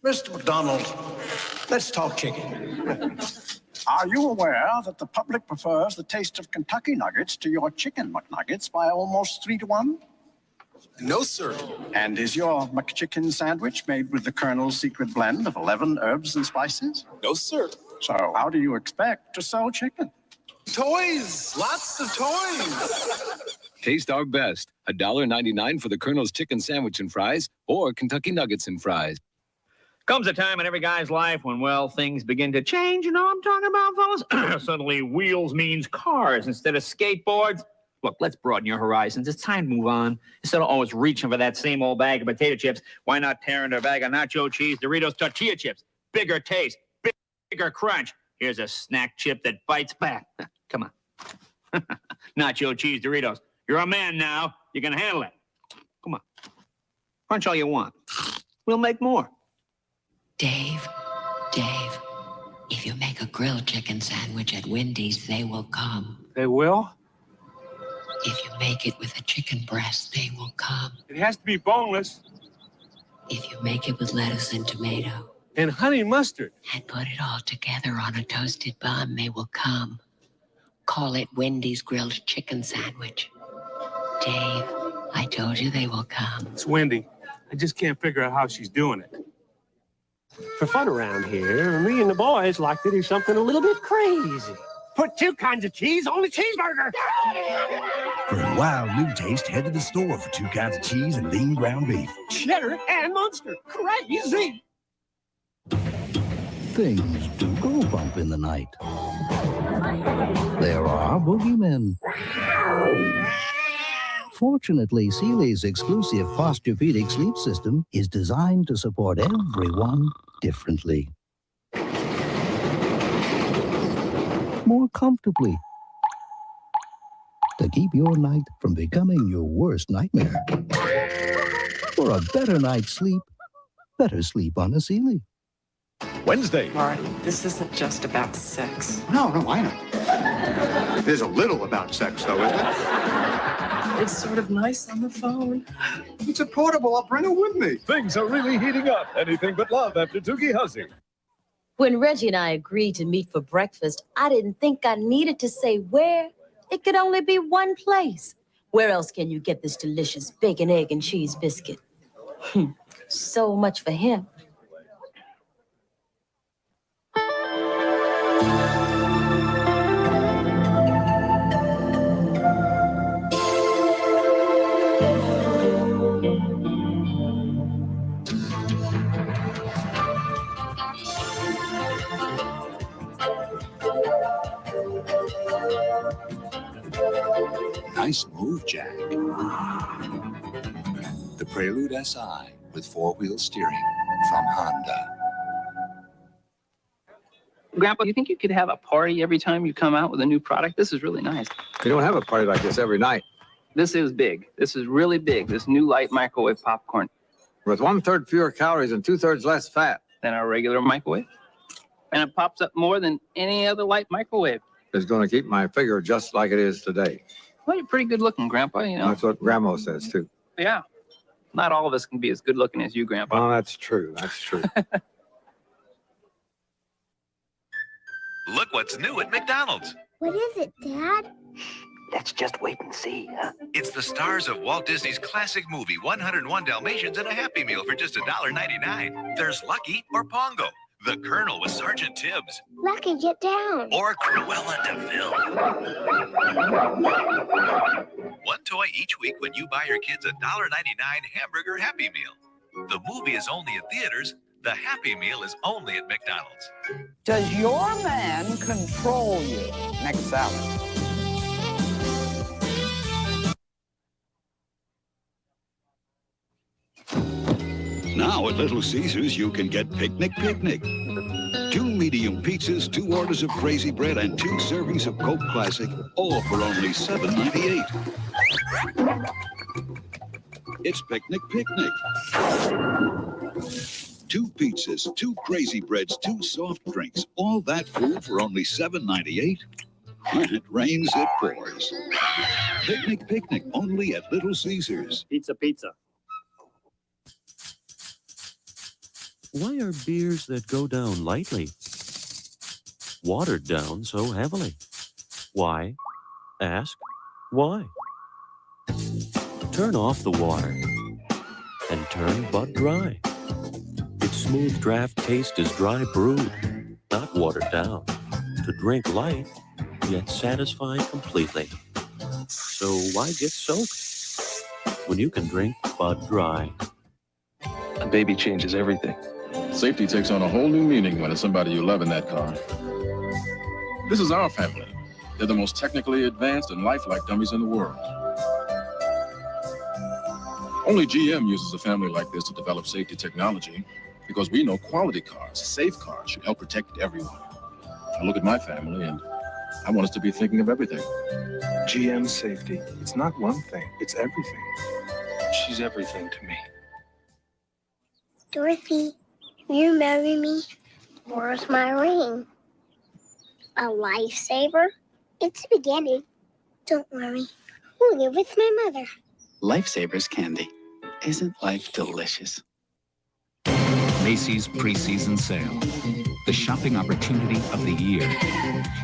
Mr. McDonald, let's talk chicken. Are you aware that the public prefers the taste of Kentucky Nuggets to your chicken McNuggets by almost 3 to 1? No, sir. And is your McChicken sandwich made with the Colonel's secret blend of 11 herbs and spices? No, sir. So how do you expect to sell chicken? Toys! Lots of toys! Taste our best. $1.99 for the Colonel's chicken sandwich and fries, or Kentucky Nuggets and fries. Comes a time in every guy's life when, well, things begin to change. You know what I'm talking about, fellas? Suddenly, wheels means cars instead of skateboards. Look, let's broaden your horizons. It's time to move on. Instead of always reaching for that same old bag of potato chips, why not tear into a bag of nacho cheese, Doritos, tortilla chips? Bigger taste, bigger crunch. Here's a snack chip that bites back. Come on. Nacho cheese, Doritos. You're a man now. You can handle it. Come on. Crunch all you want. We'll make more. Dave, if you make a grilled chicken sandwich at Wendy's, they will come. They will? If you make it with a chicken breast, they will come. It has to be boneless. If you make it with lettuce and tomato. And honey mustard. And put it all together on a toasted bun, they will come. Call it Wendy's grilled chicken sandwich. Dave, I told you they will come. It's Wendy. I just can't figure out how she's doing it. For fun around here, me and the boys like to do something a little bit crazy. Put 2 kinds of cheese on a cheeseburger. For a wild new taste, head to the store for 2 kinds of cheese and lean ground beef. Cheddar and Munster. Crazy. Things do go bump in the night. There are boogeymen. Fortunately, Sealy's exclusive Posturepedic sleep system is designed to support everyone differently. More comfortably. To keep your night from becoming your worst nightmare. For a better night's sleep, better sleep on a Sealy. Wednesday. Marty, this isn't just about sex. No, I know. There's a little about sex, though, isn't it? It's sort of nice on the phone. It's a portable. I'll bring it with me. Things are really heating up. Anything but love after Doogie Hussey. When Reggie and I agreed to meet for breakfast, I didn't think I needed to say where. It could only be one place. Where else can you get this delicious bacon, egg, and cheese biscuit? So much for him. Nice move, Jack. The Prelude SI with 4-wheel steering from Honda. Grandpa, you think you could have a party every time you come out with a new product? This is really nice. You don't have a party like this every night. This is big. This is really big. This new light microwave popcorn. With 1/3 fewer calories and 2/3 less fat than our regular microwave. And it pops up more than any other light microwave. It's going to keep my figure just like it is today. Well, you're pretty good looking, Grandpa, you know. That's what Grandma says, too. Yeah. Not all of us can be as good looking as you, Grandpa. Oh, that's true. That's true. Look what's new at McDonald's. What is it, Dad? Let's just wait and see, huh? It's the stars of Walt Disney's classic movie, 101 Dalmatians and a Happy Meal for just $1.99. There's Lucky or Pongo. The Colonel with Sergeant Tibbs. Lucky, get down. Or Cruella DeVille. One toy each week when you buy your kids a $1.99 hamburger Happy Meal. The movie is only at theaters. The Happy Meal is only at McDonald's. Does your man control you? Next salad. Now at Little Caesars, you can get Picnic. 2 medium pizzas, 2 orders of Crazy Bread, and 2 servings of Coke Classic, all for only $7.98. It's Picnic. 2 pizzas, 2 Crazy Breads, 2 soft drinks, all that food for only $7.98. When it rains, it pours. Picnic, only at Little Caesars. Pizza. Why are beers that go down lightly watered down so heavily? Why? Ask why. Turn off the water and turn Bud Dry. Its smooth draft taste is dry brewed, not watered down. To drink light, yet satisfy completely. So why get soaked when you can drink Bud Dry? A baby changes everything. Safety takes on a whole new meaning when it's somebody you love in that car. This is our family. They're the most technically advanced and lifelike dummies in the world. Only GM uses a family like this to develop safety technology because we know quality cars, safe cars, should help protect everyone. I look at my family and I want us to be thinking of everything. GM safety. It's not one thing, it's everything. She's everything to me. Dorothy, will you marry me? Where's my ring? A lifesaver? It's the beginning. Don't worry. We'll live with my mother. Lifesavers candy. Isn't life delicious? Macy's preseason sale. The shopping opportunity of the year.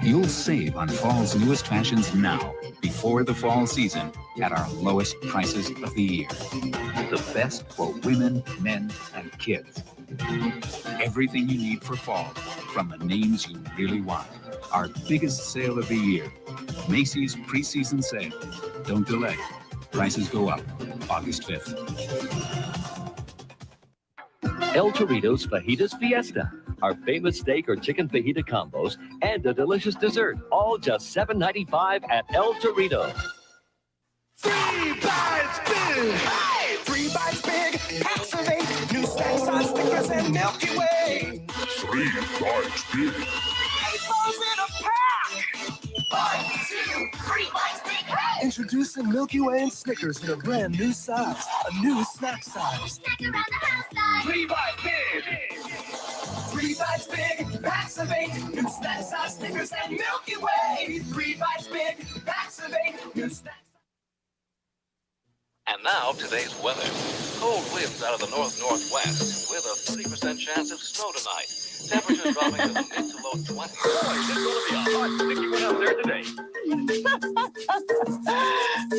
You'll save on fall's newest fashions now, before the fall season, at our lowest prices of the year. The best for women, men, and kids. Everything you need for fall, from the names you really want. Our biggest sale of the year. Macy's preseason sale. Don't delay. Prices go up August 5th. El Torito's Fajitas Fiesta. Our famous steak or chicken fajita combos and a delicious dessert. All just $7.95 at El Torito. 3 bites big! Hey! 3 bites big! Packs of 8! New snacks on Snickers and Milky Way! 3 bites big! 8 balls in a pack! 1, 2, 3 bites big! Hey! Introducing Milky Way and Snickers in a brand new size. A new snack size. Snack around the house size. 3 bites big! 3 bites big, packs of 8, new snacks on Snickers and Milky Way. 3 bites big, packs of 8, new snacks. And now, today's weather. Cold winds out of the north-northwest with a 30% chance of snow tonight. Temperatures dropping to the mid to low 20s. Boy, this is going to be a hot, sticky one out there today.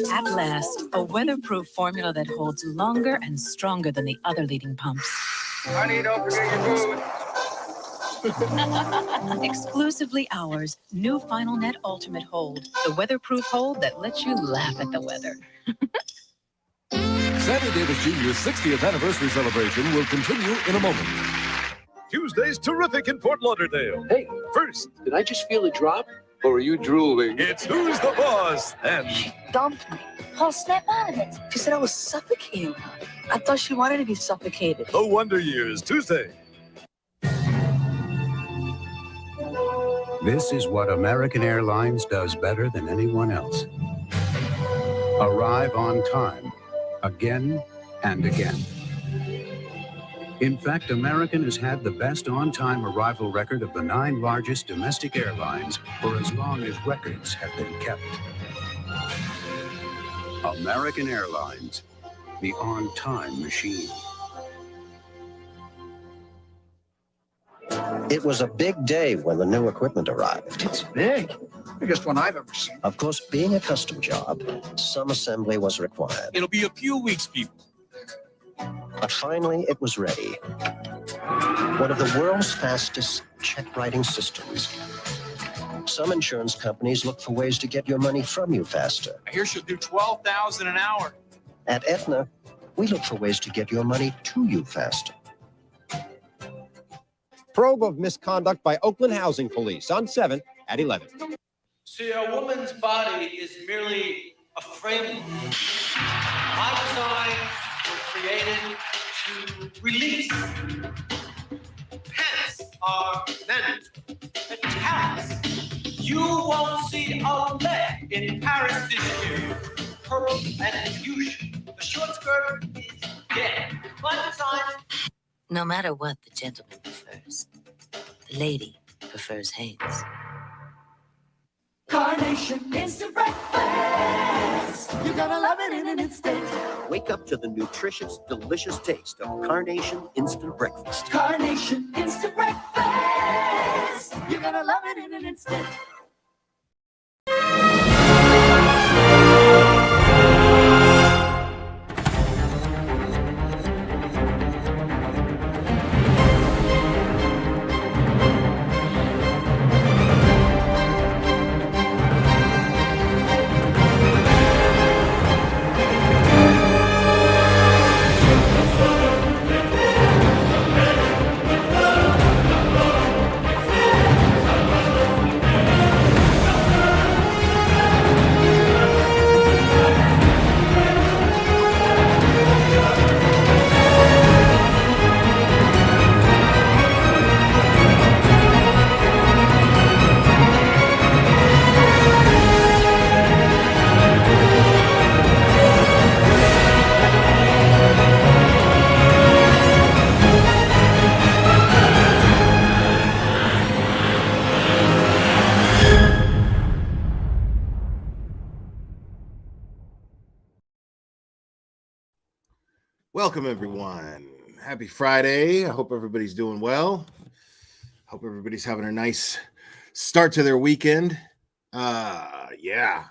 At last, a weatherproof formula that holds longer and stronger than the other leading pumps. Honey, don't forget your food. Exclusively ours, new Final Net Ultimate Hold, the weatherproof hold that lets you laugh at the weather. Sammy Davis Jr.'s 60th anniversary celebration will continue in a moment. Tuesday's terrific in Fort Lauderdale. Hey, first, did I just feel a drop? Or are you drooling? It's Who's the Boss? And Dumped me. I'll snap out of it. She said I was suffocating her. I thought she wanted to be suffocated. The Wonder Years, Tuesday. This is what American Airlines does better than anyone else. Arrive on time, again and again. In fact, American has had the best on-time arrival record of the 9 largest domestic airlines for as long as records have been kept. American Airlines, the on-time machine. It was a big day when the new equipment arrived. It's big. Biggest one I've ever seen. Of course, being a custom job, some assembly was required. It'll be a few weeks, people. But finally, it was ready. One of the world's fastest check-writing systems. Some insurance companies look for ways to get your money from you faster. I hear she'll do $12,000 an hour. At Aetna, we look for ways to get your money to you faster. Probe of misconduct by Oakland Housing Police on 7 at 11. See, a woman's body is merely a frame. My design was created to release. Pants are meant for talents. You won't see a leg in Paris this year. Purple and fuchsia. The short skirt is dead. My design. No matter what the gentleman prefers, the lady prefers Hanes. Carnation instant breakfast. You're gonna love it in an instant. Wake up to the nutritious, delicious taste of Carnation Instant Breakfast. Carnation instant breakfast. You're gonna love it in an instant. Welcome, everyone. Happy Friday. I hope everybody's doing well. Hope everybody's having a nice start to their weekend. Yeah.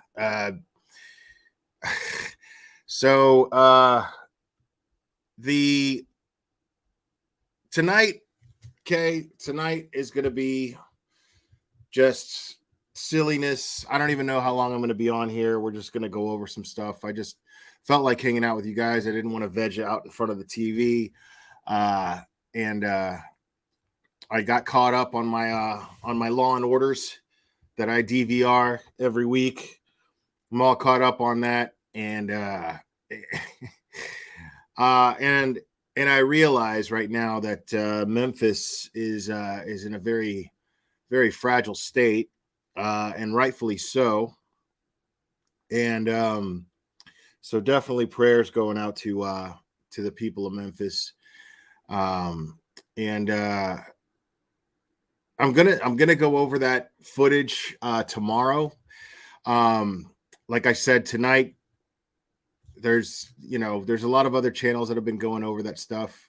So the tonight is going to be just silliness. I don't even know how long I'm going to be on here. We're just going to go over some stuff. I just felt like hanging out with you guys. I didn't want to veg out in front of the TV. And I got caught up on my Law and Orders that I DVR every week. I'm all caught up on that. And and I realize right now that Memphis is in a very, very fragile state, and rightfully so. And so definitely prayers going out to the people of Memphis. And I'm gonna go over that footage tomorrow. Like I said, tonight there's a lot of other channels that have been going over that stuff.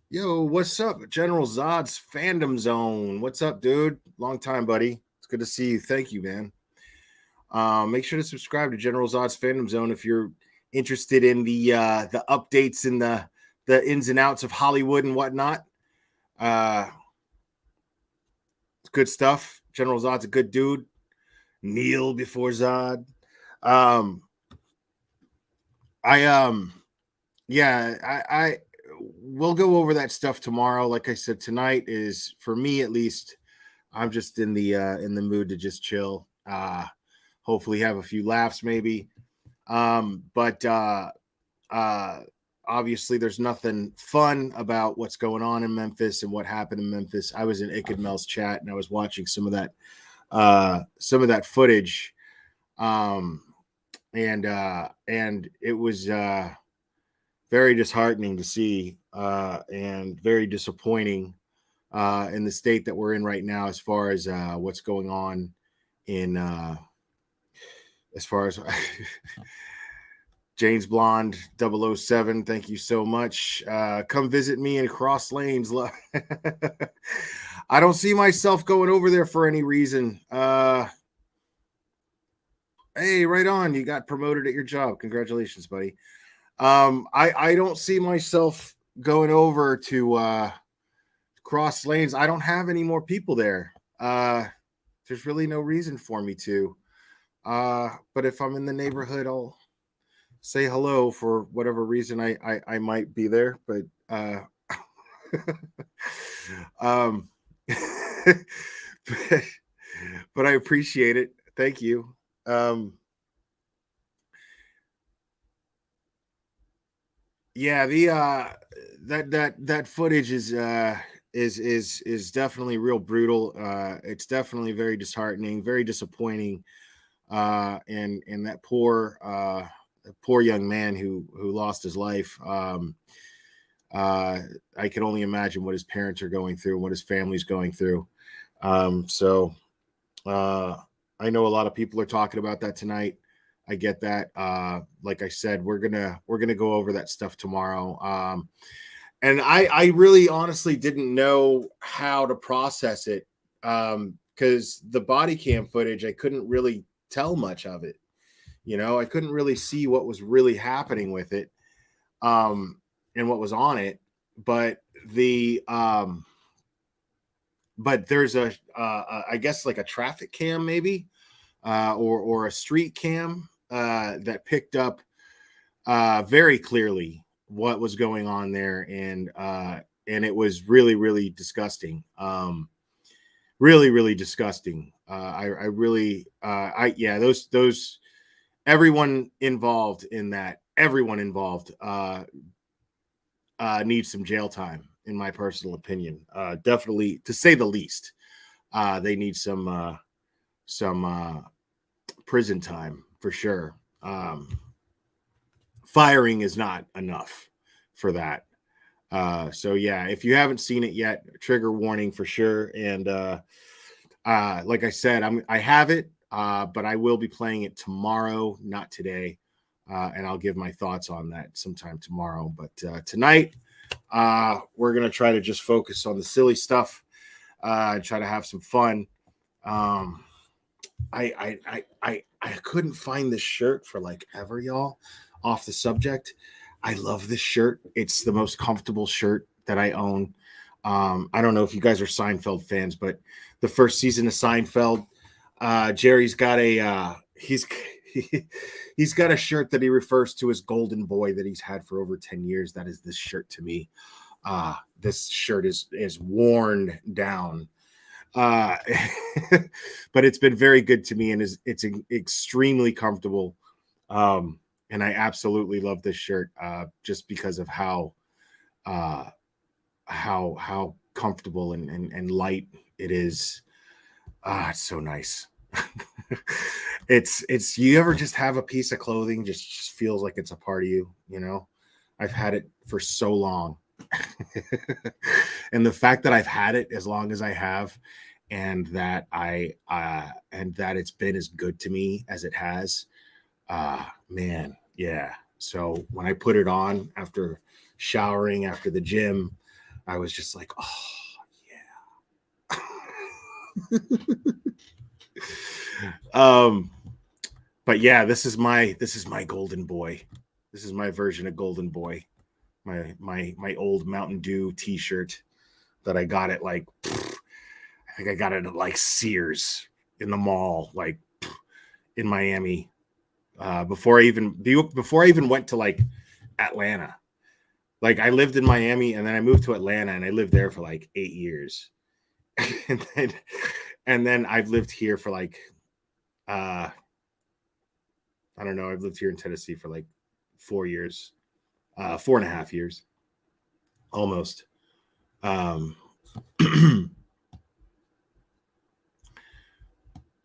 Yo, what's up, General Zod's Fandom Zone? What's up, dude? Long time, buddy. It's good to see you. Thank you, man. Make sure to subscribe to General Zod's Fandom Zone if you're interested in the updates and the ins and outs of Hollywood and whatnot. It's good stuff. General Zod's a good dude. Kneel before Zod. I we'll go over that stuff tomorrow. Like I said, tonight is, for me at least, I'm just in the mood to just chill. Hopefully have a few laughs maybe. But obviously there's nothing fun about what's going on in Memphis and what happened in Memphis. I was in Iked Mel's chat and I was watching some of that footage. And it was very disheartening to see, and very disappointing in the state that we're in right now as far as what's going on in as far as James Blonde 007. Thank you so much. Come visit me in Cross Lanes. I don't see myself going over there for any reason. Hey, right on. You got promoted at your job. Congratulations, buddy. I don't see myself going over to Cross Lanes. I don't have any more people there. There's really no reason for me to. But if I'm in the neighborhood, I'll say hello for whatever reason I might be there. But but I appreciate it. Thank you. Yeah, that footage is definitely real brutal. It's definitely very disheartening, very disappointing. And that poor young man who lost his life. I can only imagine what his parents are going through and what his family's going through. So I know a lot of people are talking about that tonight. I get that. Like I said, we're gonna go over that stuff tomorrow. And I really honestly didn't know how to process it, because the body cam footage, I couldn't really tell much of it. I couldn't really see what was really happening with it, and what was on it. But but there's I guess like a traffic cam maybe, or a street cam that picked up very clearly what was going on there, and it was really, really disgusting. Really, really disgusting. I really, yeah, those everyone involved in that, needs some jail time, in my personal opinion. Definitely, to say the least. They need some prison time for sure. Firing is not enough for that. So yeah, if you haven't seen it yet, trigger warning for sure. And like I said, I have it, but I will be playing it tomorrow, not today. And I'll give my thoughts on that sometime tomorrow. But tonight, we're gonna try to just focus on the silly stuff, and try to have some fun. I couldn't find this shirt for like ever, y'all. Off the subject, I love this shirt. It's the most comfortable shirt that I own. I don't know if you guys are Seinfeld fans, but the first season of Seinfeld, Jerry's got a he's got a shirt that he refers to as Golden Boy that he's had for over 10 years. That is this shirt to me. This shirt is worn down. But it's been very good to me, and it's extremely comfortable. And I absolutely love this shirt, just because of how comfortable and light it is. It's so nice. It's you ever just have a piece of clothing just feels like it's a part of you, I've had it for so long. And the fact that I've had it as long as I have, and that it's been as good to me as it has, man, yeah. So when I put it on after showering after the gym, I was just like, oh yeah. But yeah, this is my Golden Boy. This is my version of Golden Boy. My old Mountain Dew t-shirt that I got at I think I got it at like Sears in the mall, like in Miami. Before I even went to like Atlanta. Like I lived in Miami and then I moved to Atlanta, and I lived there for like 8 years. and then I've lived here for like I don't know, I've lived here in Tennessee for like 4 years. 4.5 years. Almost.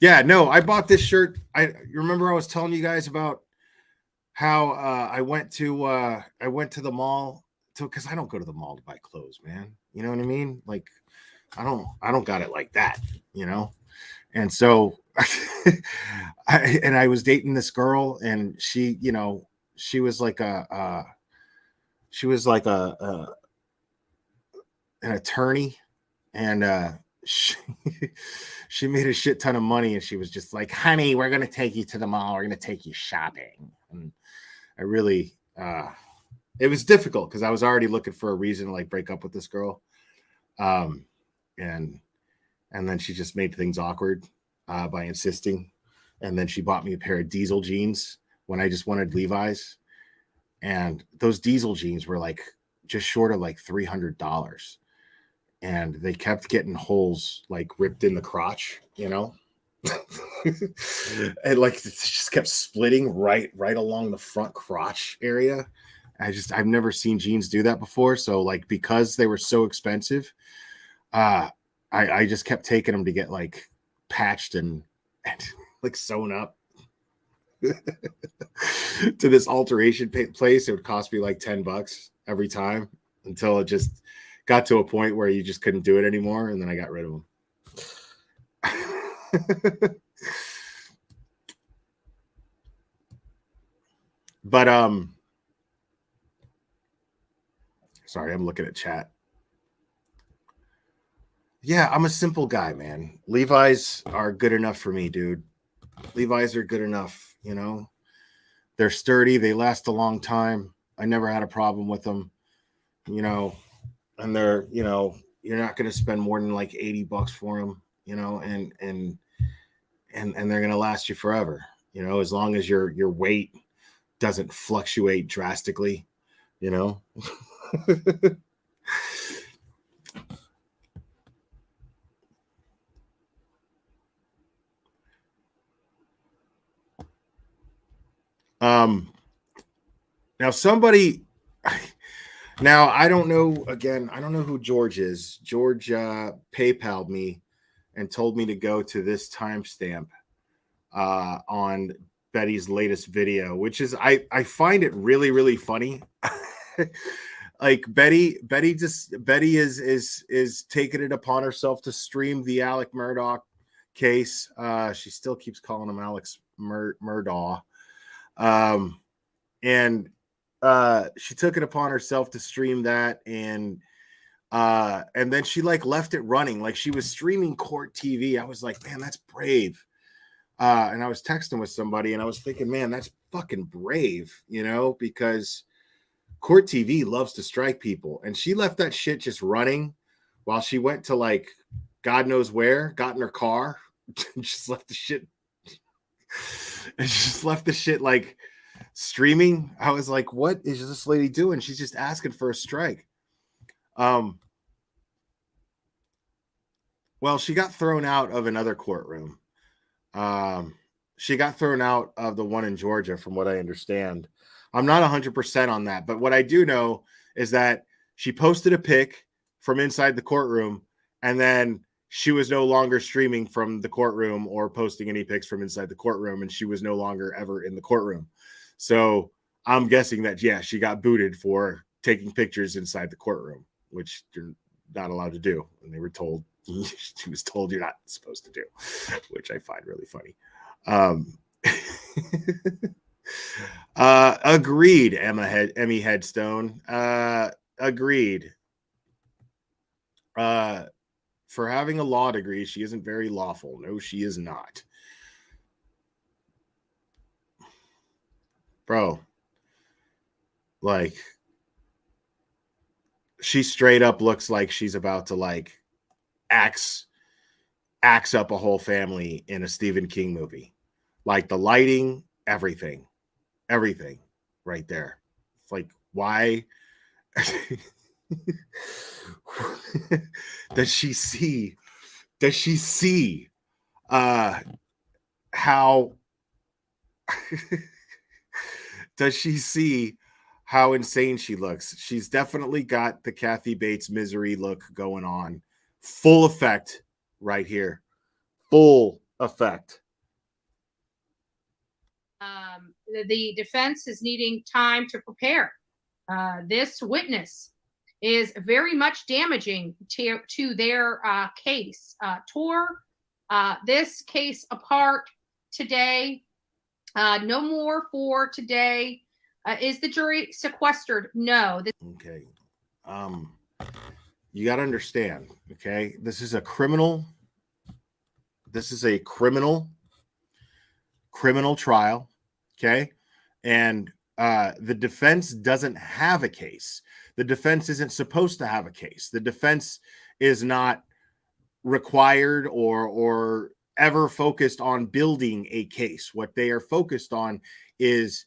Yeah, no, I bought this shirt. You remember I was telling you guys about how I went to the mall because I don't go to the mall to buy clothes, man. You know what I mean? Like I don't got it like that, And so I was dating this girl, and she was like an attorney, and she made a shit ton of money, and she was just like, honey, we're going to take you to the mall. We're going to take you shopping. And I really, it was difficult because I was already looking for a reason to like break up with this girl. And then she just made things awkward by insisting. And then she bought me a pair of Diesel jeans when I just wanted Levi's. And those Diesel jeans were like just short of like $300. And they kept getting holes like ripped in the crotch, and like it just kept splitting right along the front crotch area. I've never seen jeans do that before. So like, because they were so expensive, I just kept taking them to get like patched and like sewn up to this alteration place. It would cost me like $10 every time. until it just got to a point where you just couldn't do it anymore, and then I got rid of them. But sorry, I'm looking at chat. Yeah, I'm a simple guy, man. Levi's are good enough for me, dude. Levi's are good enough, you know. They're sturdy, they last a long time. I never had a problem with them, you know. And they're, you know, you're not going to spend more than like $80 for them, you know, and they're going to last you forever, you know, as long as your weight doesn't fluctuate drastically, you know. Now somebody, now I don't know, again, I don't know who George is. George PayPal'd me and told me to go to this timestamp on Betty's latest video, which is, I find it really, really funny. Like Betty is taking it upon herself to stream the Alec Murdaugh case. She still keeps calling him Alex Murdaugh. And she took it upon herself to stream that, and then she like left it running, like she was streaming court TV. I was like, man, that's brave. And I was texting with somebody, and I was thinking, man, that's fucking brave, you know, because court TV loves to strike people, and she left that shit just running while she went to like God knows where, got in her car, and just left the shit. And she just left the shit like streaming. I was like, what is this lady doing? She's just asking for a strike. Well, she got thrown out of another courtroom. She got thrown out of the one in Georgia, from what I understand. I'm not 100% on that, but what I do know is that she posted a pic from inside the courtroom, and then she was no longer streaming from the courtroom or posting any pics from inside the courtroom, and she was no longer ever in the courtroom. So I'm guessing that, yeah, she got booted for taking pictures inside the courtroom, which you're not allowed to do. And they were told, she was told you're not supposed to do, which I find really funny. Agreed, Emmy Headstone. Agreed. For having a law degree, she isn't very lawful. No, she is not. Bro, like, she straight up looks like she's about to like axe up a whole family in a Stephen King movie. Like the lighting, everything right there. It's like, why does she see how does she see how insane she looks? She's definitely got the Kathy Bates misery look going on. Full effect right here. Full effect. The defense is needing time to prepare. This witness is very much damaging to their case. Tore this case apart today. No more for today. Is the jury sequestered? No. Okay. You got to understand, okay? This is a criminal trial, okay? And the defense doesn't have a case. The defense isn't supposed to have a case. The defense is not required or ever focused on building a case. What they are focused on is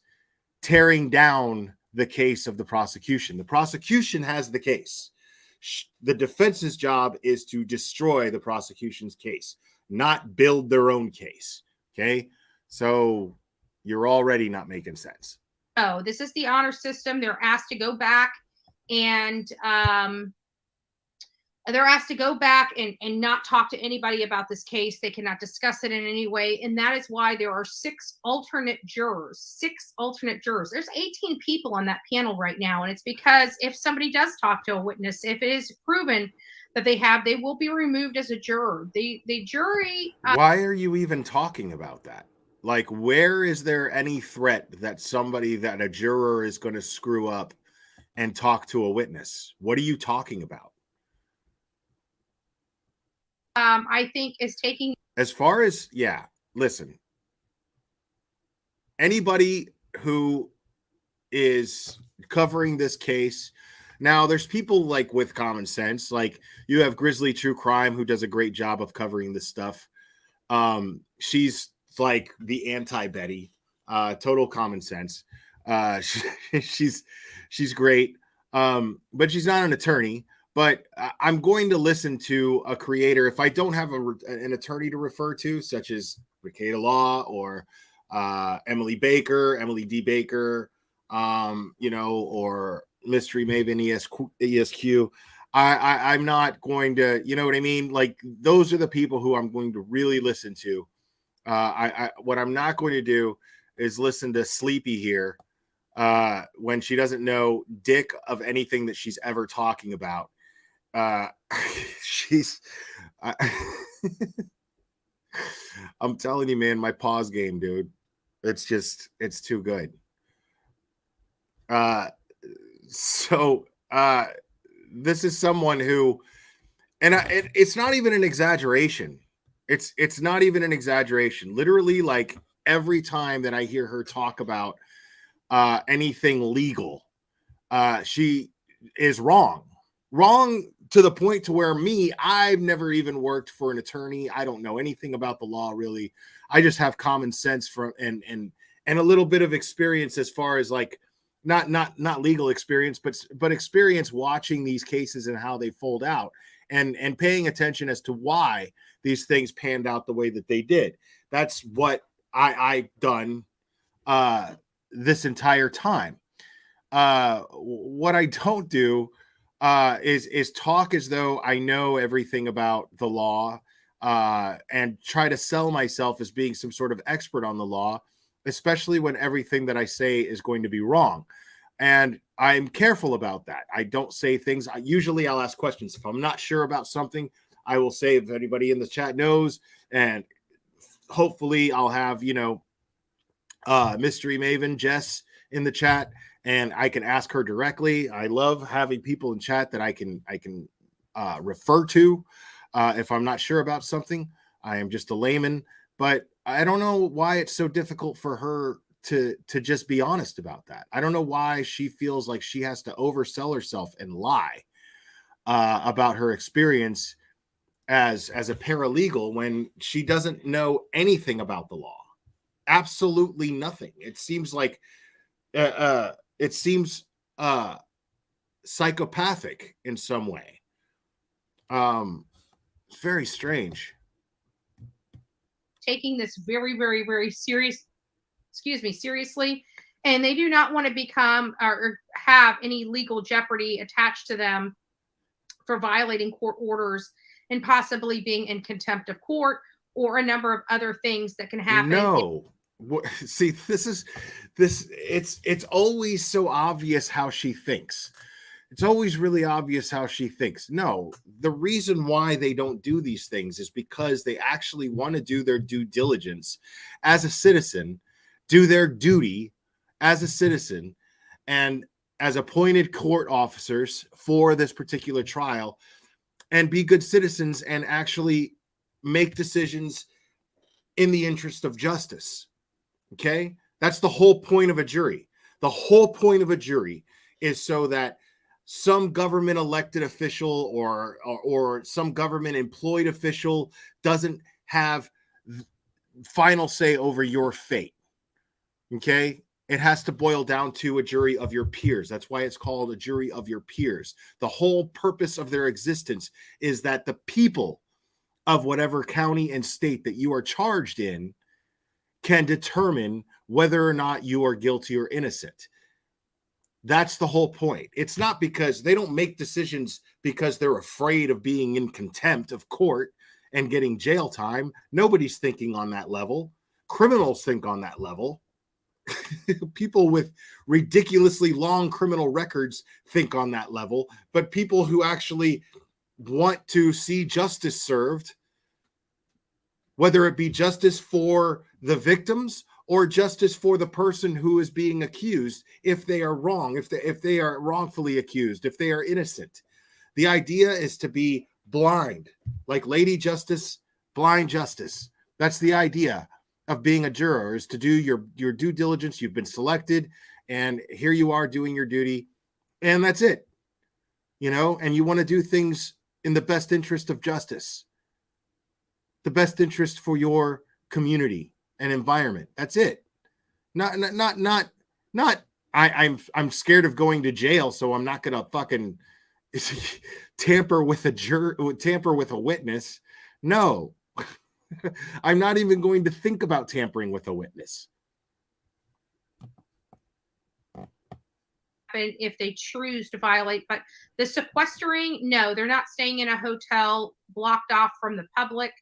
tearing down the case of the prosecution. The prosecution has the case. The defense's job is to destroy the prosecution's case, not build their own case. Okay. So you're already not making sense. Oh, this is the honor system. They're asked to go back and they're asked to go back and not talk to anybody about this case. They cannot discuss it in any way. And that is why there are 6 alternate jurors. 6 alternate jurors. There's 18 people on that panel right now. And it's because if somebody does talk to a witness, if it is proven that they will be removed as a juror. The jury. Why are you even talking about that? Like, where is there any threat that a juror is going to screw up and talk to a witness? What are you talking about? I think is taking. As far as, listen, anybody who is covering this case, now there's people like with common sense, like you have Grizzly True Crime, who does a great job of covering this stuff. She's like the anti-Betty, total common sense. She's great, but she's not an attorney. But I'm going to listen to a creator if I don't have an attorney to refer to, such as Ricada Law or Emily D. Baker, or Mystery Maven ESQ. I'm not going to, you know what I mean? Like, those are the people who I'm going to really listen to. What I'm not going to do is listen to Sleepy here when she doesn't know dick of anything that she's ever talking about. I'm telling you, man, my pause game, dude. It's too good. This is someone who, and it's not even an exaggeration. It's not even an exaggeration. Literally, like every time that I hear her talk about anything legal, she is wrong to the point to where I've never even worked for an attorney. I don't know anything about the law, really. I just have common sense and a little bit of experience as far as like not legal experience, but experience watching these cases and how they fold out and paying attention as to why these things panned out the way that they did. That's what I've done this entire time. What I don't do is talk as though I know everything about the law and try to sell myself as being some sort of expert on the law, especially when everything that I say is going to be wrong. And I'm careful about that. I don't say things. Usually I'll ask questions. If I'm not sure about something, I will say if anybody in the chat knows, and hopefully I'll have, Mystery Maven Jess in the chat, and I can ask her directly. I love having people in chat that I can refer to if I'm not sure about something. I am just a layman, but I don't know why it's so difficult for her to just be honest about that. I don't know why she feels like she has to oversell herself and lie about her experience as a paralegal when she doesn't know anything about the law. Absolutely nothing. It seems like psychopathic in some way. It's very strange. Taking this very, very, very seriously, and they do not want to become or have any legal jeopardy attached to them for violating court orders and possibly being in contempt of court or a number of other things that can happen. No. See, it's always so obvious how she thinks. It's always really obvious how she thinks. No, the reason why they don't do these things is because they actually want to do their due diligence as a citizen, do their duty as a citizen, and as appointed court officers for this particular trial, and be good citizens and actually make decisions in the interest of justice. Okay? That's the whole point of a jury. The whole point of a jury is so that some government elected official or some government employed official doesn't have final say over your fate. Okay? It has to boil down to a jury of your peers. That's why it's called a jury of your peers. The whole purpose of their existence is that the people of whatever county and state that you are charged in can determine whether or not you are guilty or innocent. That's the whole point. It's not because they don't make decisions because they're afraid of being in contempt of court and getting jail time. Nobody's thinking on that level. Criminals think on that level. People with ridiculously long criminal records think on that level. But people who actually want to see justice served, whether it be justice for the victims or justice for the person who is being accused, if they are wrong, if they are wrongfully accused, if they are innocent. The idea is to be blind, like Lady Justice, blind justice. That's the idea of being a juror, is to do your due diligence. You've been selected, and here you are doing your duty, and that's it. You know, and you want to do things in the best interest of justice, the best interest for your community and environment. That's it. I'm scared of going to jail, so I'm not gonna fucking tamper with a witness. No. I'm not even going to think about tampering with a witness. If they choose to violate, but the sequestering, no, they're not staying in a hotel blocked off from the public.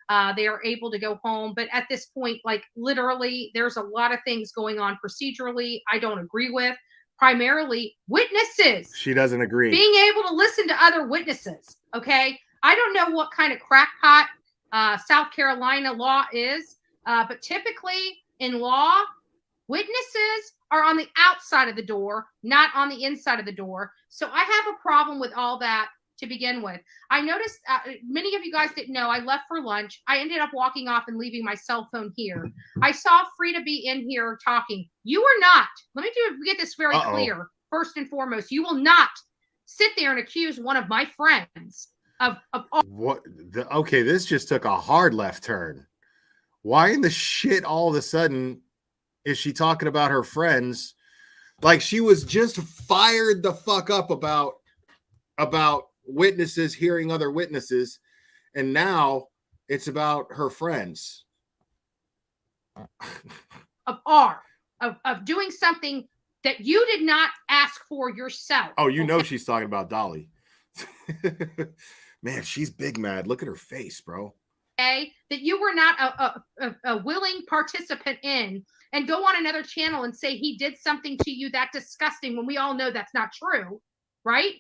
They are able to go home. But at this point, like literally, there's a lot of things going on procedurally I don't agree with. Primarily witnesses. She doesn't agree. Being able to listen to other witnesses. Okay. I don't know what kind of crackpot South Carolina law is, but typically in law, witnesses are on the outside of the door, not on the inside of the door. So I have a problem with all that to begin with. I noticed many of you guys didn't know I left for lunch. I ended up walking off and leaving my cell phone here. I saw Frida be in here talking. You are not. Let me get this very clear. First and foremost, you will not sit there and accuse one of my friends of what? Okay, this just took a hard left turn. Why in the shit all of a sudden is she talking about her friends? Like she was just fired the fuck up about witnesses hearing other witnesses, and now it's about her friends of doing something that you did not ask for yourself. Oh, you know she's talking about Dolly. Man, she's big mad. Look at her face, bro. Okay, that you were not a willing participant in, and go on another channel and say he did something to you that disgusting when we all know that's not true, right?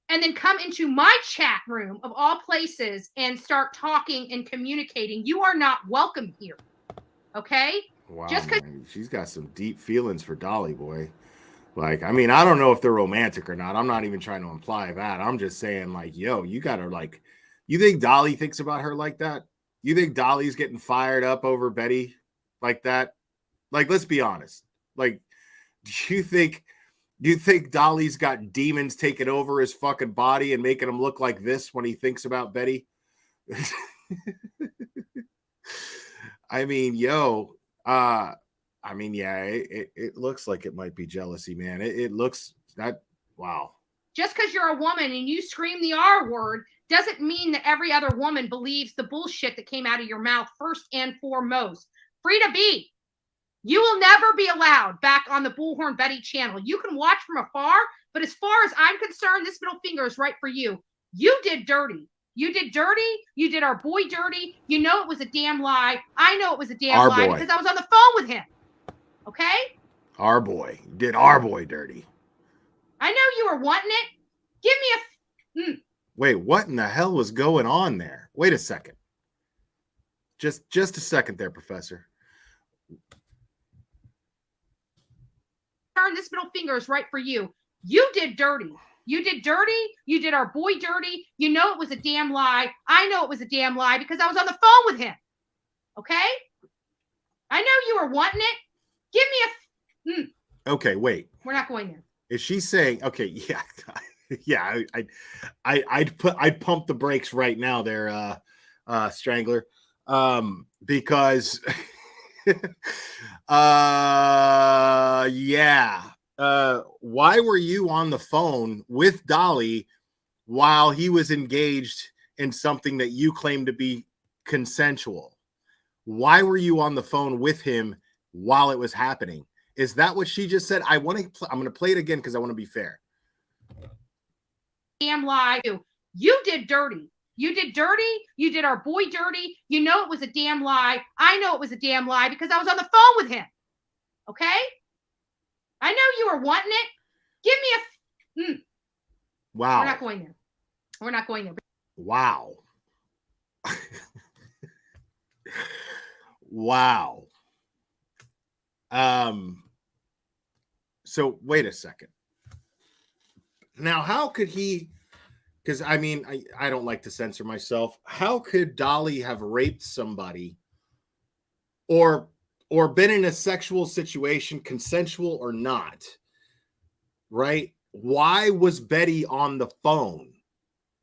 And then come into my chat room of all places and start talking and communicating. You are not welcome here. Okay? Wow, just because she's got some deep feelings for Dolly, boy. Like, I mean, I don't know if they're romantic or not. I'm not even trying to imply that. I'm just saying, like, yo, you gotta like, you think Dolly thinks about her like that? You think Dolly's getting fired up over Betty like that? Like, let's be honest. Like, do you think Dolly's got demons taking over his fucking body and making him look like this when he thinks about Betty? I mean, yo, I mean, yeah, it looks like it might be jealousy, man. It looks that, wow. Just because you're a woman and you scream the R word doesn't mean that every other woman believes the bullshit that came out of your mouth first and foremost. Frida B, you will never be allowed back on the Bullhorn Betty channel. You can watch from afar, but as far as I'm concerned, this middle finger is right for you. You did dirty. You did dirty. You did our boy dirty. You know it was a damn lie. I know it was a damn lie because I was on the phone with him. Okay? Our boy. Did our boy dirty. I know you were wanting it. Give me a... Wait, what in the hell was going on there? Wait a second. Just a second there, Professor. This middle finger is right for you. You did dirty. You did dirty. You did our boy dirty. You know it was a damn lie. I know it was a damn lie because I was on the phone with him. Okay? I know you were wanting it. Give me a... Okay, wait. We're not going there. Is she saying, okay, yeah. Yeah, I'd pump the brakes right now there, Strangler. Because yeah. Why were you on the phone with Dolly while he was engaged in something that you claim to be consensual? Why were you on the phone with him while it was happening? Is that what she just said? I'm going to play it again because I want to be fair. Damn lie. You did dirty. You did dirty. You did our boy dirty. You know it was a damn lie. I know it was a damn lie because I was on the phone with him. Okay? I know you were wanting it. Give me a... Wow. We're not going there. We're not going there. Wow. Wow. So wait a second. Now, how could he, because I mean, I don't like to censor myself. How could Dolly have raped somebody or been in a sexual situation, consensual or not? Right? Why was Betty on the phone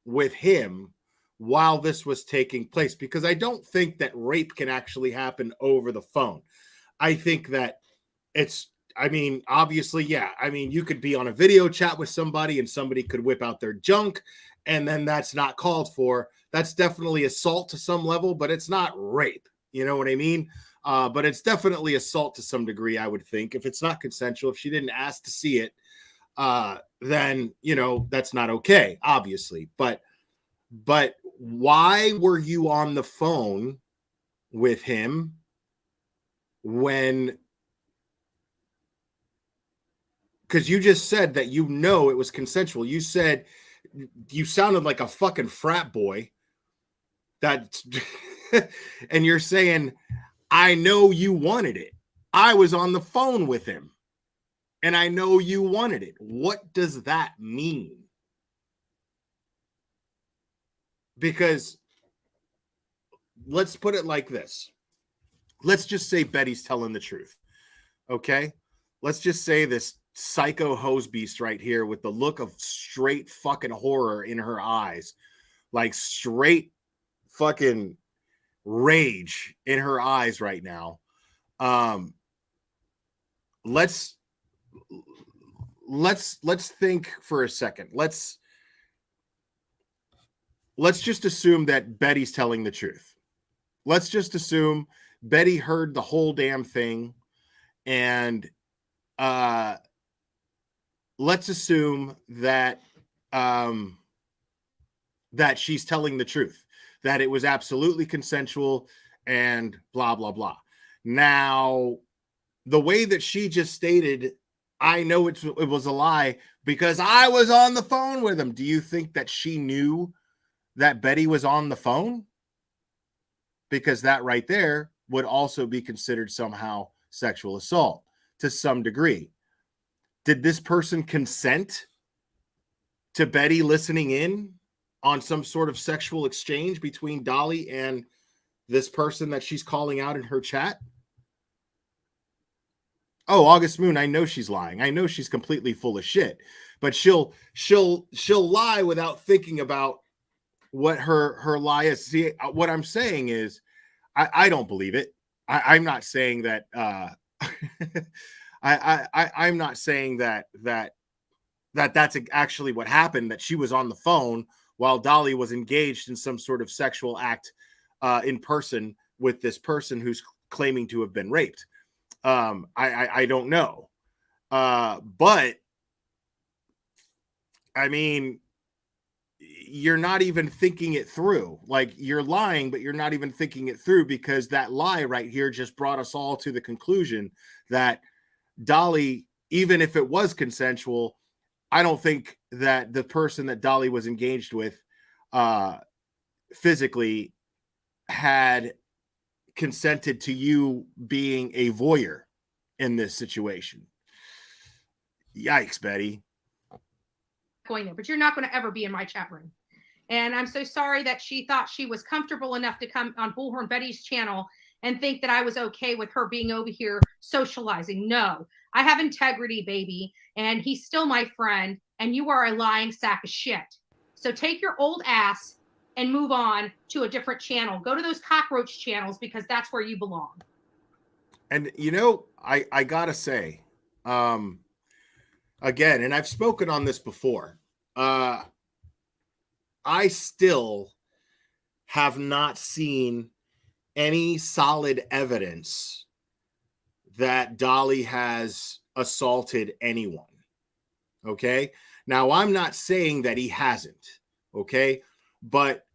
with him while this was taking place? Because I don't think that rape can actually happen over the phone. I think that obviously, yeah. I mean, you could be on a video chat with somebody and somebody could whip out their junk and then that's not called for. That's definitely assault to some level, but it's not rape. You know what I mean? But it's definitely assault to some degree, I would think. If it's not consensual, if she didn't ask to see it, then, that's not okay, obviously. But why were you on the phone with him when... Because you just said that it was consensual. You said you sounded like a fucking frat boy. And you're saying, I know you wanted it. I was on the phone with him. And I know you wanted it. What does that mean? Because let's put it like this. Let's just say Betty's telling the truth. Okay? Let's just say this psycho hose beast right here with the look of straight fucking horror in her eyes, like straight fucking rage in her eyes right now. Let's think for a second. Let's just assume that Betty's telling the truth. Let's just assume Betty heard the whole damn thing, and let's assume that that she's telling the truth, that it was absolutely consensual and blah, blah, blah. Now, the way that she just stated, I know it was a lie because I was on the phone with him. Do you think that she knew that Betty was on the phone? Because that right there would also be considered somehow sexual assault to some degree. Did this person consent to Betty listening in on some sort of sexual exchange between Dolly and this person that she's calling out in her chat? Oh, August Moon, I know she's lying. I know she's completely full of shit, but she'll lie without thinking about what her lie is. See, what I'm saying is I don't believe it. I'm not saying that I'm not saying that's actually what happened, that she was on the phone while Dolly was engaged in some sort of sexual act in person with this person who's claiming to have been raped. I don't know. But I mean, you're not even thinking it through. Like, you're lying, but you're not even thinking it through, because that lie right here just brought us all to the conclusion that Dolly, even if it was consensual, I don't think that the person that Dolly was engaged with physically had consented to you being a voyeur in this situation. Yikes, Betty. Going there, but you're not going to ever be in my chat room. And I'm so sorry that she thought she was comfortable enough to come on Bullhorn Betty's channel and think that I was okay with her being over here socializing. No, I have integrity, baby. And he's still my friend. And you are a lying sack of shit. So take your old ass and move on to a different channel. Go to those cockroach channels, because that's where you belong. And, I gotta say, again, and I've spoken on this before, I still have not seen any solid evidence that Dolly has assaulted anyone. Okay. Now, I'm not saying that he hasn't. Okay. But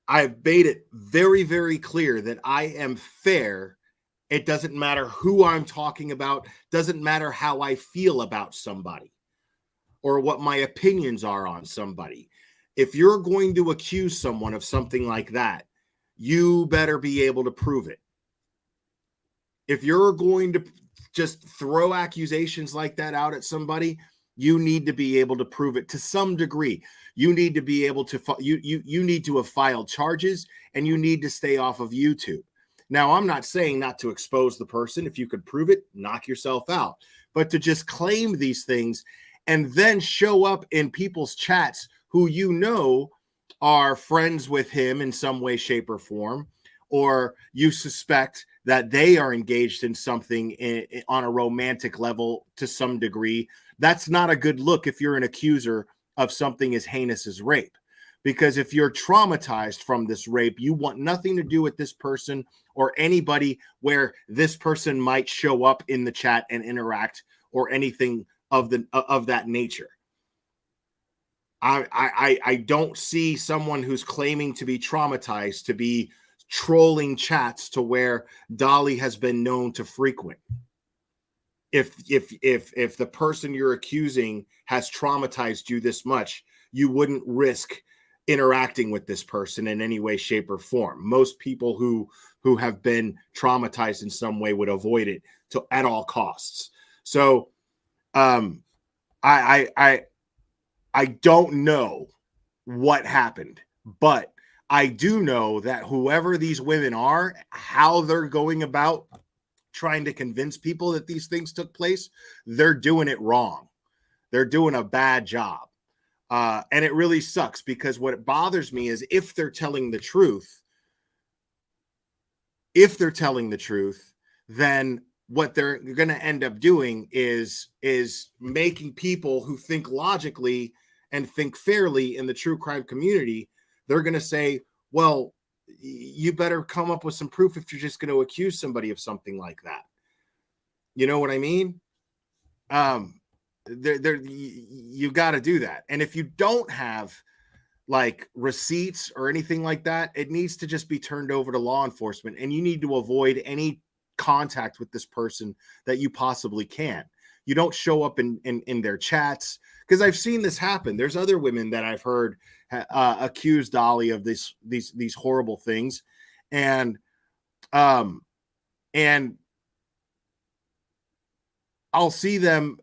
I've made it very, very clear that I am fair. It doesn't matter who I'm talking about, doesn't matter how I feel about somebody or what my opinions are on somebody. If you're going to accuse someone of something like that, you better be able to prove it. If you're going to just throw accusations like that out at somebody, you need to be able to prove it to some degree. You need to be able to you need to have filed charges, and you need to stay off of YouTube. Now, I'm not saying not to expose the person. If you could prove it, knock yourself out. But to just claim these things and then show up in people's chats who you know are friends with him in some way, shape, or form, or you suspect that they are engaged in something on a romantic level to some degree, that's not a good look if you're an accuser of something as heinous as rape. Because if you're traumatized from this rape, you want nothing to do with this person or anybody where this person might show up in the chat and interact or anything of that nature. I don't see someone who's claiming to be traumatized to be trolling chats to where Dolly has been known to frequent. If the person you're accusing has traumatized you this much, you wouldn't risk interacting with this person in any way, shape, or form. Most people who have been traumatized in some way would avoid it at all costs. So I don't know what happened, but I do know that whoever these women are, how they're going about trying to convince people that these things took place, they're doing it wrong. They're doing a bad job. And it really sucks, because what bothers me is if they're telling the truth, then what they're going to end up doing is making people who think logically and think fairly in the true crime community, they're going to say, well, you better come up with some proof if you're just going to accuse somebody of something like that. You know what I mean? You got to do that. And if you don't have like receipts or anything like that, it needs to just be turned over to law enforcement, and you need to avoid any contact with this person that you possibly can. You don't show up in their chats, because I've seen this happen. There's other women that I've heard accuse Dolly of these horrible things, and I'll see them.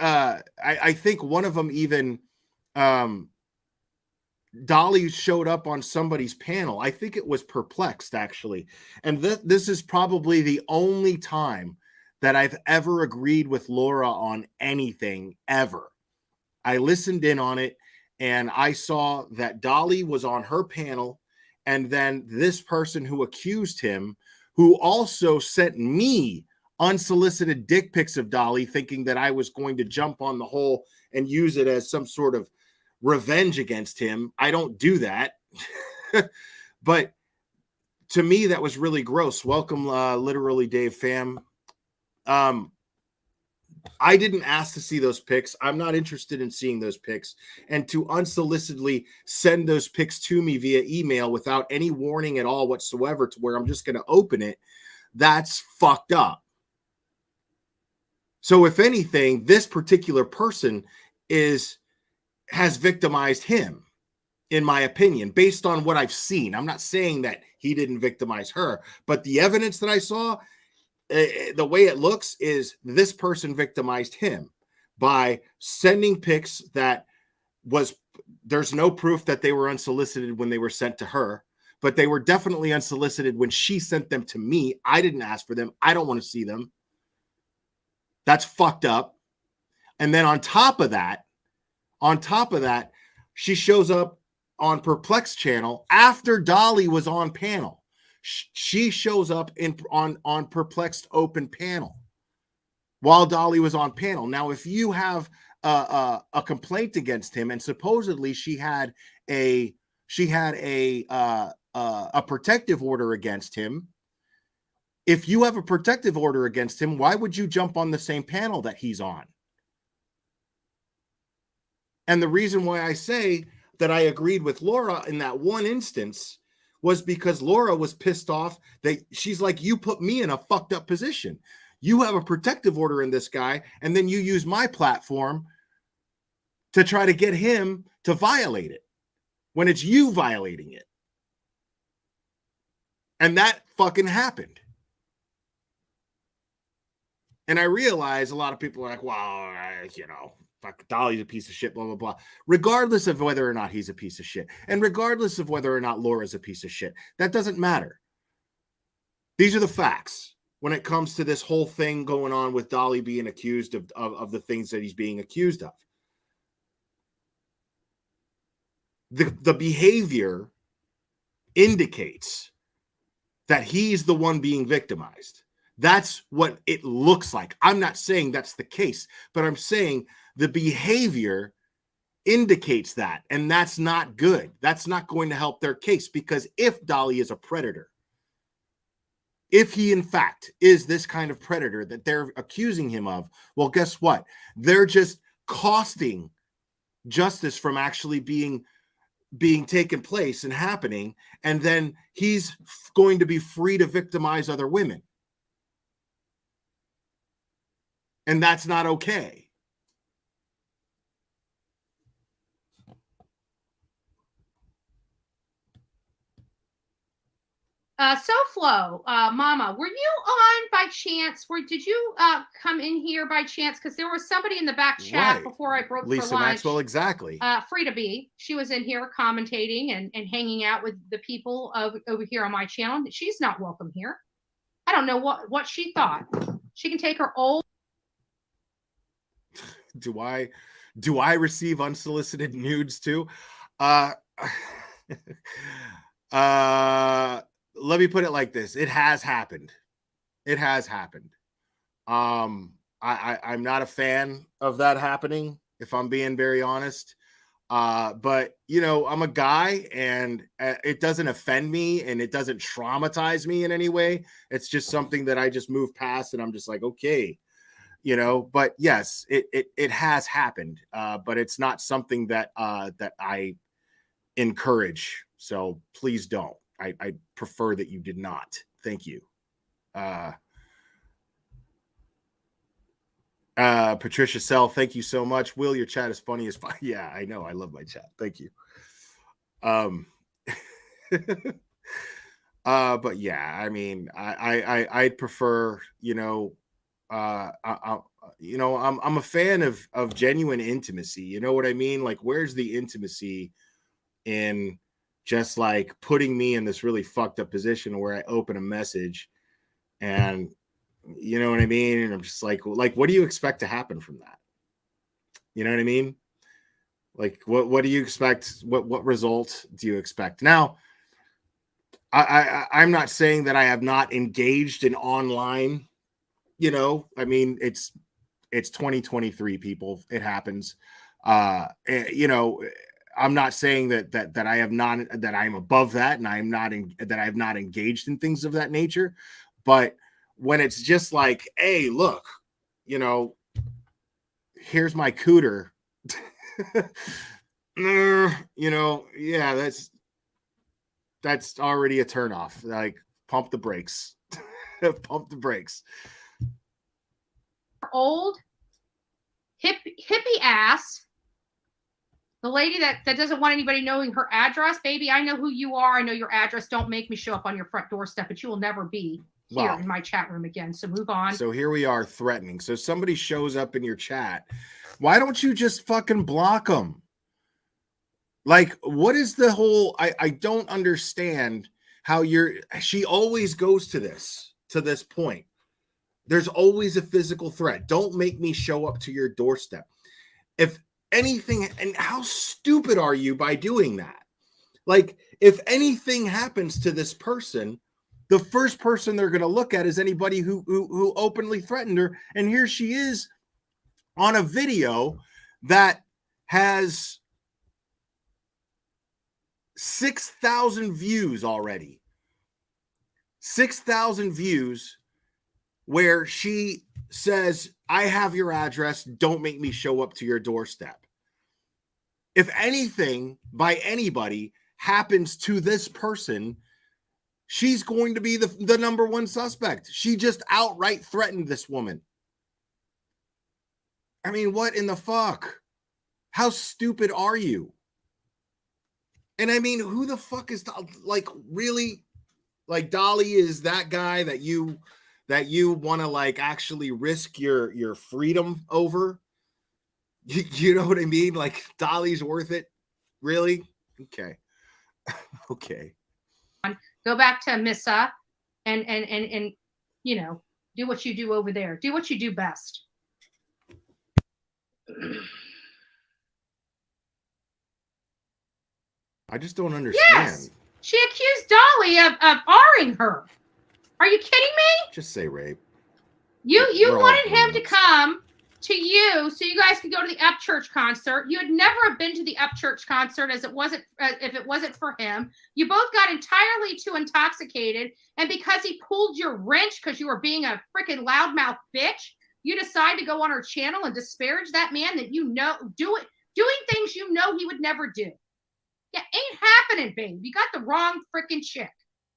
I think one of them even Dolly showed up on somebody's panel. I think it was Perplexed, actually. And this is probably the only time that I've ever agreed with Laura on anything ever. I listened in on it, and I saw that Dolly was on her panel, and then this person who accused him, who also sent me unsolicited dick pics of Dolly, thinking that I was going to jump on the whole and use it as some sort of revenge against him. I don't do that. But to me, that was really gross. Welcome, literally Dave fam. I didn't ask to see those pics. I'm not interested in seeing those pics. And to unsolicitedly send those pics to me via email without any warning at all whatsoever, to where I'm just going to open it, that's fucked up. So if anything, this particular person has victimized him, in my opinion, based on what I've seen. I'm not saying that he didn't victimize her, but the evidence that I saw, the way it looks is this person victimized him by sending pics that there's no proof that they were unsolicited when they were sent to her, but they were definitely unsolicited when she sent them to me. I didn't ask for them. I don't want to see them. That's fucked up. And then on top of that, she shows up on Perplex channel after Dolly was on panel. She shows up on Perplexed open panel while Dolly was on panel. Now, if you have a complaint against him, and supposedly she had a protective order against him, If you have a protective order against him, why would you jump on the same panel that he's on? And the reason why I say that I agreed with Laura in that one instance was because Laura was pissed off that she's like, you put me in a fucked up position. You have a protective order in this guy, and then you use my platform to try to get him to violate it when it's you violating it. And that fucking happened. And I realize a lot of people are like, well, you know, fuck, Dolly's a piece of shit, blah, blah, blah. Regardless of whether or not he's a piece of shit, and regardless of whether or not Laura's a piece of shit, that doesn't matter. These are the facts when it comes to this whole thing going on with Dolly being accused of the things that he's being accused of. The behavior indicates that he's the one being victimized. That's what it looks like. I'm not saying that's the case, but I'm saying the behavior indicates that, and that's not good. That's not going to help their case, because if Dolly is a predator, if he in fact is this kind of predator that they're accusing him of, well, guess what? They're just costing justice from actually being taken place and happening, and then he's going to be free to victimize other women. And that's not okay. SoFlo, Mama, were you on by chance? Did you come in here by chance? Because there was somebody in the back chat before I broke Lisa for lunch. Maxwell, exactly. Frida B. She was in here commentating and hanging out with the people over here on my channel. She's not welcome here. I don't know what she thought. She can take her old. Do I receive unsolicited nudes too? Let me put it like this. It has happened. It has happened. I'm not a fan of that happening, if I'm being very honest. But you know, I'm a guy, and it doesn't offend me, and it doesn't traumatize me in any way. It's just something that I just move past, and I'm just like, okay, you know. But yes, it has happened. But it's not something that that I encourage. So please don't. I prefer that you did not. Thank you. Patricia Sell, thank you so much. Will, your chat is funny as fun. Yeah, I know. I love my chat. Thank you. But yeah, I mean, I'd prefer, you know, you know, I'm a fan of genuine intimacy. You know what I mean? Like, where's the intimacy in just like putting me in this really fucked up position where I open a message and, you know what I mean? And I'm just like, what do you expect to happen from that? You know what I mean? Like, what do you expect? What result do you expect? Now, I'm not saying that I have not engaged in online, you know, I mean, it's 2023, people. It happens. You know, I'm not saying that I have not, that I'm above that, and I'm not that I have not engaged in things of that nature. But when it's just like, hey, look, you know, here's my cooter, you know, yeah, that's already a turnoff. Like, pump the brakes. Pump the brakes. Old hippie ass. The lady that doesn't want anybody knowing her address, baby, I know who you are. I know your address. Don't make me show up on your front doorstep, but you will never be here in my chat room again. So move on. So here we are threatening. So somebody shows up in your chat. Why don't you just fucking block them? Like, what is the whole, I don't understand how she always goes to this point. There's always a physical threat. Don't make me show up to your doorstep. If anything, and how stupid are you by doing that? Like, if anything happens to this person, the first person they're going to look at is anybody who openly threatened her. And here she is on a video that has 6,000 views already. 6,000 views where she says, I have your address. Don't make me show up to your doorstep. If anything by anybody happens to this person, she's going to be the number one suspect. She just outright threatened this woman. I mean, what in the fuck? How stupid are you? And I mean, who the fuck is like really like Dolly is that guy that you want to like actually risk your freedom over? You know what I mean? Like Dolly's worth it? Really? Okay. Okay. Go back to Missa and you know, do what you do over there. Do what you do best. I just don't understand. Yes, she accused Dolly of R-ing her. Are you kidding me? Just say rape. You We're all wanted him to grown-ups. come to you so you guys could go to the Upchurch concert. You had never have been to the Upchurch concert if it wasn't for him. You both got entirely too intoxicated, and because he pulled your wrench because you were being a freaking loudmouth bitch, you decide to go on her channel and disparage that man that you know doing things you know he would never do. Yeah, ain't happening, babe. You got the wrong freaking chick.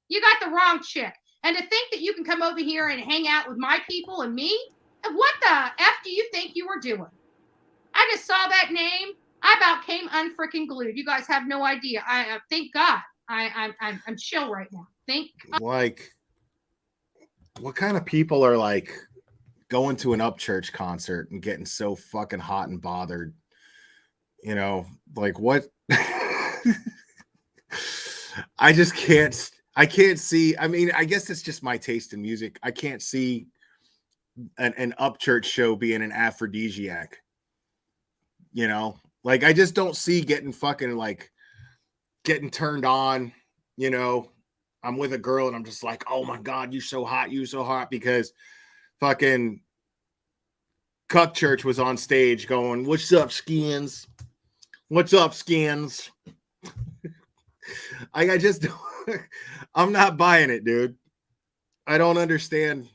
You got the wrong chick. And to think that you can come over here and hang out with my people and me, what the F do you think you were doing? I just saw that name. I about came unfreaking glued. You guys have no idea. I thank God. I'm chill right now. Thank God. Like, what kind of people are like going to an Upchurch concert and getting so fucking hot and bothered? You know, like what? I just can't. I can't see. I mean, I guess it's just my taste in music. I can't see an Upchurch show being an aphrodisiac. You know, like I just don't see getting turned on. You know, I'm with a girl and I'm just like, oh my God, you so hot because fucking Cuck Church was on stage going, what's up, skins? What's up, skins? I just don't, I'm not buying it, dude. I don't understand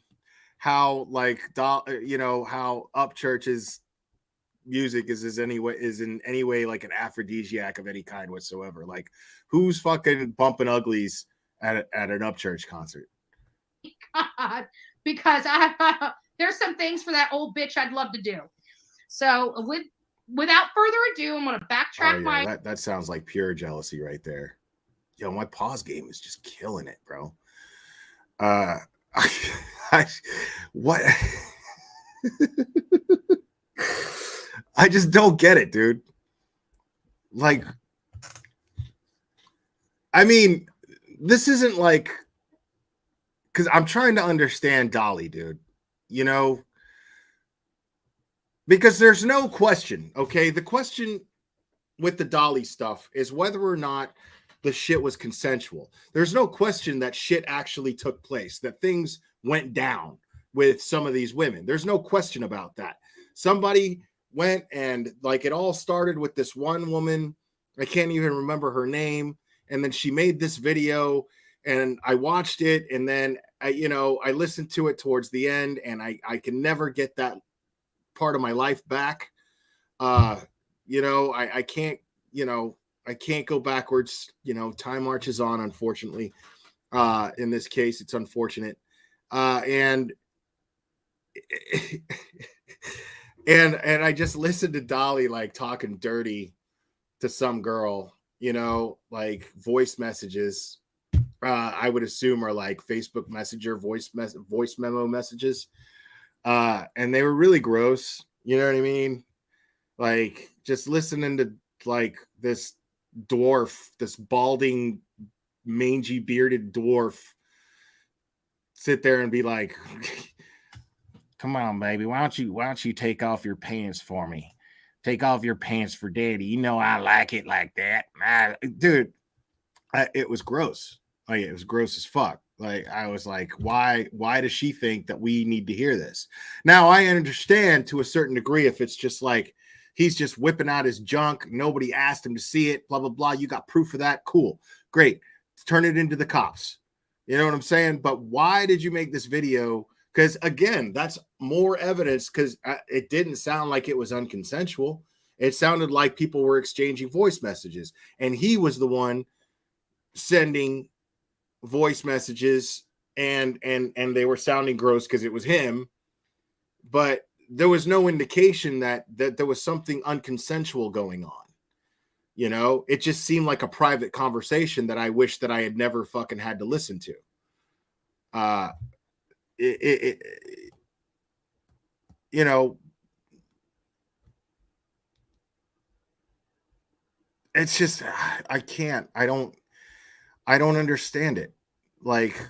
how how Upchurch's music is in any way like an aphrodisiac of any kind whatsoever. Like, who's fucking bumping uglies at an Upchurch concert? God, because there's some things for that old bitch I'd love to do. So without further ado, I'm gonna backtrack that sounds like pure jealousy right there. Yo, my pause game is just killing it, bro. What? I just don't get it, dude. Like, I mean, this isn't like, because I'm trying to understand Dolly, dude. You know, because there's no question, okay? The question with the Dolly stuff is whether or not the shit was consensual. There's no question that shit actually took place, that things went down with some of these women. There's no question about that. Somebody went and like it all started with this one woman. I can't even remember her name. And then she made this video and I watched it. And then I listened to it towards the end and I can never get that part of my life back. I can't, I can't go backwards. Time marches on, unfortunately. In this case, it's unfortunate. And I just listened to Dolly like talking dirty to some girl, like voice messages. I would assume are like Facebook Messenger voice memo messages. And they were really gross. You know what I mean? Like just listening to like this dwarf, this balding, mangy bearded dwarf sit there and be like, come on, baby, why don't you take off your pants for me? Take off your pants for daddy. You know I like it like that. Dude, it was gross. Like it was gross as fuck. Like I was like, why does she think that we need to hear this? Now I understand to a certain degree if it's just like he's just whipping out his junk, nobody asked him to see it, blah blah blah. You got proof of that? Cool. Great. Turn it into the cops. You know what I'm saying? But why did you make this video? Because again, that's more evidence, because it didn't sound like it was unconsensual. It sounded like people were exchanging voice messages, and he was the one sending voice messages, and they were sounding gross because it was him. But there was no indication that there was something unconsensual going on. You know, it just seemed like a private conversation that I wish that I had never fucking had to listen to. You know, it's just, I can't, I don't understand it. Like,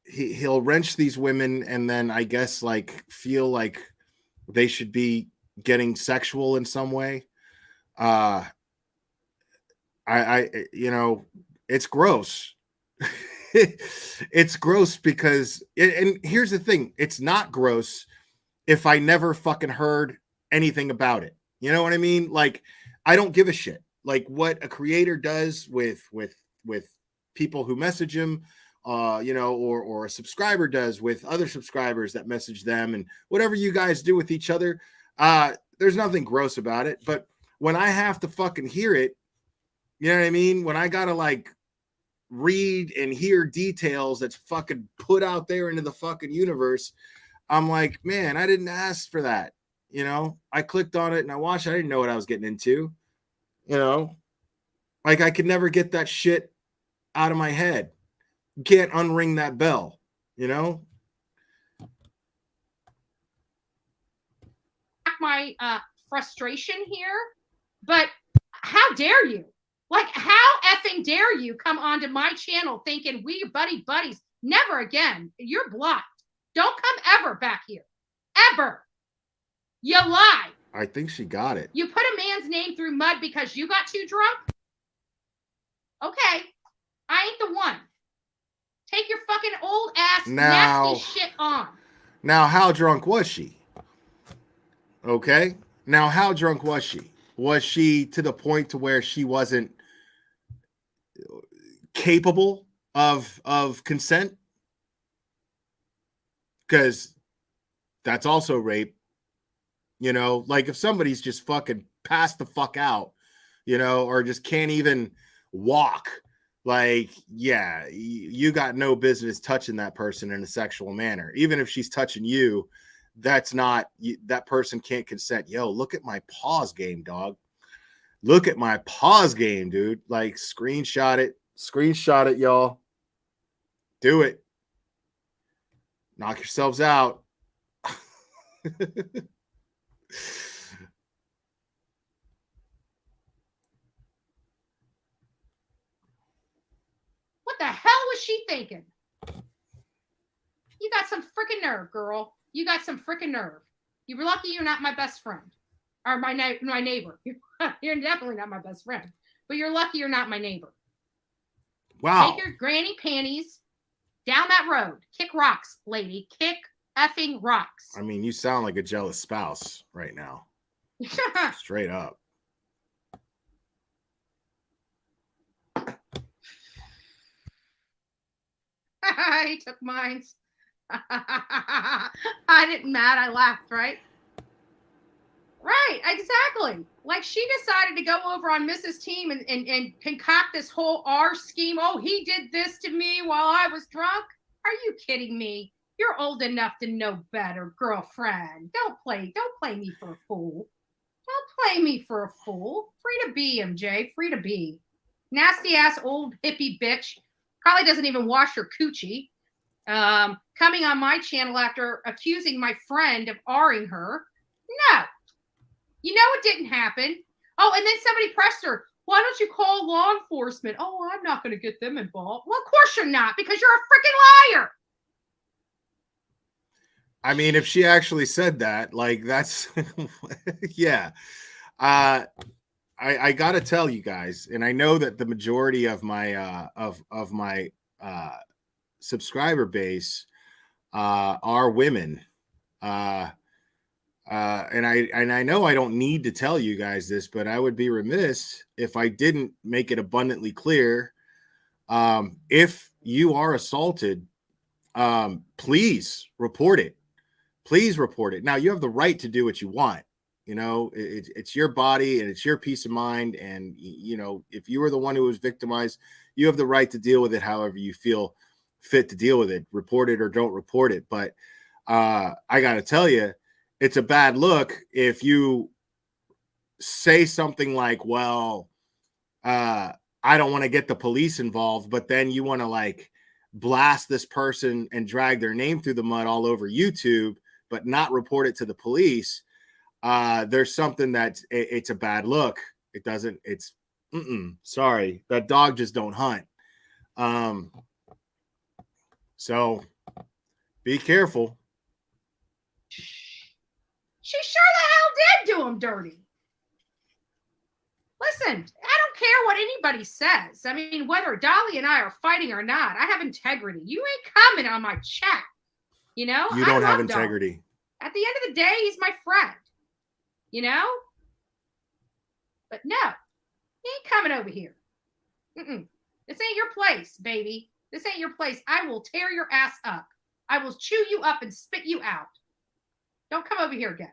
he'll wrench these women and then I guess like feel like they should be getting sexual in some way. You know, it's gross. It's gross because, and here's the thing, it's not gross if I never fucking heard anything about it. You know what I mean? Like, I don't give a shit. Like what a creator does with people who message him, you know, or a subscriber does with other subscribers that message them, and whatever you guys do with each other, there's nothing gross about it. But when I have to fucking hear it, you know what I mean? When I gotta like read and hear details that's fucking put out there into the fucking universe, I'm like, man, I didn't ask for that. You know, I clicked on it and I watched it. I didn't know what I was getting into. You know, like I could never get that shit out of my head. You can't unring that bell, you know? My frustration here, but how dare you? Like, how effing dare you come onto my channel thinking we buddies? Never again. You're blocked. Don't come ever back here. Ever. You lie. I think she got it. You put a man's name through mud because you got too drunk? Okay. I ain't the one. Take your fucking old ass nasty shit on. Now, how drunk was she? Okay. Now, how drunk was she? Was she to the point to where she wasn't capable of consent? Because that's also rape. You know, like if somebody's just fucking passed the fuck out, you know, or just can't even walk, like, yeah, you got no business touching that person in a sexual manner. Even if she's touching you, that's not, that person can't consent. Yo, look at my pause game, dog. Look at my pause game, dude. Like, screenshot it, y'all. Do it. Knock yourselves out. What the hell was she thinking? You got some freaking nerve, girl. You got some freaking nerve. You're lucky you're not my best friend. Or my neighbor. You're definitely not my best friend. But you're lucky you're not my neighbor. Wow. Take your granny panties down that road. Kick rocks, lady. Kick effing rocks. I mean, you sound like a jealous spouse right now. Straight up. He took mine. I didn't mad. I laughed, right? Right, exactly. Like she decided to go over on Mrs. Team and concoct this whole R scheme. Oh, he did this to me while I was drunk. Are you kidding me? You're old enough to know better, girlfriend. Don't play me for a fool. Don't play me for a fool. Free to be, MJ. Free to be. Nasty ass old hippie bitch. Probably doesn't even wash her coochie. Coming on my channel after accusing my friend of R-ing her. No. You know it didn't happen. Oh, and then somebody pressed her. Why don't you call law enforcement? Oh, I'm not going to get them involved. Well, of course you're not, because you're a freaking liar. I mean, if she actually said that, like that's, yeah. I got to tell you guys, and I know that the majority of my of my subscriber base are women. And I know I don't need to tell you guys this, but I would be remiss if I didn't make it abundantly clear. If you are assaulted, please report it. Please report it. Now, you have the right to do what you want. You know, it's your body and it's your peace of mind. And, you know, if you were the one who was victimized, you have the right to deal with it however you feel fit to deal with it. Report it or don't report it. But I got to tell you, it's a bad look if you say something like, well, I don't want to get the police involved, but then you want to like blast this person and drag their name through the mud all over YouTube, but not report it to the police. There's something that it's a bad look. It doesn't, it's sorry. That dog just don't hunt. So be careful. She sure the hell did do him dirty. Listen, I don't care what anybody says. I mean, whether Dolly and I are fighting or not, I have integrity. You ain't coming on my chat. You know? You don't have love Dolly. integrity. At the end of the day, he's my friend. You know? But no, he ain't coming over here. This ain't your place, baby. This ain't your place. I will tear your ass up. I will chew you up and spit you out. Don't come over here again.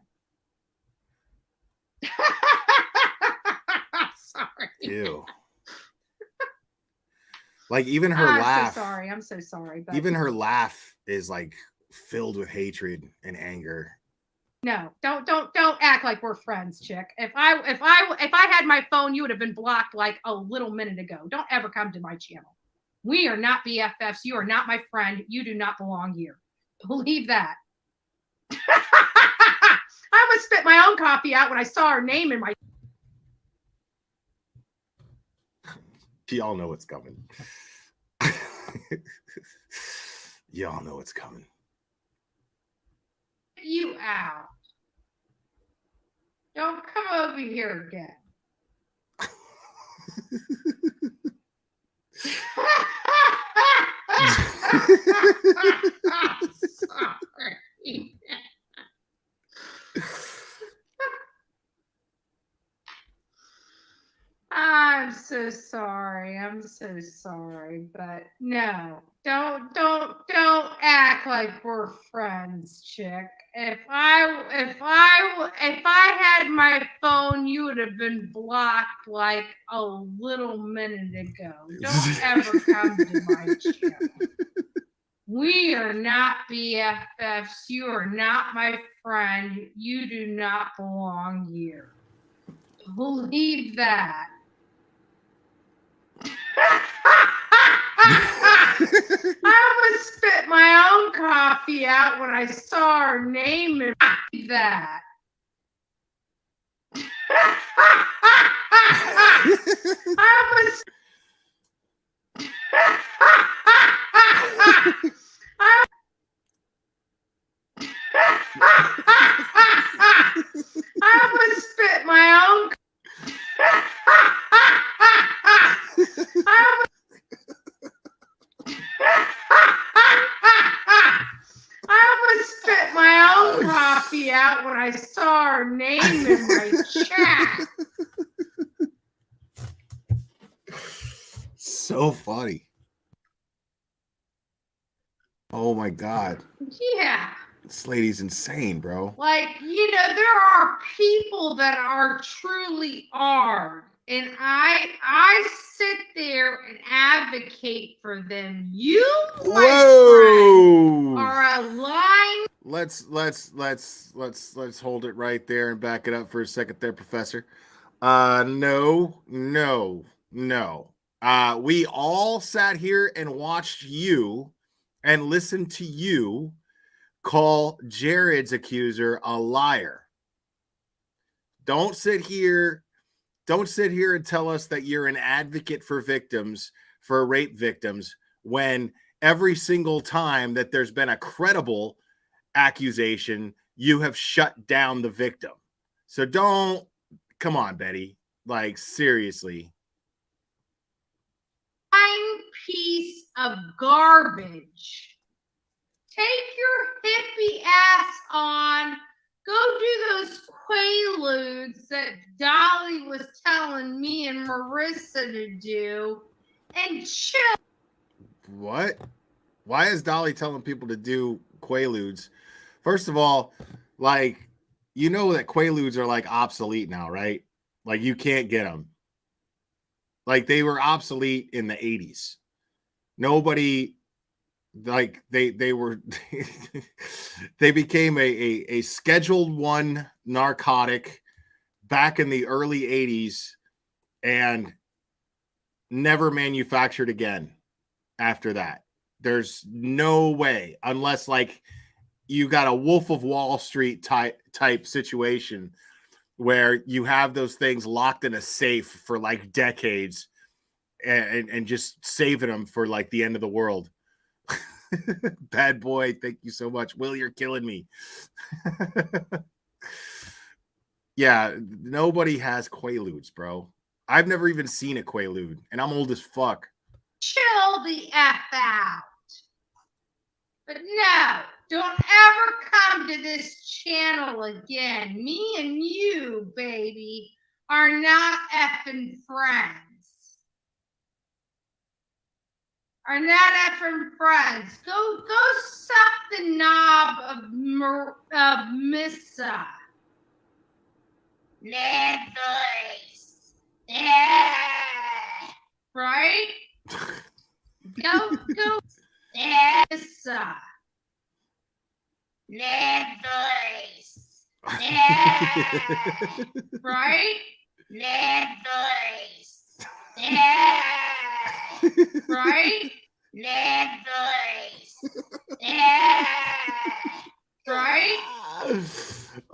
Sorry. Ew. Like even her laugh. I'm so sorry. But even her laugh is like filled with hatred and anger. No, don't act like we're friends, chick. If I had my phone, you would have been blocked like a little minute ago. Don't ever come to my channel. We are not BFFs. You are not my friend. You do not belong here. Believe that. I almost spit my own coffee out when I saw her name in my. Y'all know what's coming. Y'all know what's coming. You out. Don't come over here again. Sorry. I'm so sorry. I'm so sorry. But no, don't act like we're friends, chick. If I had my phone, you would have been blocked like a little minute ago. Don't ever come to my channel. We are not BFFs. You are not my friend. You do not belong here. Believe that. I almost spit my own coffee out when I saw her name and that. I almost. I almost spit my own. I almost spit my own coffee out when I saw her name in my chat. So funny. Oh my God. Yeah. This lady's insane, bro. Like, you know, there are people that are truly are. And I sit there and advocate for them. You, my friend, are a lying. Let's hold it right there and back it up for a second there, Professor. No. We all sat here and watched you and listened to you call Jared's accuser a liar. Don't sit here and tell us that you're an advocate for victims, for rape victims, when every single time that there's been a credible accusation, you have shut down the victim. So come on, Betty. Like, seriously. Piece of garbage. Take your hippie ass on. Go do those quaaludes that Dolly was telling me and Marissa to do and chill. What? Why is Dolly telling people to do Quaaludes? First of all, like, you know that Quaaludes are like obsolete now, right? Like, you can't get them. Like, they were obsolete in the 80s. Nobody, like, they were they became a Scheduled 1 narcotic back in the early 80s and never manufactured again after that. There's no way, unless like you got a Wolf of Wall Street type situation where you have those things locked in a safe for like decades and just saving them for like the end of the world. Bad boy, thank you so much. Will, you're killing me. Yeah, nobody has Quaaludes, bro. I've never even seen a Quaalude, and I'm old as fuck. Chill the F out. But no, don't ever come to this channel again. Me and you, baby, are not effing friends. Are not effing friends. Go suck the knob of Missa. Netflix. Yeah. Right? Go. Missa. Netflix. Yeah. Right? Netflix. Yeah. Right? Netflix. Yeah. Right?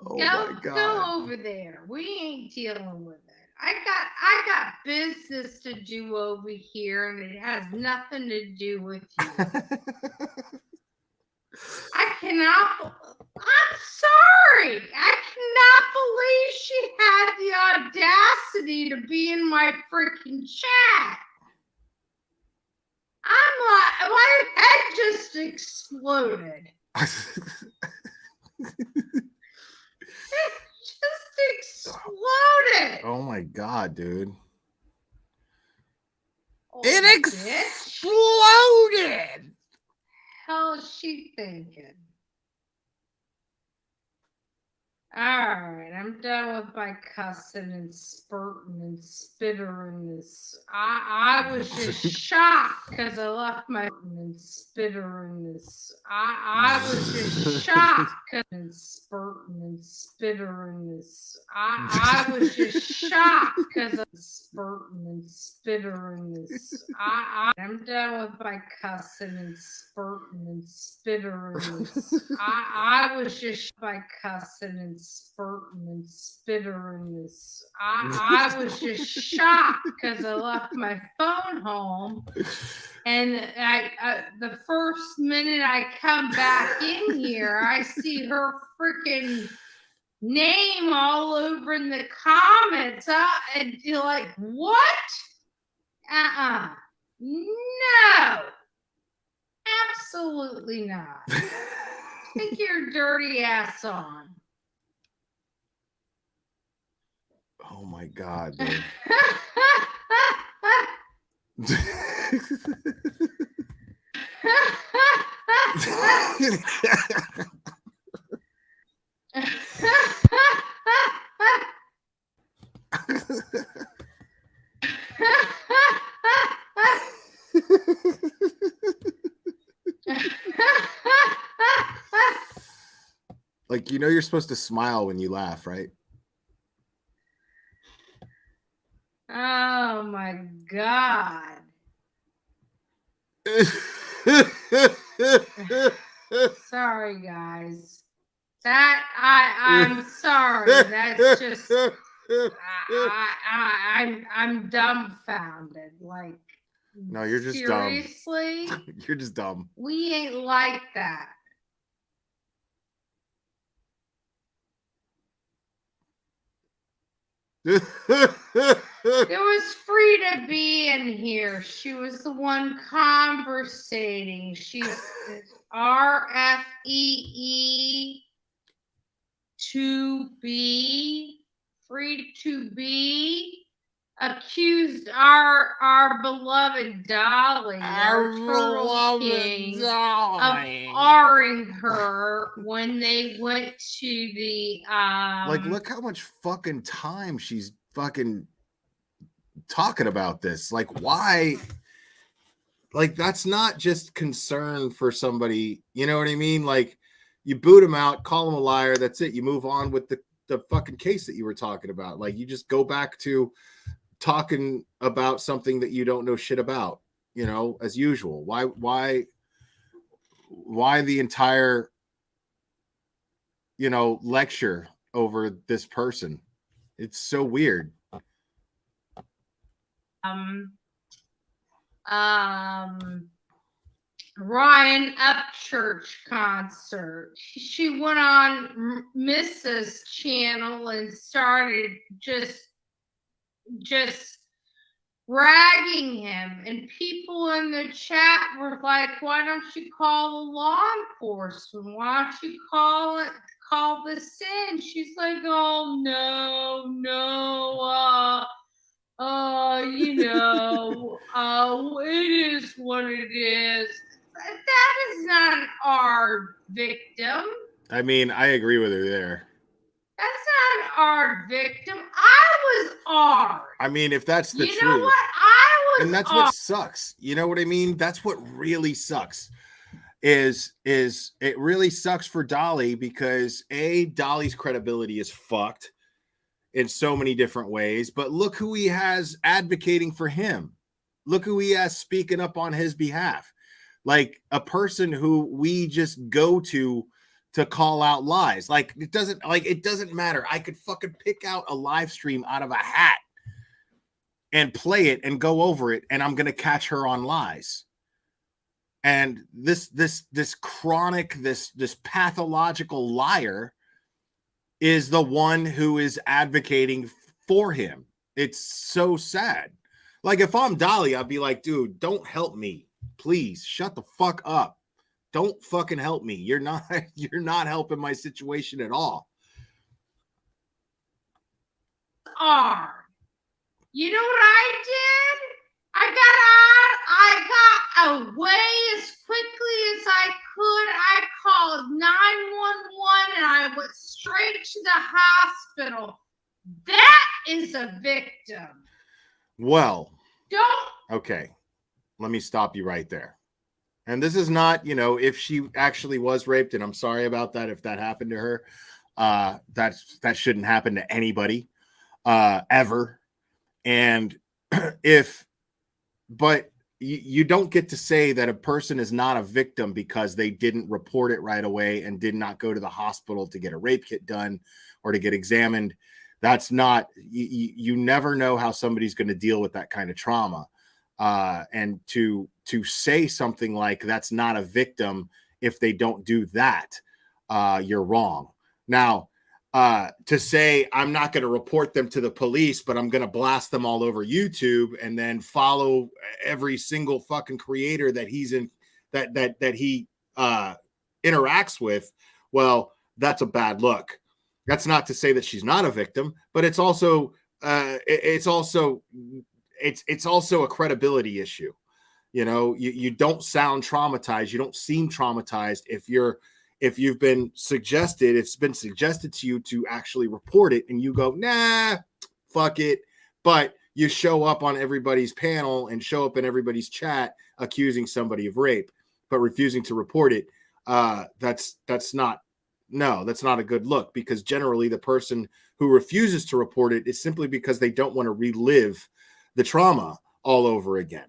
Oh my God. Go over there. We ain't dealing with it. I got business to do over here, and it has nothing to do with you. I'm sorry. I cannot believe she had the audacity to be in my freaking chat. I'm like, my head just exploded. It just exploded. Oh my God, dude. It exploded. Hell is she thinking? All right, I'm done with my cussing and spurting and spittering this. I was just shocked because I left my and spittering this. I was just shocked and spurting and spittering this. I was just shocked because I'm spurting and spittering this. I'm done with my cussing and spurting and spittering this. I was just by cussing and spurting and spittering this. I was just shocked because I left my phone home, and the first minute I come back in here, I see her freaking name all over in the comments, and you're like, what? No, absolutely not. Take your dirty ass on. Oh my God, dude. Like, you know, you're supposed to smile when you laugh, right? Oh my God. Sorry, guys. I'm sorry. That's just I'm dumbfounded. Like, no, you're just seriously? dumb. You're just dumb. We ain't like that. It was Frida B in here. She was the one conversating. She's RFEE 2B. Free to be. accused our beloved Dolly, our Turtle beloved King, Dolly. of R-ing her when they went to the like, look how much fucking time she's fucking talking about this. Like, why? Like, that's not just concern for somebody, you know what I mean? Like, you boot him out, call him a liar, that's it. You move on with the fucking case that you were talking about. Like, you just go back to talking about something that you don't know shit about, you know, as usual. Why the entire, you know, lecture over this person? It's so weird. Ryan Upchurch concert. She went on Mrs. channel and started just ragging him, and people in the chat were like, why don't you call the law enforcement? Why don't you call this in? She's like, oh no, you know, it is what it is. That is not our victim. I mean, I agree with her there. That's not our victim. I was ours. I mean, if that's the you truth. know what? I was and that's what sucks. You know what I mean? That's what really sucks. Is it really sucks for Dolly because Dolly's credibility is fucked in so many different ways, but look who he has advocating for him. Look who he has speaking up on his behalf. Like a person who we just go to call out lies. Like it doesn't matter. I could fucking pick out a live stream out of a hat and play it and go over it, and I'm going to catch her on lies. And this chronic, this pathological liar is the one who is advocating for him. It's so sad. Like if I'm Dolly, I'd be like, dude, don't help me. Please shut the fuck up. Don't fucking help me. You're not helping my situation at all. You know what I did? I got away as quickly as I could. I called 911 and I went straight to the hospital. That is a victim. Well, don't. Okay. Let me stop you right there. And this is not, you know, if she actually was raped, and I'm sorry about that if that happened to her. That shouldn't happen to anybody ever. And but you don't get to say that a person is not a victim because they didn't report it right away and did not go to the hospital to get a rape kit done or to get examined. That's not, you never know how somebody's going to deal with that kind of trauma. And to say something like that's not a victim if they don't do that, you're wrong. Now, to say I'm not going to report them to the police, but I'm going to blast them all over YouTube and then follow every single fucking creator that he's in, that he interacts with. Well, that's a bad look. That's not to say that she's not a victim, but it's also it's also a credibility issue. You know, you don't sound traumatized. You don't seem traumatized if you've been suggested, it's been suggested to you to actually report it and you go, nah, fuck it. But you show up on everybody's panel and show up in everybody's chat accusing somebody of rape, but refusing to report it. That's not a good look, because generally the person who refuses to report it is simply because they don't want to relive the trauma all over again.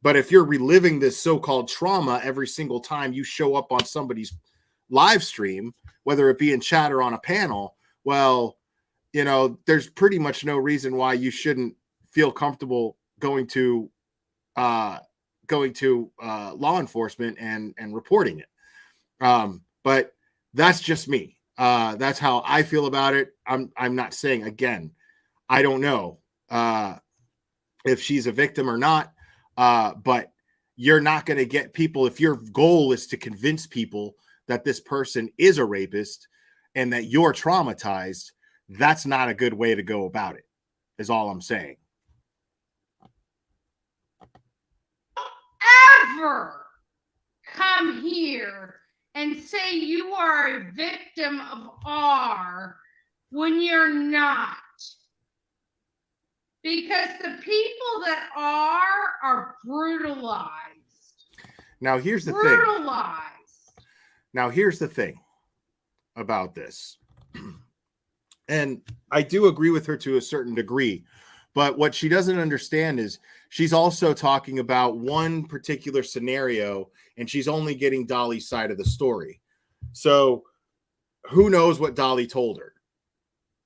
But if you're reliving this so-called trauma every single time you show up on somebody's live stream, whether it be in chat or on a panel, well, you know, there's pretty much no reason why you shouldn't feel comfortable going to law enforcement and reporting it. But that's just me. That's how I feel about it. I'm not saying, again, I don't know if she's a victim or not, but you're not going to get people, if your goal is to convince people that this person is a rapist and that you're traumatized, that's not a good way to go about it, is all I'm saying. ever come here and say you are a victim of R when you're not. Because the people that are brutalized. Now, here's the thing. Brutalized. Now, here's the thing about this. And I do agree with her to a certain degree. But what she doesn't understand is she's also talking about one particular scenario, and she's only getting Dolly's side of the story. So who knows what Dolly told her?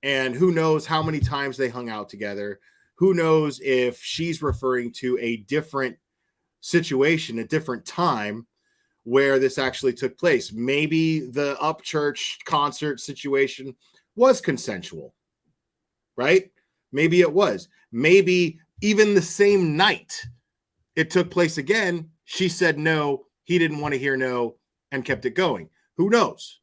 And who knows how many times they hung out together? Who knows if she's referring to a different situation, a different time where this actually took place. Maybe the Upchurch concert situation was consensual, right? Maybe it was. Maybe even the same night it took place again, she said no, he didn't want to hear no, and kept it going. Who knows?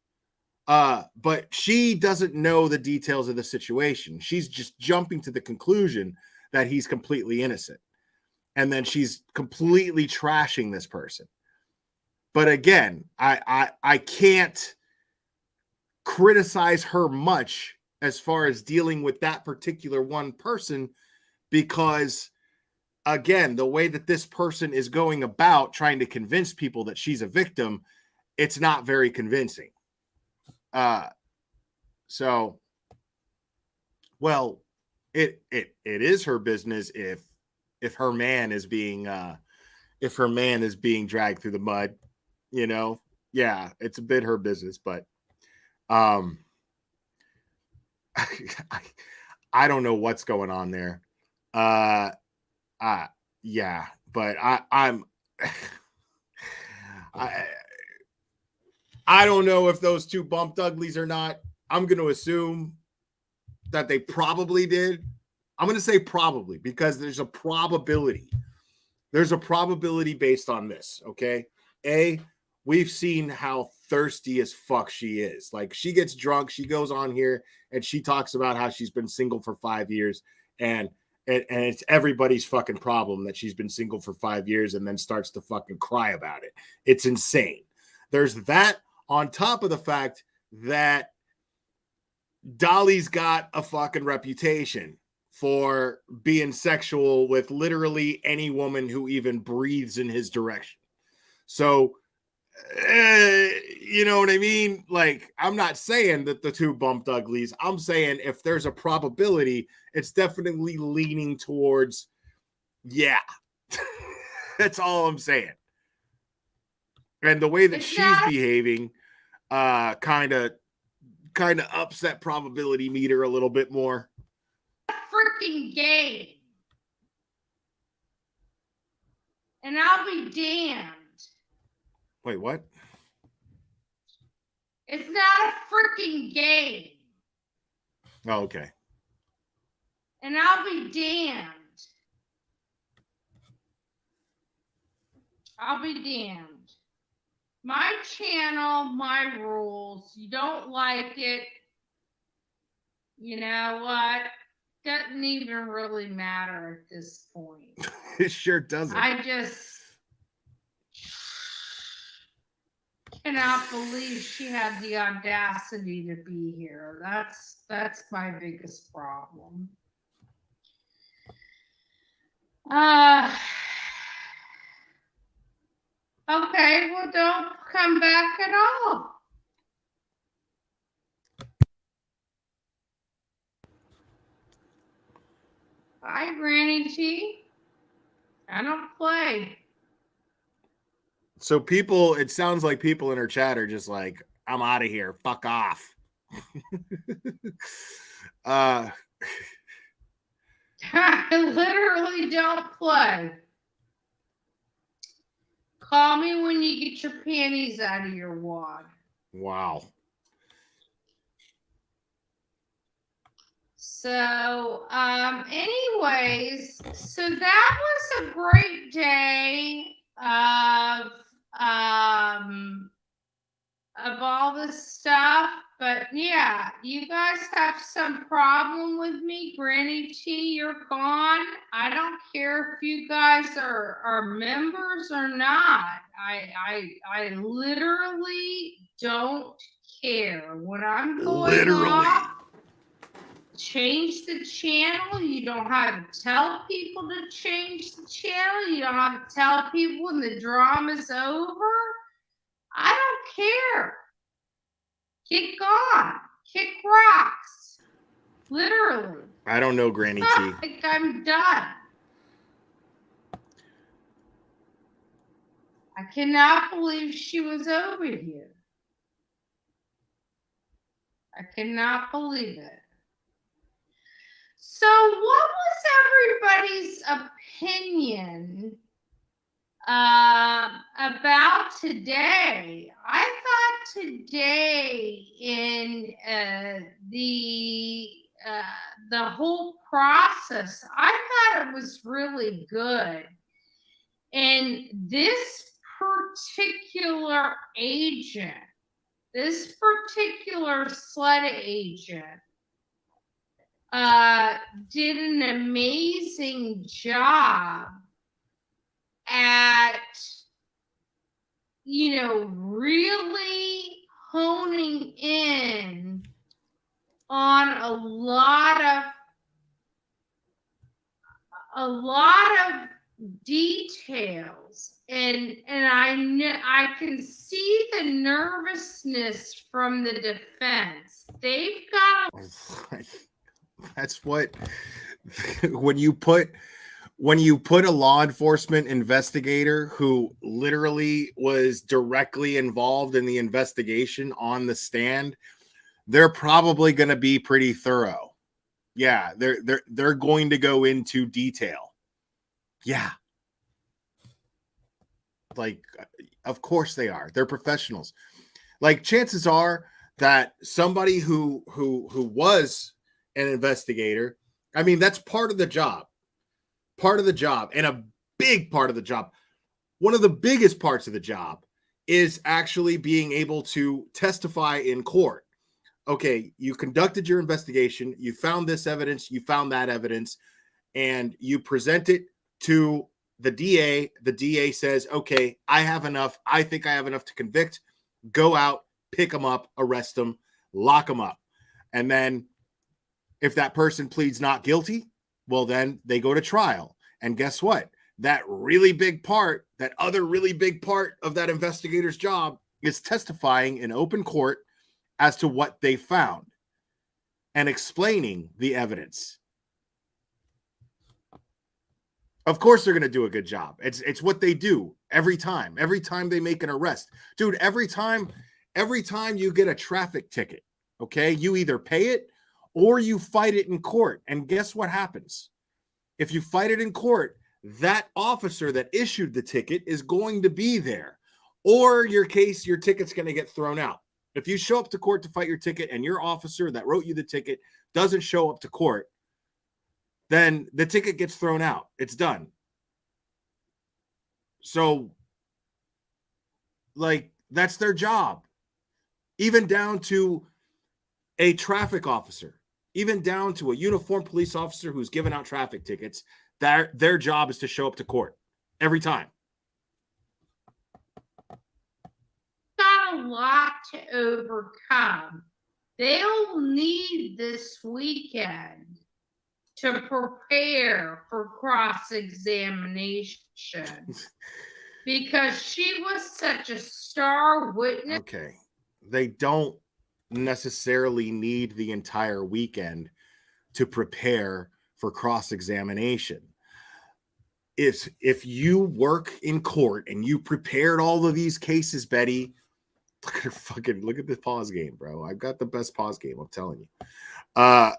But she doesn't know the details of the situation. She's just jumping to the conclusion that he's completely innocent. And then she's completely trashing this person. But again, I can't criticize her much as far as dealing with that particular one person, because again, the way that this person is going about trying to convince people that she's a victim, it's not very convincing. So, well, it is her business if her man is being dragged through the mud, you know. Yeah, it's a bit her business, but I don't know what's going on there. Yeah, but I don't know if those two bumped uglies or not. I'm going to assume that they probably did. I'm going to say probably because there's a probability. There's a probability based on this, okay? We've seen how thirsty as fuck she is. Like, she gets drunk, she goes on here, and she talks about how she's been single for 5 years, and it's everybody's fucking problem that she's been single for 5 years and then starts to fucking cry about it. It's insane. There's that on top of the fact that Dolly's got a fucking reputation for being sexual with literally any woman who even breathes in his direction. So, you know what I mean? Like, I'm not saying that the two bumped uglies. I'm saying if there's a probability, it's definitely leaning towards, yeah. That's all I'm saying. And the way that she's behaving kind of ups that probability meter a little bit more. Freaking game. And I'll be damned. Wait, what? It's not a freaking game. Oh, okay. And I'll be damned. I'll be damned. My channel, my rules. You don't like it. You know what? Doesn't even really matter at this point. It sure doesn't. I just cannot believe she had the audacity to be here. That's my biggest problem. Okay, well, don't come back at all. Bye, Granny T. I don't play. So people, it sounds like people in her chat are just like, I'm out of here. Fuck off. I literally don't play. Call me when you get your panties out of your wad. Wow. So, anyways, so that was a great day of all this stuff. But yeah, you guys have some problem with me. Granny T, you're gone. I don't care if you guys are members or not. I literally don't care. When I'm going off, change the channel. You don't have to tell people to change the channel. You don't have to tell people when the drama's over. I don't care. Kick on. Kick rocks. Literally. I don't know, Granny T. Like I'm done. I cannot believe she was over here. I cannot believe it. So, what was everybody's opinion about today? I thought today in the whole process, I thought it was really good. And this particular agent, this particular SLED agent, did an amazing job at, really honing in on a lot of details, and I can see the nervousness from the defense. They've got That's what when you put a law enforcement investigator who literally was directly involved in the investigation on the stand, they're probably going to be pretty thorough. Yeah, they're going to go into detail. Yeah. Like, of course they are. They're professionals. Like, chances are that somebody who was an investigator, I mean, that's part of the job. Part of the job, and a big part of the job. One of the biggest parts of the job is actually being able to testify in court. Okay, you conducted your investigation, you found this evidence, you found that evidence, and you present it to the DA. The DA says, okay, I have enough. I think I have enough to convict. Go out, pick them up, arrest them, lock them up. And then if that person pleads not guilty, well, then they go to trial. And guess what? That really big part, that other really big part of that investigator's job is testifying in open court as to what they found and explaining the evidence. Of course, they're going to do a good job. It's what they do every time they make an arrest. Dude, every time you get a traffic ticket, okay, you either pay it or you fight it in court. And guess what happens? If you fight it in court, that officer that issued the ticket is going to be there, or your ticket's going to get thrown out. If you show up to court to fight your ticket and your officer that wrote you the ticket doesn't show up to court, then the ticket gets thrown out. It's done. So, like, that's their job. Even down to a traffic officer, even down to a uniformed police officer who's giving out traffic tickets, their job is to show up to court every time. Got a lot to overcome. They'll need this weekend to prepare for cross-examination because she was such a star witness. Okay. They don't necessarily need the entire weekend to prepare for cross-examination. If you work in court and you prepared all of these cases, Betty, look at this pause game, bro. I've got the best pause game, I'm telling you. All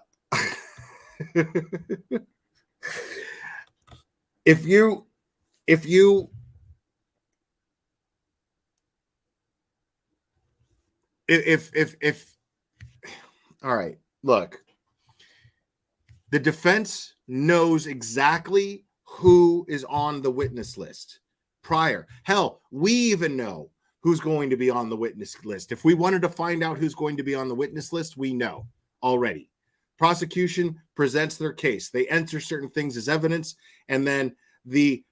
right, look, the defense knows exactly who is on the witness list prior. Hell, we even know who's going to be on the witness list. If we wanted to find out who's going to be on the witness list, we know already. Prosecution presents their case. They enter certain things as evidence, and then the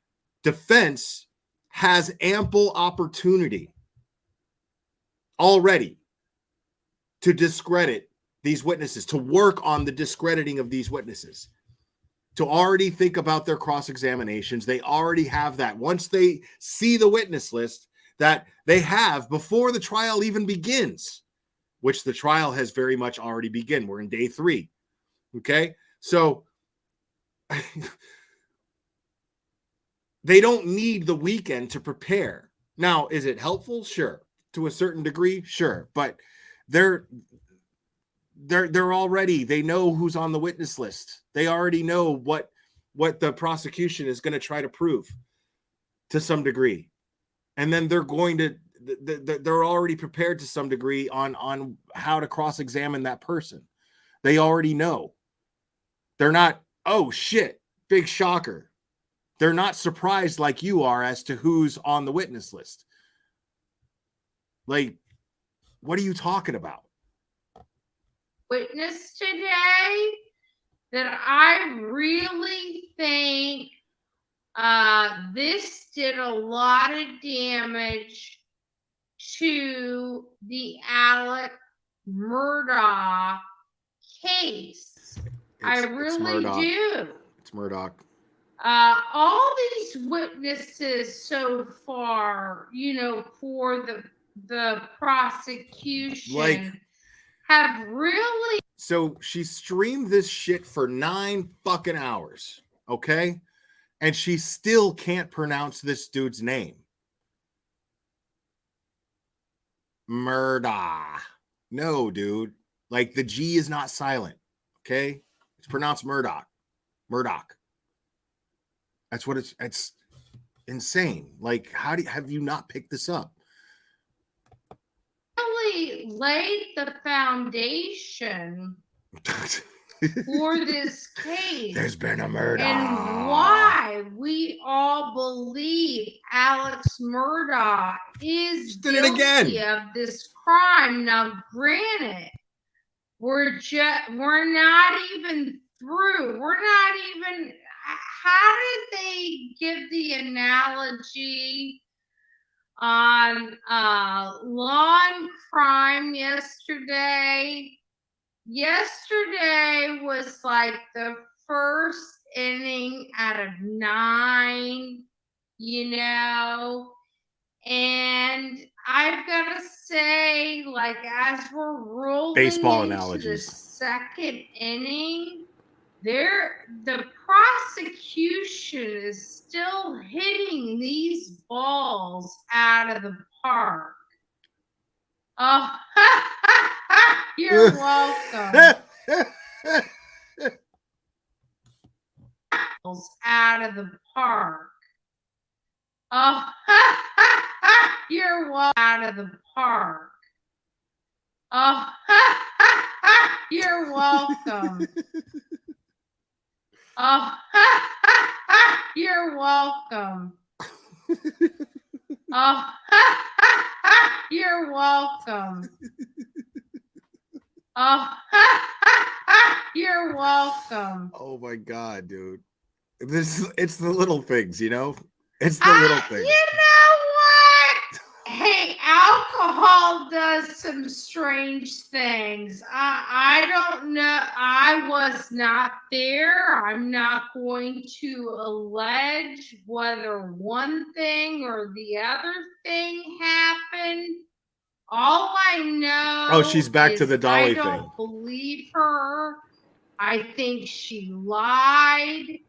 defense has ample opportunity already to discredit these witnesses, to work on the discrediting of these witnesses, to already think about their cross-examinations. They already have that. Once they see the witness list that they have before the trial even begins, which the trial has very much already begun. We're in day 3. Okay? So they don't need the weekend to prepare. Now, is it helpful? Sure. To a certain degree, sure. But they're already, they know who's on the witness list. They already know what the prosecution is going to try to prove to some degree. And then they're going to, they're already prepared to some degree on how to cross-examine that person. They already know. They're not, oh shit, big shocker. They're not surprised like you are as to who's on the witness list. Like, what are you talking about? Witness today that I really think this did a lot of damage to the Alex Murdaugh case. I really do. It's Murdaugh. All these witnesses so far, for the prosecution, like, have really. So she streamed this shit for 9 fucking hours, okay? And she still can't pronounce this dude's name. Murdaugh. No, dude. Like, the G is not silent, okay? It's pronounced Murdoch. Murdoch. That's what it's insane. Like, how have you not picked this up? Really laid the foundation for this case. There's been a murder. And why we all believe Alex Murdaugh is guilty of this crime. Now, granted, we're not even through. We're not even. How did they give the analogy on law and crime yesterday? Yesterday was like the first inning out of 9, and I've got to say, like, as we're rolling baseball into analogies. the second inning, the prosecution is still hitting these balls out of the park. Oh, you're welcome. Out of the park. Oh, you're welcome. Out of the park. Oh, you're welcome. Oh, you're welcome. Oh, you're welcome. Oh, you're welcome. Oh my God, dude. It's the little things, It's the little things. You know what? Hey, alcohol does some strange things. I don't know. I was not there. I'm not going to allege whether one thing or the other thing happened. All I know. Oh, she's back to the Dolly thing. I don't believe her. I think she lied.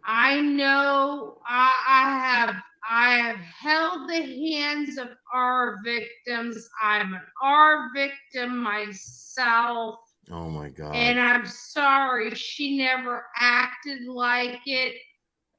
I know I have held the hands of our victims. I'm an R victim myself. Oh my God. And I'm sorry, she never acted like it.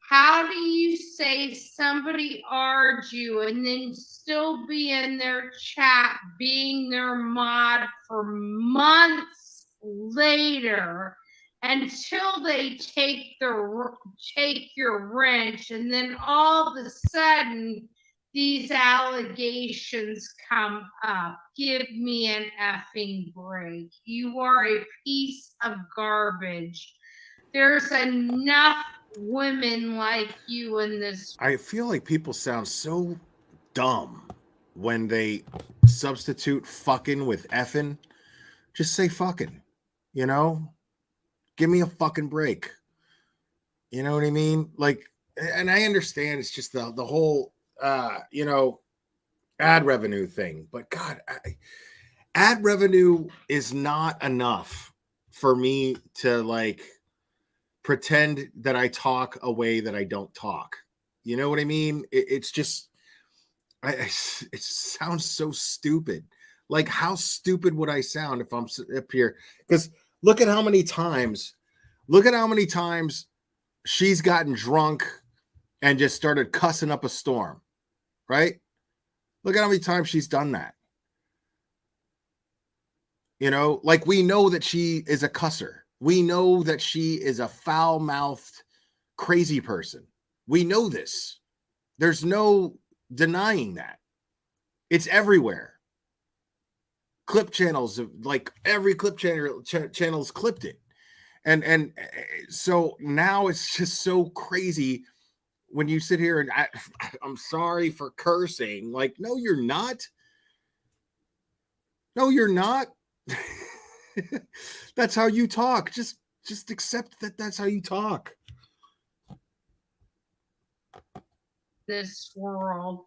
How do you say somebody R'd you and then still be in their chat, being their mod for months later until they take your wrench, and then all of a sudden these allegations come up. Give me an effing break. You are a piece of garbage. There's enough women like you in this. I feel like people sound so dumb when they substitute fucking with effing. Just say fucking, you know? Give me a fucking break. You know what I mean? Like, and I understand it's just the whole ad revenue thing, but God, ad revenue is not enough for me to like pretend that I talk a way that I don't talk. You know what I mean? It's just, it sounds so stupid. Like, how stupid would I sound if I'm up here? Because look at how many times she's gotten drunk and just started cussing up a storm, right? Look at how many times she's done that. You know, like, we know that she is a cusser. We know that she is a foul-mouthed, crazy person. We know this. There's no denying that. It's everywhere. Clip channels, like every clip channel's clipped it. And so now it's just so crazy when you sit here and I'm sorry for cursing. Like, no, you're not. No, you're not. That's how you talk. Just accept that that's how you talk. This world,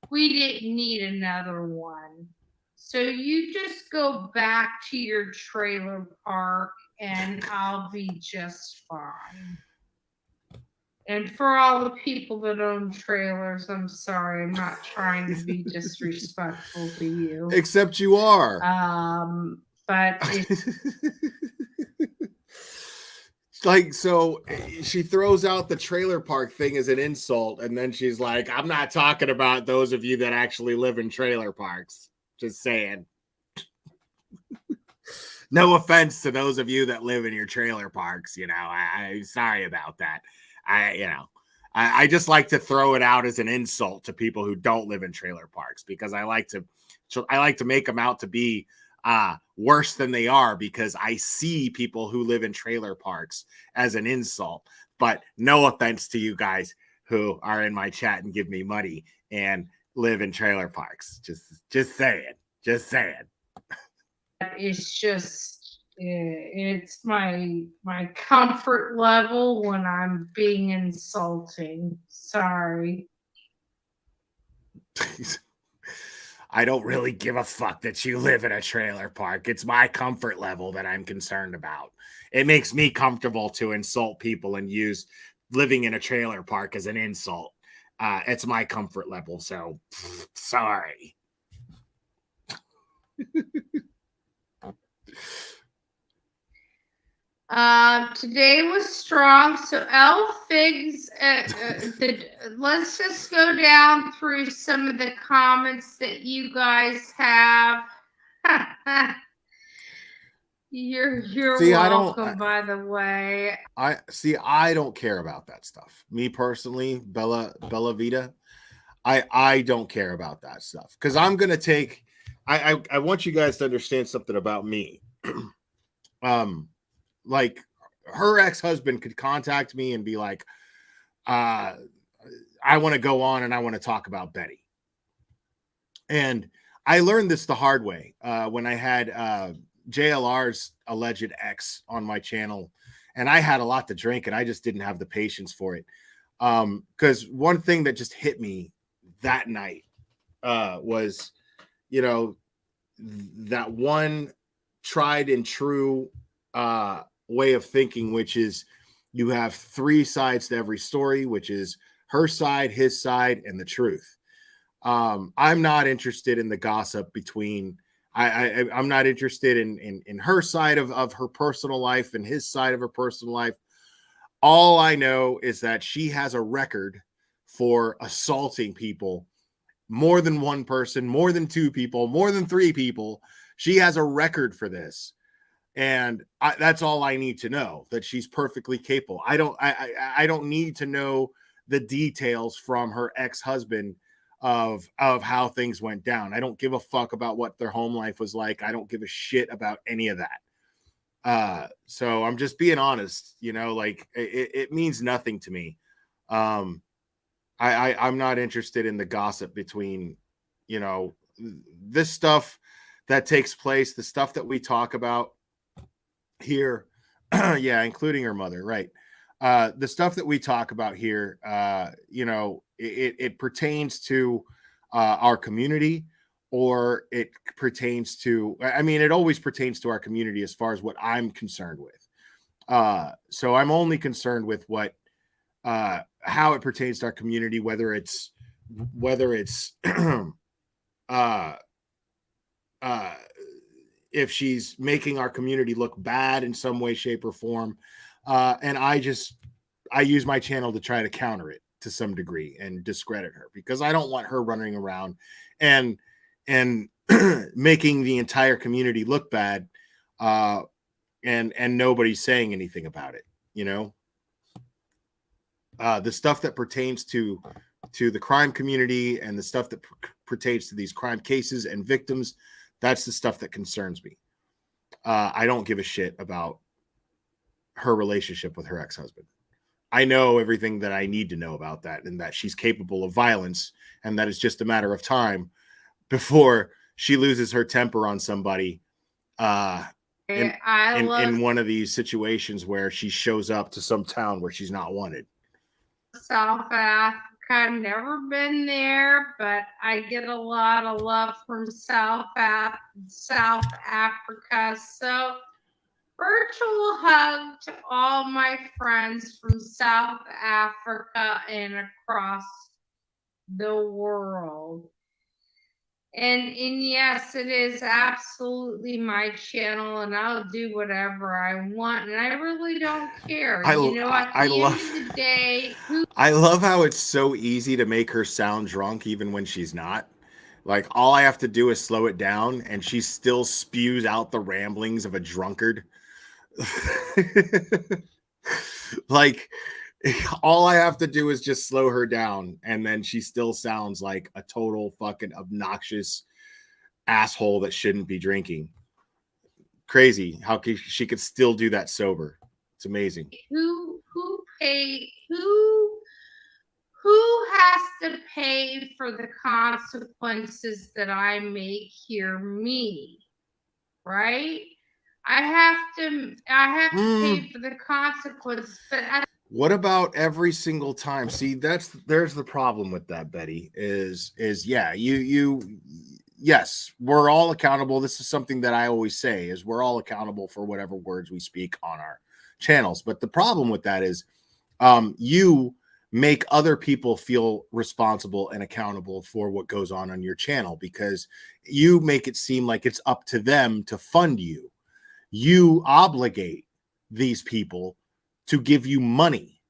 we didn't need another one. So you just go back to your trailer park and I'll be just fine. And for all the people that own trailers, I'm sorry. I'm not trying to be disrespectful to you. Except you are. But like, so she throws out the trailer park thing as an insult, and then she's like, I'm not talking about those of you that actually live in trailer parks. Just saying. No offense to those of you that live in your trailer parks, you know. I'm sorry about that. I just like to throw it out as an insult to people who don't live in trailer parks, because I like to make them out to be worse than they are, because I see people who live in trailer parks as an insult. But no offense to you guys who are in my chat and give me money and live in trailer parks. Just saying. it's just, it's my comfort level when I'm being insulting. Sorry. I don't really give a fuck that you live in a trailer park. It's my comfort level that I'm concerned about. It makes me comfortable to insult people and use living in a trailer park as an insult. It's my comfort level. So sorry. Today was strong. So Figs, let's just go down through some of the comments that you guys have. You're See, welcome, by the way. I don't care about that stuff. Me personally, Bella Vita, I don't care about that stuff, because I'm gonna take. I want you guys to understand something about me. Like, her ex-husband could contact me and be like, I want to go on and I want to talk about Betty. And I learned this the hard way when I had JLR's alleged ex on my channel, and I had a lot to drink and I just didn't have the patience for it. Because one thing that just hit me that night was, that one tried and true way of thinking, which is you have three sides to every story, which is her side, his side, and the truth. I'm not interested in the gossip between. I'm not interested in her side of her personal life and his side of her personal life. All I know is that she has a record for assaulting people, more than one person, more than two people, more than three people. She has a record for this. And that's all I need to know, that she's perfectly capable. I don't need to know the details from her ex-husband of how things went down. I don't give a fuck about what their home life was like. I don't give a shit about any of that. So I'm just being honest, you know, like it means nothing to me. I'm not interested in the gossip between, you know, this stuff that takes place, the stuff that we talk about here. Yeah, including her mother, right? The stuff that we talk about here, you know, it pertains to our community, or it pertains to, I mean, it always pertains to our community as far as what I'm concerned with. So I'm only concerned with what, how it pertains to our community, whether it's uh, if she's making our community look bad in some way, shape, or form. And I use my channel to try to counter it to some degree and discredit her, because I don't want her running around and making the entire community look bad, and nobody's saying anything about it, you know. The stuff that pertains to the crime community and the stuff that pertains to these crime cases and victims, that's the stuff that concerns me. I don't give a shit about her relationship with her ex-husband. I know everything that I need to know about that, and that she's capable of violence, and that it's just a matter of time before she loses her temper on somebody in one of these situations where she shows up to some town where she's not wanted. South Africa. I've never been there, but I get a lot of love from South Africa. So, virtual hug to all my friends from South Africa and across the world. And yes, it is absolutely my channel, and I'll do whatever I want, and I really don't care. At the end of the day, I love how it's so easy to make her sound drunk even when she's not. Like, all I have to do is slow it down, and she still spews out the ramblings of a drunkard. Like, all I have to do is just slow her down, and then she still sounds like a total fucking obnoxious asshole that shouldn't be drinking. Crazy how she could still do that sober. It's amazing. Who has to pay for the consequences that I make here? Me, right? I have to pay for the consequence, but what about every single time? See, there's the problem with that, Betty, is yeah, yes, we're all accountable. This is something that I always say, is we're all accountable for whatever words we speak on our channels. But the problem with that is you make other people feel responsible and accountable for what goes on your channel, because you make it seem like it's up to them to fund you. You obligate these people to give you money.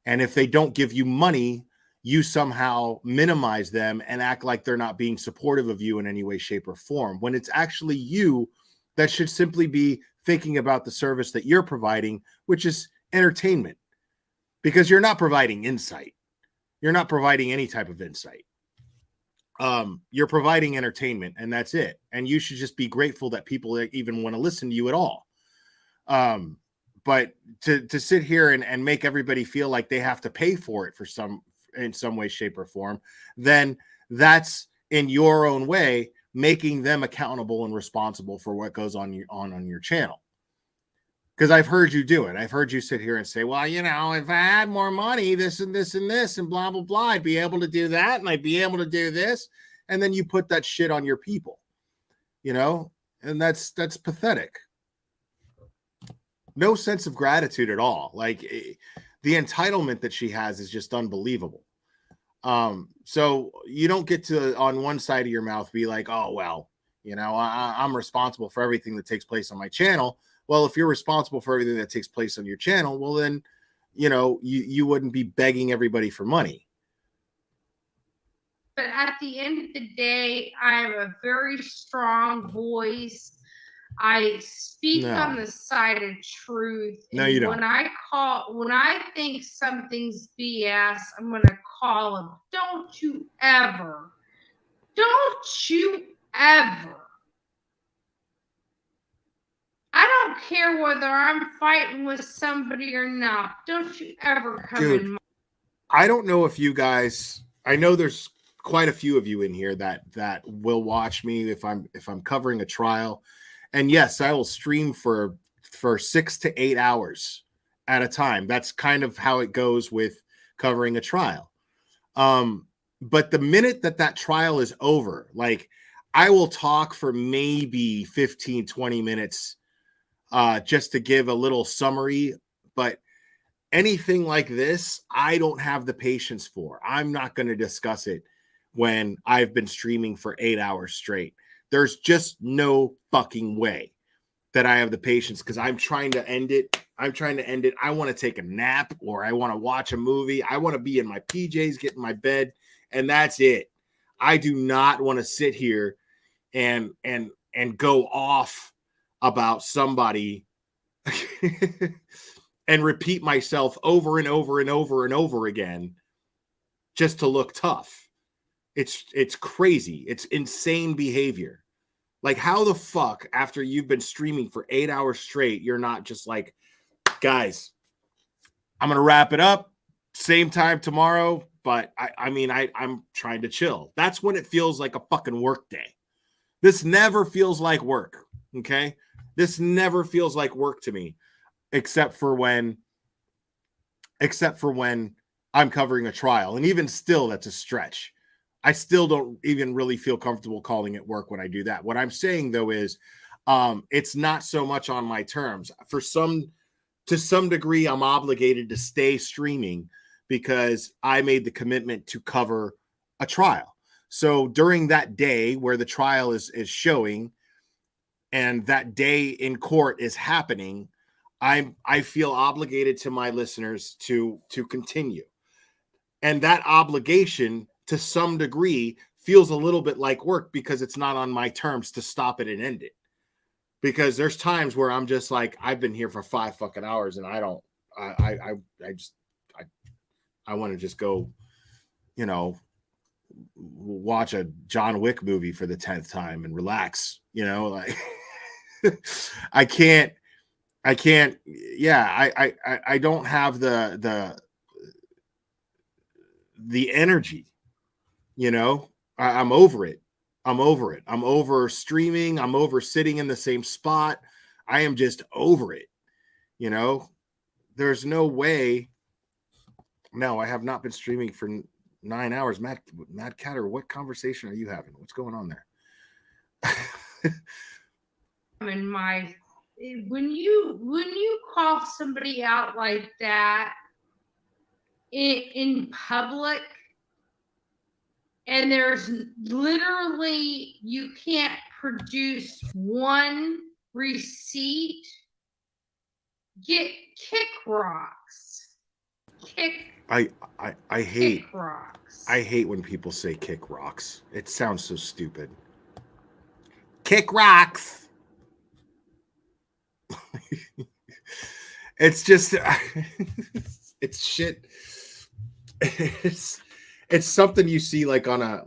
And if they don't give you money, you somehow minimize them and act like they're not being supportive of you in any way, shape, or form, when it's actually you that should simply be thinking about the service that you're providing, which is entertainment, because you're not providing insight. You're not providing any type of insight. You're providing entertainment, and that's it. And you should just be grateful that people even want to listen to you at all. But to sit here and make everybody feel like they have to pay for it in some way, shape, or form, then that's, in your own way, making them accountable and responsible for what goes on your channel. Because I've heard you do it. I've heard you sit here and say, well, you know, if I had more money, this and this and this and blah, blah, blah, I'd be able to do that, and I'd be able to do this. And then you put that shit on your people, you know, and that's pathetic. No sense of gratitude at all. Like, the entitlement that she has is just unbelievable. So you don't get to, on one side of your mouth, be like, oh, well, you know, I'm responsible for everything that takes place on my channel. Well, if you're responsible for everything that takes place on your channel, well, then, you know, you wouldn't be begging everybody for money. But at the end of the day, I have a very strong voice. I speak on the side of truth. No, you don't. When I think something's BS, I'm going to call him. Don't you ever. Don't you ever. I don't care whether I'm fighting with somebody or not. Don't you ever come in my. I don't know if you guys, I know there's quite a few of you in here that will watch me if I'm covering a trial. And yes, I will stream for 6 to 8 hours at a time. That's kind of how it goes with covering a trial. But the minute that trial is over, like I will talk for maybe 15, 20 minutes just to give a little summary, but anything like this, I don't have the patience for. I'm not going to discuss it when I've been streaming for 8 hours straight. There's just no fucking way that I have the patience because I'm trying to end it. I want to take a nap or I want to watch a movie. I want to be in my PJs, get in my bed, and that's it. I do not want to sit here and go off about somebody and repeat myself over and over and over and over again just to look tough. It's crazy. It's insane behavior. Like, how the fuck, after you've been streaming for 8 hours straight, you're not just like, guys, I'm going to wrap it up. Same time tomorrow. But I'm trying to chill. That's when it feels like a fucking work day. This never feels like work. Okay. This never feels like work to me, except for when I'm covering a trial. And even still, that's a stretch. I still don't even really feel comfortable calling it work when I do that. What I'm saying, though, is it's not so much on my terms. To some degree, I'm obligated to stay streaming because I made the commitment to cover a trial. So during that day where the trial is showing and that day in court is happening, I feel obligated to my listeners to continue. And that obligation, to some degree, feels a little bit like work because it's not on my terms to stop it and end it. Because there's times where I'm just like, I've been here for 5 fucking hours and I want to just go, watch a John Wick movie for the 10th time and relax, like I can't, yeah, I don't have the energy, I'm over it. I'm over streaming. I'm over sitting in the same spot. I am just over it. There's no way. No, I have not been streaming for 9 hours. Matt Catter, what conversation are you having? What's going on there? When you call somebody out like that in public, and there's literally, you can't produce one receipt, kick rocks. I hate kick rocks. I hate when people say kick rocks. It sounds so stupid. Kick rocks. It's just it's shit. It's something you see like on a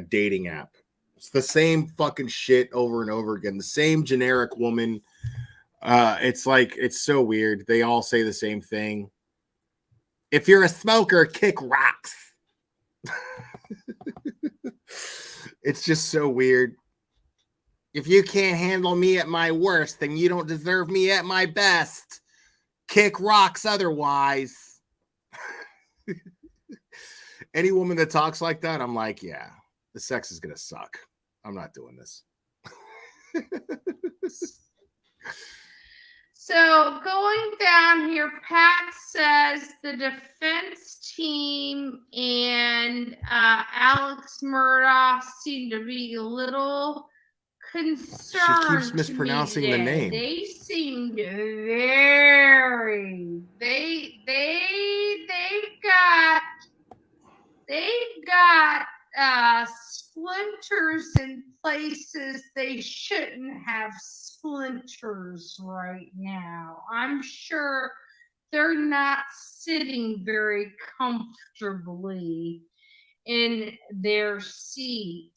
dating app. It's the same fucking shit over and over again. The same generic woman. It's like, it's so weird. They all say the same thing. If you're a smoker, kick rocks. It's just so weird. If you can't handle me at my worst, then you don't deserve me at my best. Kick rocks otherwise. Any woman that talks like that, I'm like, yeah, the sex is going to suck. I'm not doing this. So going down here, Pat says the defense team and Alex Murdaugh seem to be a little concerned. She keeps mispronouncing the name. They seem to very. They've got splinters in places they shouldn't have splinters right now. I'm sure they're not sitting very comfortably in their seat.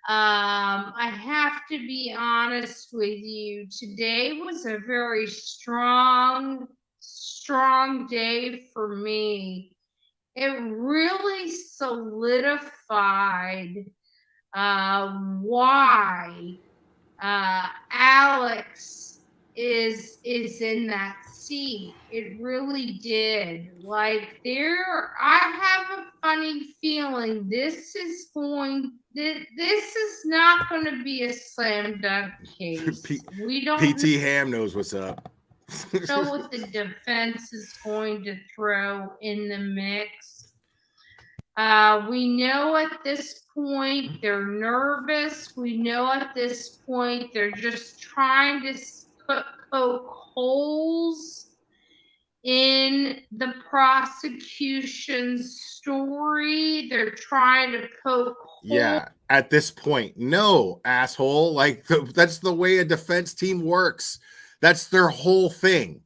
I have to be honest with you. Today was a very strong day for me. It really solidified why Alex is in that seat. It really did. Like I have a funny feeling this is not going to be a slam dunk case. We don't PT Ham knows what's up. know what the defense is going to throw in the mix. We know at this point they're nervous. We know at this point they're just trying to poke holes in the prosecution's story. They're trying to poke holes. Yeah, at this point, no, asshole. Like that's the way a defense team works. That's their whole thing.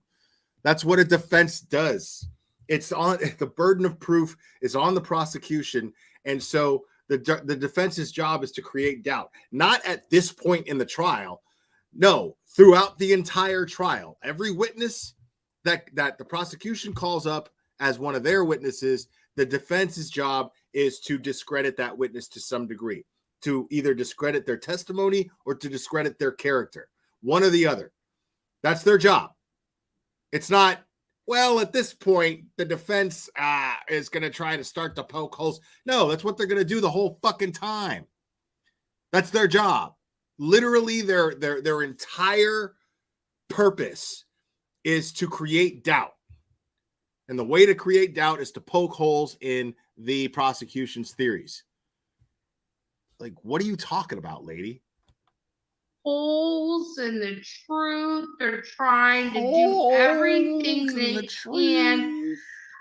That's what a defense does. It's on the burden of proof is on the prosecution, and so the defense's job is to create doubt. Not at this point in the trial, no, throughout the entire trial. Every witness that the prosecution calls up as one of their witnesses, the defense's job is to discredit that witness to some degree, to either discredit their testimony or to discredit their character, one or the other. That's their job. It's not, well, at this point, the defense is going to try to start to poke holes. No, that's what they're going to do the whole fucking time. That's their job. Literally, their entire purpose is to create doubt. And the way to create doubt is to poke holes in the prosecution's theories. Like, what are you talking about, lady? Holes in the truth. They're trying to do everything they can.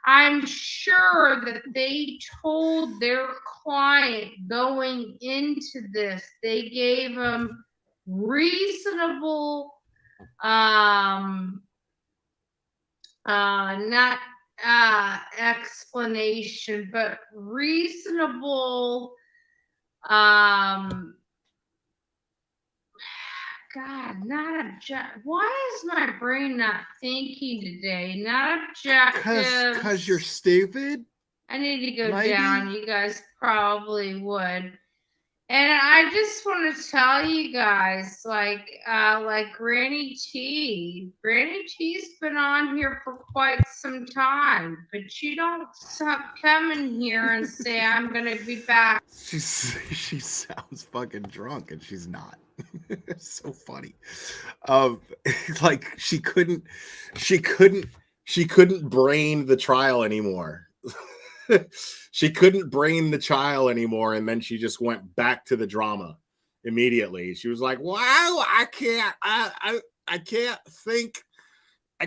I'm sure that they told their client going into this, they gave them reasonable, not explanation, but reasonable, God, not objective. Why is my brain not thinking today? Not objective. Because you're stupid. I need to go Maybe. down. You guys probably would. And I just want to tell you guys, like Granny T. Granny T's been on here for quite some time, but you don't come in here and say I'm gonna be back. She sounds fucking drunk, and she's not. It's so funny. Like she couldn't brain the trial anymore. She couldn't brain the trial anymore, and then she just went back to the drama immediately. She was like, "Wow, I can't think. I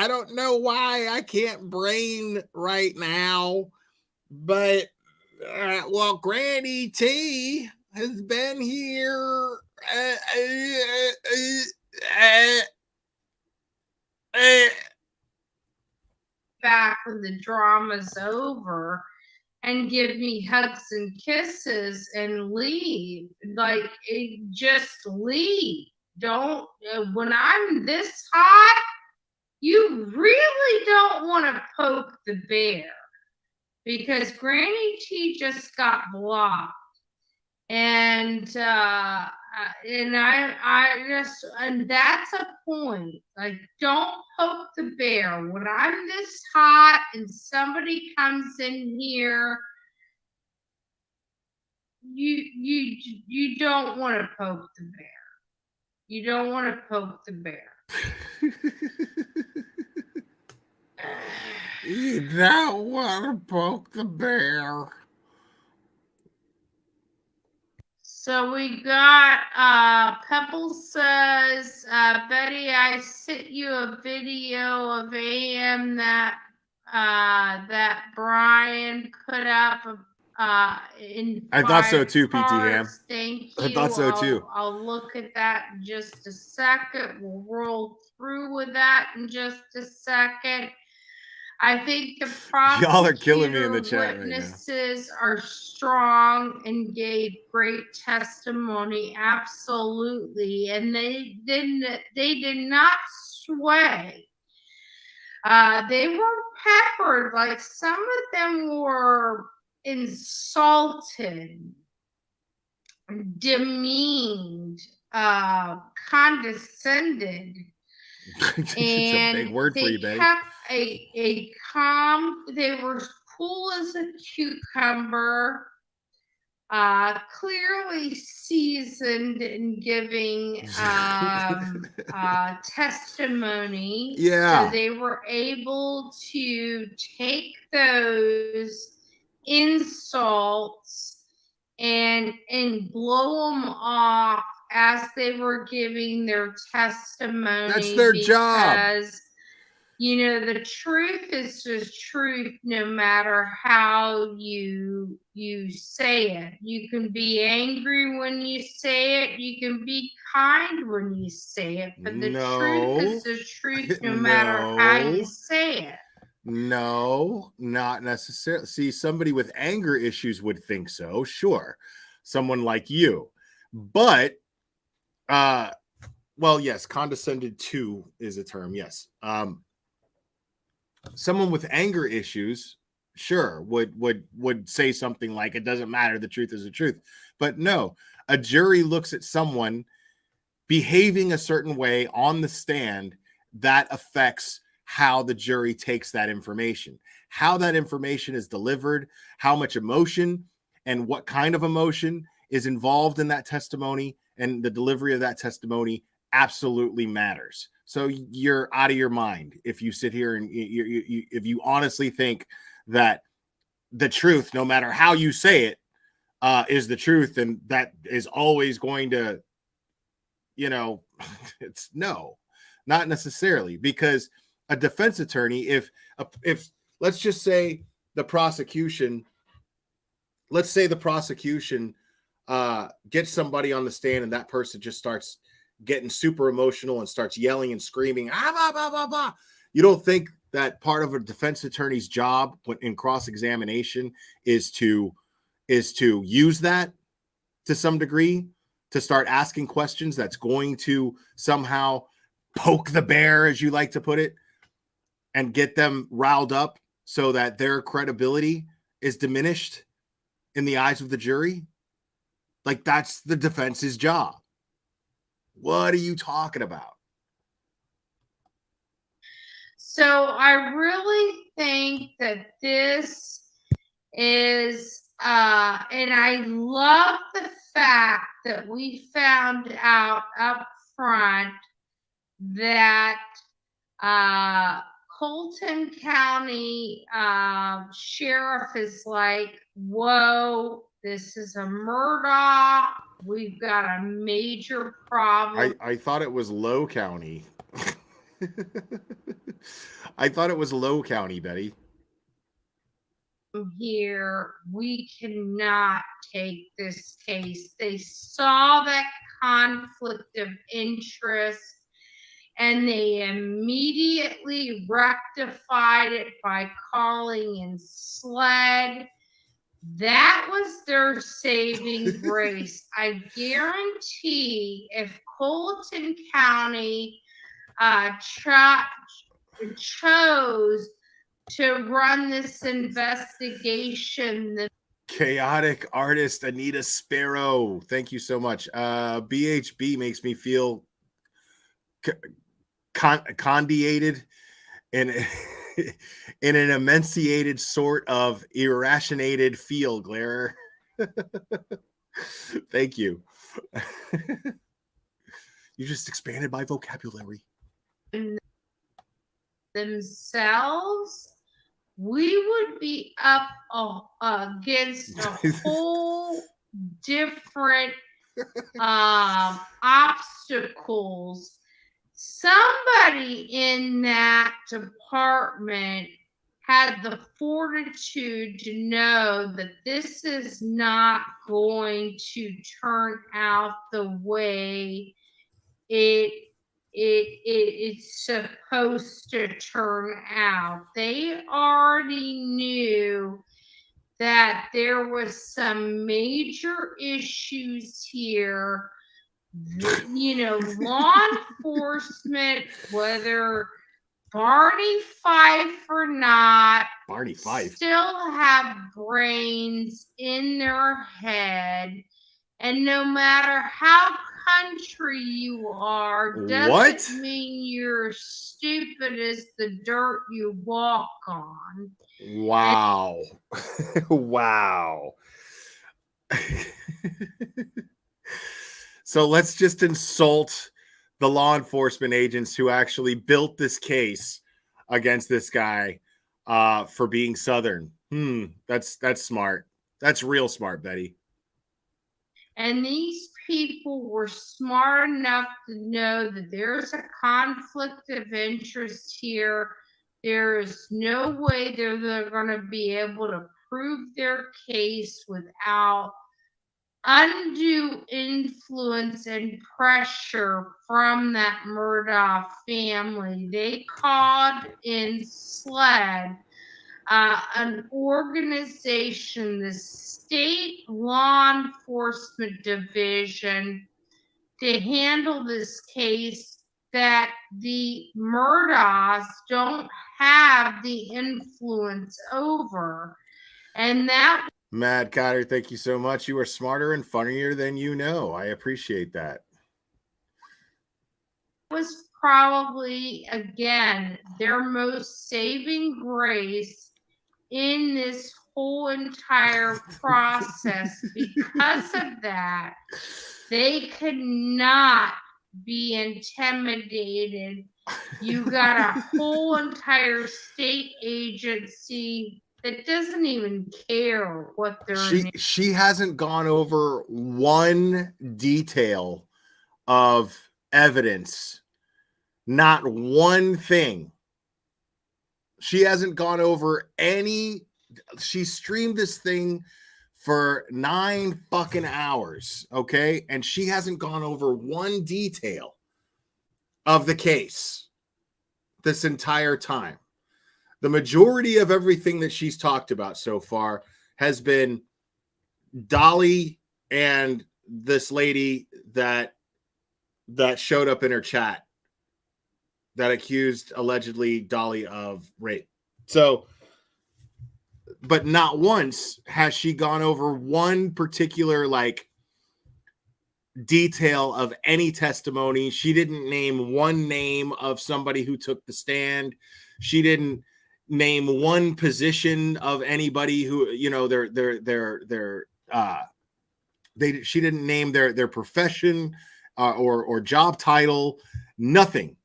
don't know why I can't brain right now, but well, Granny T has been here." Back when the drama's over and give me hugs and kisses and leave. Like, just leave. Don't, when I'm this hot, you really don't want to poke the bear because Granny T just got blocked. And that's a point. Like, don't poke the bear. When I'm this hot and somebody comes in here, you don't want to poke the bear. You don't want to poke the bear. You don't want to poke the bear. So we got Pebbles says, Betty, I sent you a video of AM that Brian put up in I thought so 5 too, PT Ham. parts. Thank you. I thought so too. I'll look at that in just a second. We'll roll through with that in just a second. I think the Y'all are killing me in the prosecutor chat right now. witnesses are strong and gave great testimony. Absolutely. And they did not sway. They were peppered, like some of them were insulted, demeaned, condescended. It's a big word for you, They Betty. kept a calm, they were cool as a cucumber, clearly seasoned in giving testimony. Yeah. So they were able to take those insults and blow them off as they were giving their testimony. That's their job. Because, you know, the truth is just truth no matter how you say it. You can be angry when you say it. You can be kind when you say it. But the truth is the truth no matter how you say it. No, not necessarily. See, somebody with anger issues would think so, sure. Someone like you. But well, yes, condescended to is a term, yes. Someone with anger issues, sure, would say something like, it doesn't matter, the truth is the truth. But no, a jury looks at someone behaving a certain way on the stand that affects how the jury takes that information, how that information is delivered, how much emotion and what kind of emotion is involved in that testimony, and the delivery of that testimony absolutely matters. So you're out of your mind if you sit here and if you honestly think that the truth, no matter how you say it, is the truth, and that is always going to, you know, it's no, not necessarily. Because a defense attorney, if let's just say the prosecution, gets somebody on the stand and that person just starts getting super emotional and starts yelling and screaming, blah, blah, blah, blah. You don't think that part of a defense attorney's job in cross-examination is to use that to some degree, to start asking questions that's going to somehow poke the bear, as you like to put it, and get them riled up so that their credibility is diminished in the eyes of the jury? Like, that's the defense's job. What are you talking about? So I really think that this is, and I love the fact that we found out up front that Colton County sheriff is like, whoa, this is a Murdaugh. We've got a major problem. I thought it was Low County. I thought it was Low County, Betty. Here, we cannot take this case. They saw that conflict of interest and they immediately rectified it by calling in SLED. That was their saving grace. I guarantee if Colton County chose to run this investigation, Chaotic artist Anita Sparrow, thank you so much. BHB makes me feel condiated and in an emaciated sort of irrationated feel, Glare. Thank you. You just expanded my vocabulary. Themselves, we would be up against a whole different obstacles. Somebody in that department had the fortitude to know that this is not going to turn out the way it's supposed to turn out. They already knew that there was some major issues here. Law enforcement, whether Barney Fife or not, Barney Fife still have brains in their head. And no matter how country you are, doesn't mean you're stupid as the dirt you walk on. Wow. Wow. So let's just insult the law enforcement agents who actually built this case against this guy for being Southern. That's smart. That's real smart, Betty. And these people were smart enough to know that there's a conflict of interest here. There is no way they're going to be able to prove their case without undue influence and pressure from that Murdaugh family. They called in SLED, an organization, the State Law Enforcement Division, to handle this case that the Murdaughs don't have the influence over. And that Mad Cotter, thank you so much. You are smarter and funnier than you know. I appreciate that. Was probably, again, their most saving grace in this whole entire process. Because of that, they could not be intimidated. You got a whole entire state agency that doesn't even care what they're she hasn't gone over one detail of evidence, not one thing. She hasn't gone over any. She streamed this thing for 9 fucking hours, okay, and she hasn't gone over one detail of the case this entire time. The majority of everything that she's talked about so far has been Dolly and this lady that showed up in her chat that accused allegedly Dolly of rape. So, but not once has she gone over one particular detail of any testimony. She didn't name one name of somebody who took the stand. She didn't name one position of anybody who, she didn't name their profession or job title. Nothing.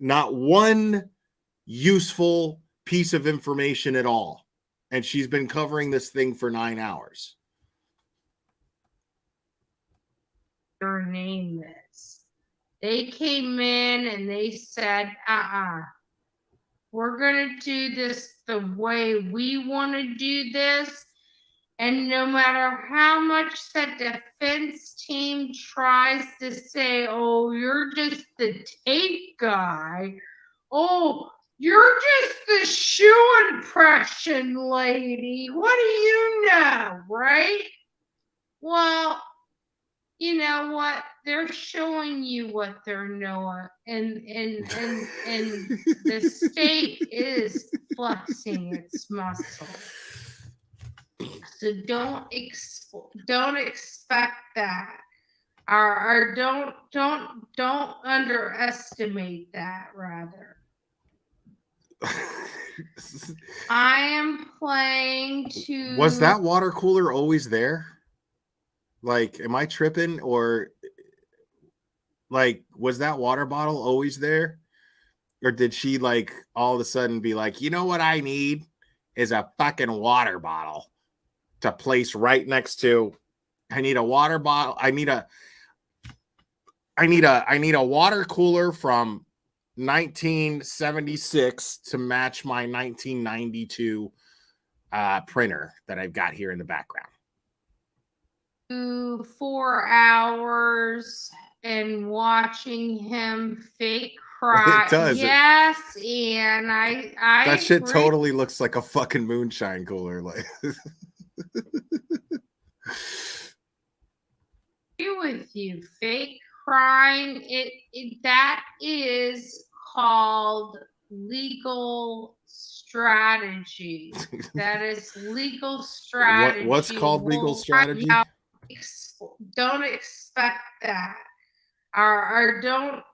Not one useful piece of information at all. And she's been covering this thing for 9 hours. Their name is. They came in and they said, we're going to do this the way we want to do this. And no matter how much the defense team tries to say, oh, you're just the tape guy. Oh, you're just the shoe impression lady. What do you know, right? Well, you know what? They're showing you what they're knowing, and the state is flexing its muscle. So don't expect that, or don't underestimate that. Rather, I am playing to. Was that water cooler always there? Am I tripping, or was that water bottle always there? Or did she all of a sudden be like, you know what I need is a fucking water bottle to place right next to, I need a water bottle. I need a water cooler from 1976 to match my 1992 printer that I've got here in the background. 4 hours and watching him fake cry. It does. Yes, and I That shit agree. totally looks like a fucking moonshine cooler. Like with you. Fake crying. That is called legal strategy. That is legal strategy. What's called legal strategy? Don't expect that. Or don't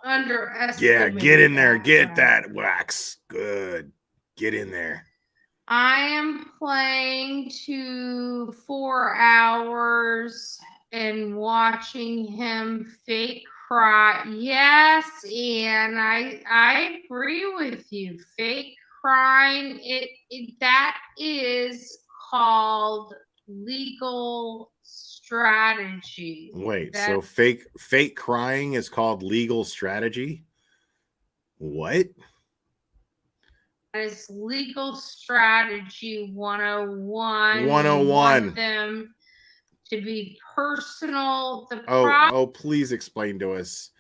underestimate. Yeah, get in there. that. Get that wax. Good. Get in there. I am playing to 4 hours and watching him fake cry. Yes, and I agree with you. Fake crying. That is called legal strategy. Wait, so fake crying is called legal strategy? What? That is legal strategy 101. 101. You want them to be personal. Oh, please explain to us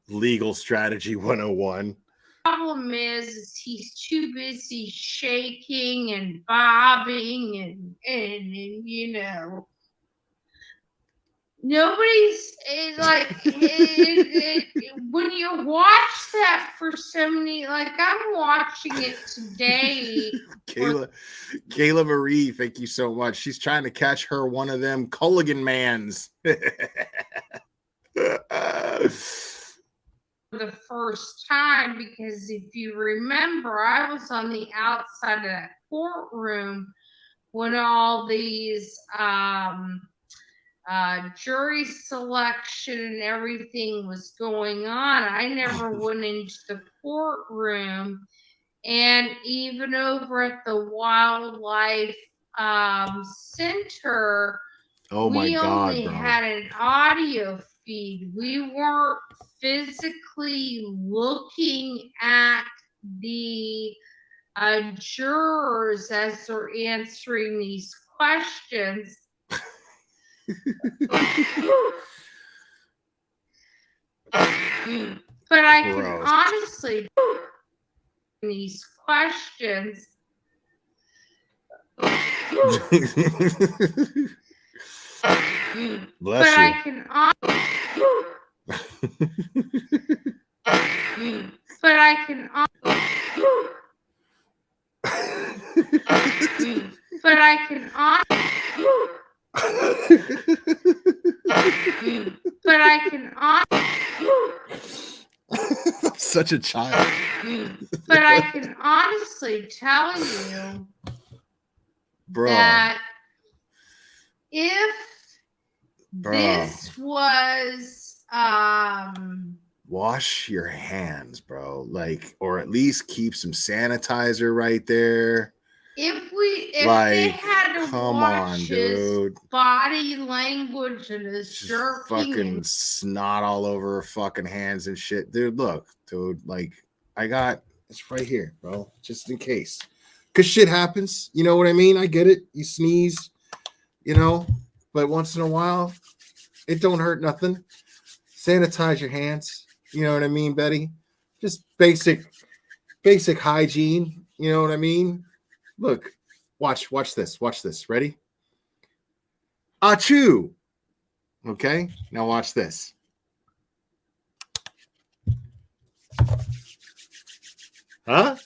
legal strategy 101. Problem is he's too busy shaking and bobbing and you know. Nobody's like when you watch that for so many, like I'm watching it today. Kayla Marie, thank you so much. She's trying to catch her one of them Culligan mans. For the first time, because if you remember, I was on the outside of that courtroom when all these jury selection and everything was going on. I never went into the courtroom, and even over at the wildlife center, oh my we God, only bro. had an audio feed. We weren't physically looking at the jurors as they're answering these questions. But I can honestly these questions. Bless but you. I can but I can but I can but I can such a child. But I can honestly tell you, bro, that if this was wash your hands, bro. Like, or at least keep some sanitizer right there. If they Like, had to come watch on, his dude. body language and his jerking Fucking and snot all over her fucking hands and shit. Dude, look, dude, like, I got it's right here, bro, just in case. Because shit happens. You know what I mean? I get it. You sneeze, you know, but once in a while, it don't hurt nothing. Sanitize your hands. You know what I mean, Betty? Just basic hygiene. You know what I mean? Look, watch this. Watch this. Ready? Achoo. Okay, now watch this. Huh?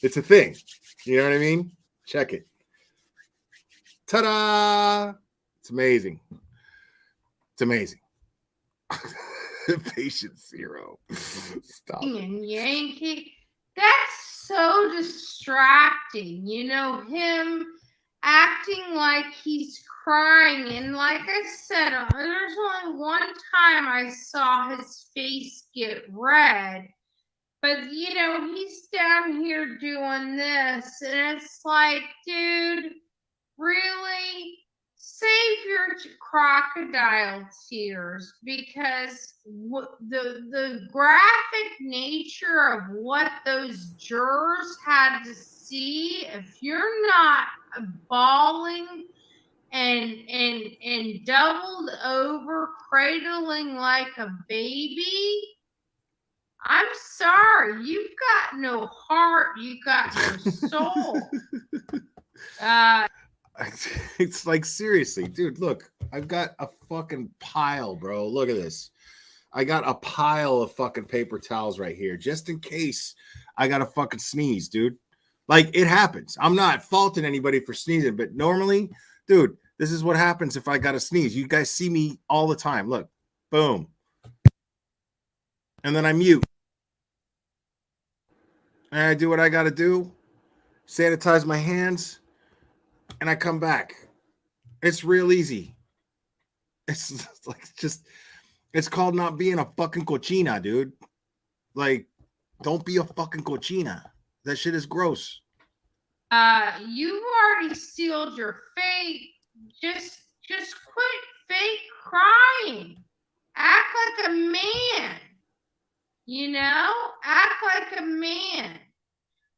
It's a thing. You know what I mean? Check it. Ta-da! It's amazing. It's amazing. Patient zero. Stop. and Yankee. That's so distracting. You know, him acting like he's crying. And like I said, there's only one time I saw his face get red. But, you know, he's down here doing this. And it's like, dude, really? save your crocodile tears, because the graphic nature of what those jurors had to see, if you're not bawling and doubled over, cradling like a baby, I'm sorry, you've got no heart, you got no soul. It's like, seriously, dude, look, I've got a fucking pile, bro. Look at this. I got a pile of fucking paper towels right here, just in case I got a fucking sneeze, dude. Like, it happens. I'm not faulting anybody for sneezing, but normally, dude, this is what happens if I got a sneeze. You guys see me all the time. Look, boom. And then I mute. And I do what I got to do, sanitize my hands, and I come back. It's real easy. It's like, it's called not being a fucking cochina, dude. Like, don't be a fucking cochina. That shit is gross. You've already sealed your fate. Just quit fake crying. Act like a man. You know? Act like a man.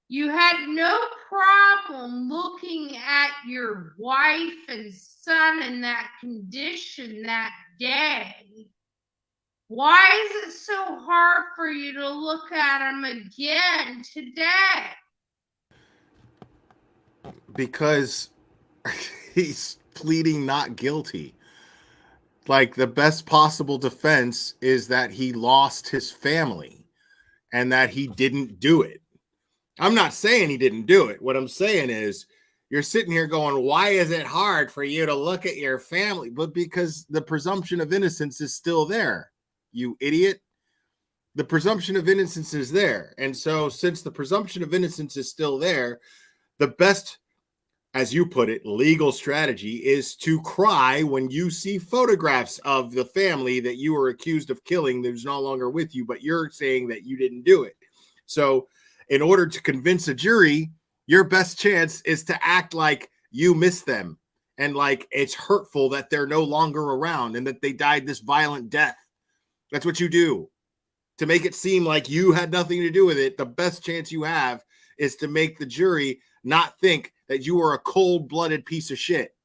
You had no problem looking at your wife and son in that condition that day. Why is it so hard for you to look at them again today? Because he's pleading not guilty. Like, the best possible defense is that he lost his family and that he didn't do it. I'm not saying he didn't do it. What I'm saying is, you're sitting here going, why is it hard for you to look at your family? But because the presumption of innocence is still there, you idiot. The presumption of innocence is there. And so, since the presumption of innocence is still there, the best, as you put it, legal strategy is to cry when you see photographs of the family that you were accused of killing that's no longer with you, but you're saying that you didn't do it. So, in order to convince a jury, your best chance is to act like you miss them and like it's hurtful that they're no longer around and that they died this violent death. That's what you do. To make it seem like you had nothing to do with it, the best chance you have is to make the jury not think that you are a cold-blooded piece of shit.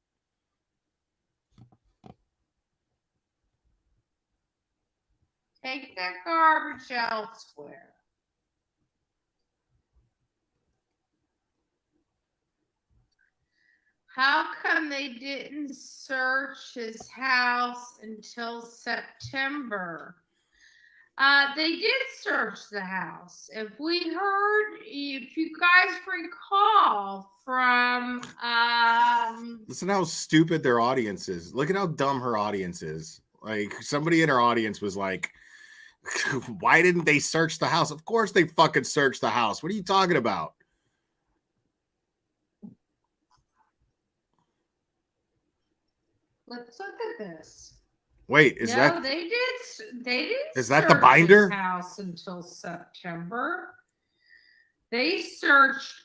Take that garbage elsewhere. How come they didn't search his house until September? They did search the house. If you guys recall from Listen how stupid their audience is. Look at how dumb her audience is. Like, somebody in her audience was like, why didn't they search the house? Of course they fucking searched the house. What are you talking about? let's look at this. Wait, is they did is that the binder? His house until September. They searched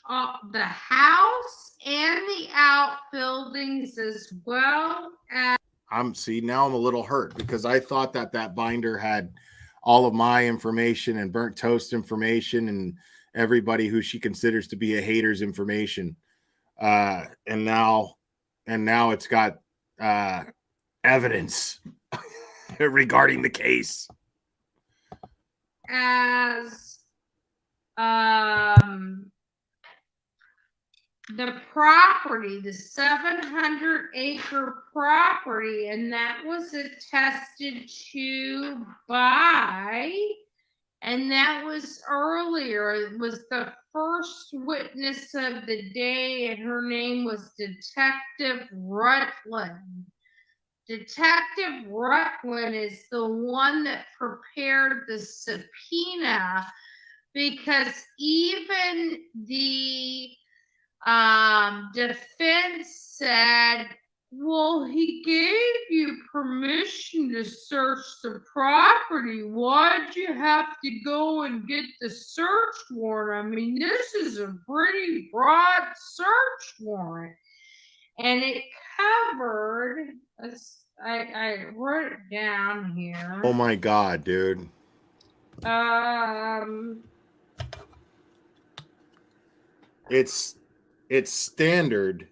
the house and the outbuildings as well as. Now I'm a little hurt because I thought that binder had all of my information and burnt toast information and everybody who she considers to be a hater's information. And now it's got evidence regarding the case. As the property, the 700-acre property, and that was attested to by, and that was earlier. It was the first witness of the day, and her name was Detective Rutland. Detective Rutland is the one that prepared the subpoena, because even the defense said, well, he gave you permission to search the property. Why'd you have to go and get the search warrant? I mean, this is a pretty broad search warrant. And it discovered. I wrote it down here. Oh my God, dude. It's standard.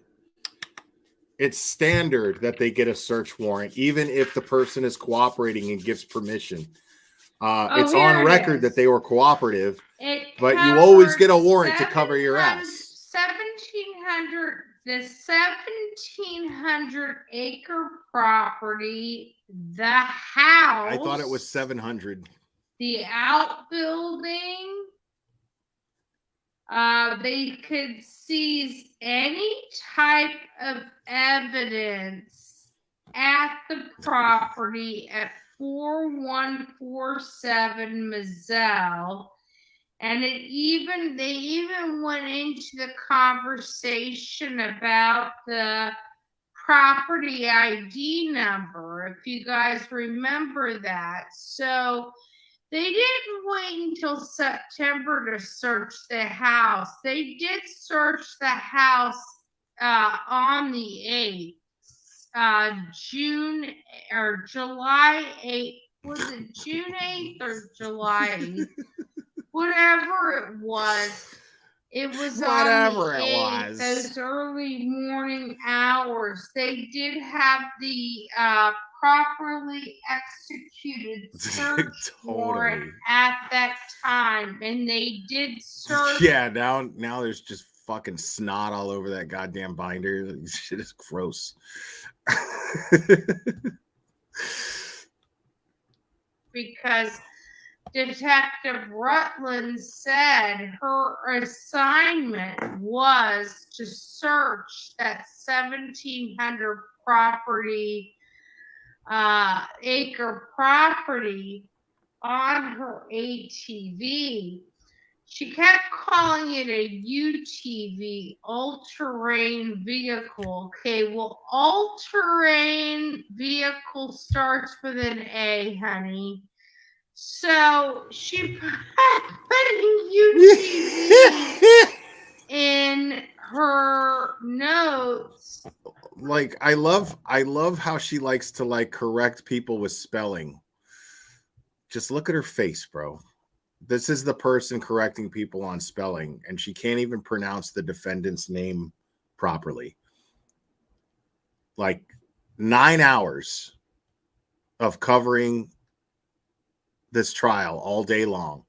It's standard that they get a search warrant, even if the person is cooperating and gives permission. It's on record that they were cooperative, but you always get a warrant to cover your ass. 1,700 acre property, the house. I thought it was 700. The outbuilding. They could seize any type of evidence at the property at 4147 Mazzell. And they even went into the conversation about the property ID number, if you guys remember that. So they didn't wait until September to search the house. They did search the house on the 8th, June or July 8th. Was it June 8th or July 8th? Whatever it was. It was Whatever on the it 8th, was. those early morning hours. They did have the properly executed search warrant at that time, and they did search. Yeah, now there's just fucking snot all over that goddamn binder. This shit is gross. Because Detective Rutland said her assignment was to search that 1,700 acre property on her ATV. She kept calling it a UTV, all-terrain vehicle. Okay, well, all-terrain vehicle starts with an A, honey. So she put UTV in her notes. Like, I love how she likes to like correct people with spelling. Just look at her face, bro. This is the person correcting people on spelling, and she can't even pronounce the defendant's name properly. Like 9 hours of covering this trial all day long,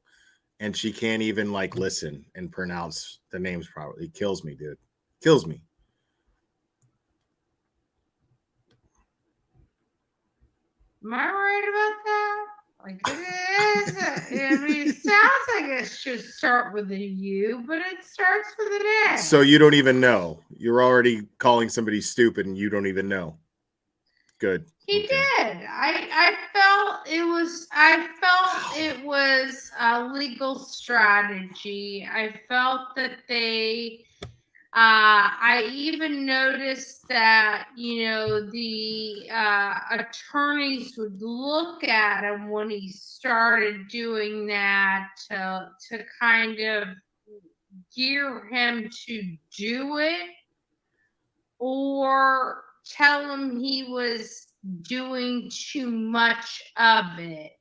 and she can't even like listen and pronounce the names properly. It kills me, dude. Kills me. Am I right about that? Like it is. I mean, it sounds like it should start with a U, but it starts with an A. So you don't even know. You're already calling somebody stupid, and you don't even know. Good. He did. I felt it was a legal strategy. I felt that they. I even noticed that, the attorneys would look at him when he started doing that to kind of gear him to do it, or tell him he was doing too much of it.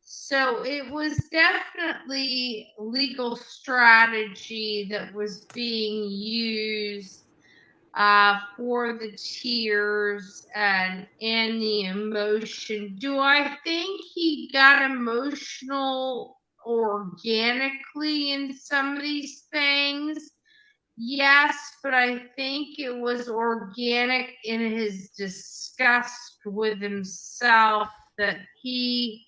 So it was definitely legal strategy that was being used for the tears and the emotion. Do I think he got emotional organically in some of these things? Yes, but I think it was organic in his disgust with himself that he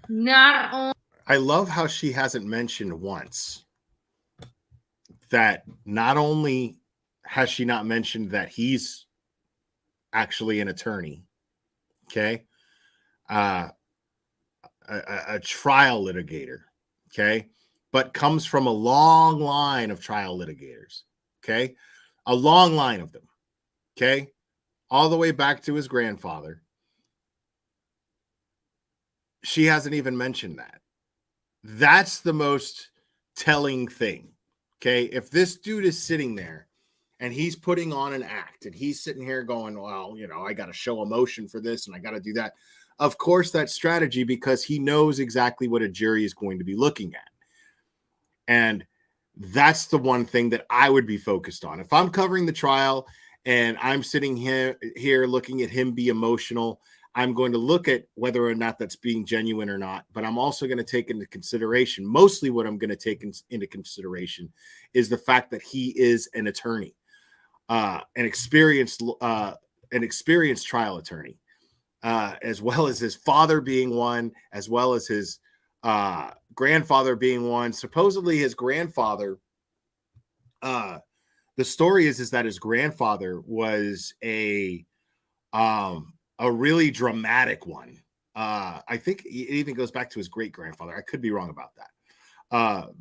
not only. I love how she hasn't mentioned once that not only has she not mentioned that he's actually an attorney, okay, a trial litigator, okay, but comes from a long line of trial litigators, okay, a long line of them, okay, all the way back to his grandfather. She hasn't even mentioned that. That's the most telling thing. Okay. If this dude is sitting there and he's putting on an act, and he's sitting here going, well, you know, I got to show emotion for this and I got to do that. Of course, that's strategy, because he knows exactly what a jury is going to be looking at. And that's the one thing that I would be focused on. If I'm covering the trial and I'm sitting here looking at him be emotional, I'm going to look at whether or not that's being genuine or not. But I'm also going to take into consideration, mostly what I'm going to take into consideration is the fact that he is an attorney, an experienced trial attorney, as well as his father being one, as well as his grandfather being one. Supposedly his grandfather, the story is that his grandfather was a really dramatic one. I think it even goes back to his great grandfather. I could be wrong about that.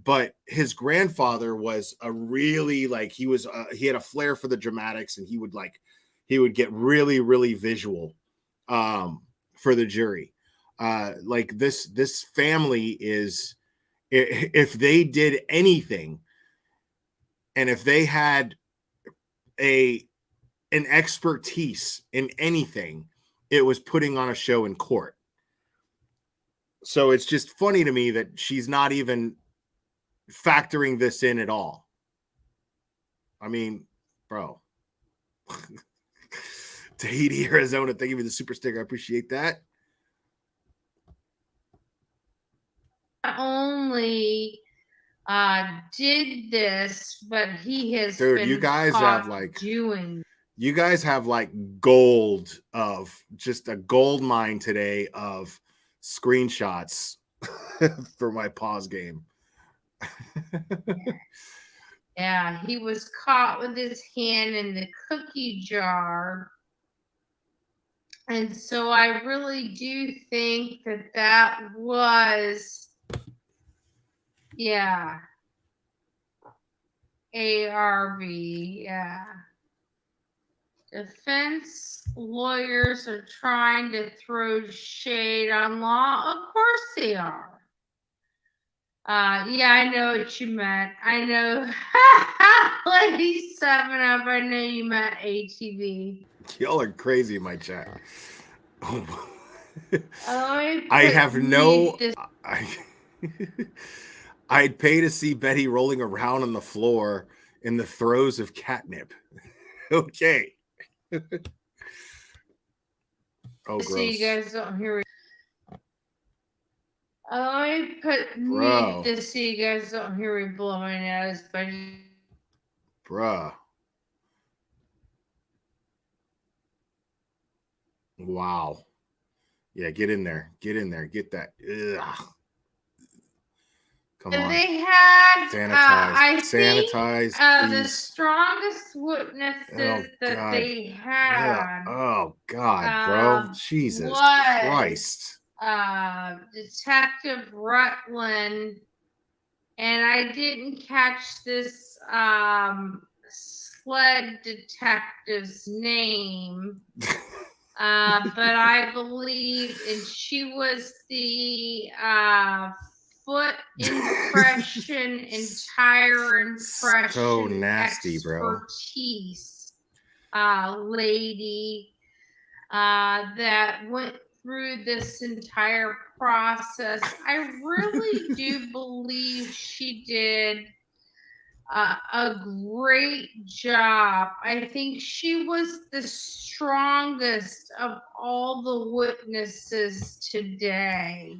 But his grandfather was a really, like, he had a flair for the dramatics, and he would get really, really visual for the jury. Like this family is, if they did anything, and if they had an expertise in anything, it was putting on a show in court. So it's just funny to me that she's not even factoring this in at all. I mean, bro. Tahiti, Arizona, thank you for the super sticker. I appreciate that. Not only did this, but he has been you guys have like doing. You guys have like gold of just a gold mine today of screenshots for my pause game. Yeah, he was caught with his hand in the cookie jar. And so I really do think that was, yeah, ARV, yeah. Defense lawyers are trying to throw shade on law. Of course they are. Yeah, I know what you meant. I know. Lady 7-Up, I know you meant ATV. Y'all are crazy in my chat. I have no... I'd pay to see Betty rolling around on the floor in the throes of catnip. Okay. Oh, gross. So you guys don't hear me. I put mute this so you guys don't hear me blow my nose, but bruh. Wow. Yeah, get in there. Get in there. Get that. Ugh. Come on. They had sanitize. The strongest witnesses that they had. Oh God, bro. Jesus Christ. Detective Rutland, and I didn't catch this sled detective's name. But I believe, and she was the foot impression and tire impression so nasty, expertise lady that went through this entire process. I really do believe she did a great job. I think she was the strongest of all the witnesses today.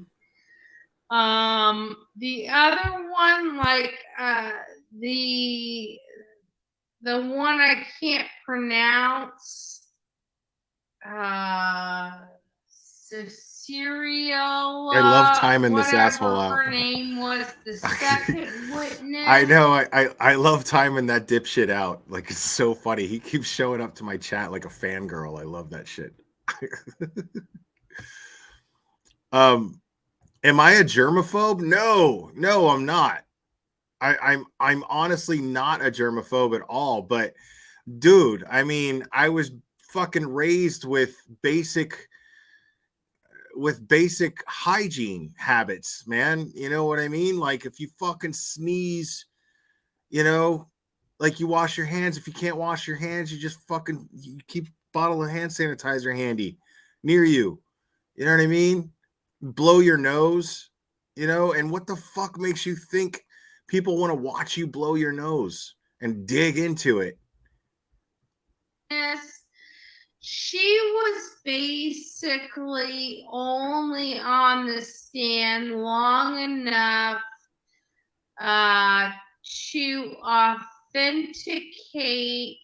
The other one, like the one I can't pronounce, Serial. I love timing this asshole out. Her name was the second witness. I know. I love timing that dipshit out. Like, it's so funny. He keeps showing up to my chat like a fangirl. I love that shit. Am I a germaphobe? No, I'm not. I'm honestly not a germaphobe at all. But dude, I mean, I was fucking raised with basic hygiene habits, man. You know what I mean? Like, if you fucking sneeze, you know, like you wash your hands. If you can't wash your hands, you keep a bottle of hand sanitizer handy near you. You know what I mean? Blow your nose, and what the fuck makes you think people want to watch you blow your nose and dig into it? Yes, she was basically only on the stand long enough to authenticate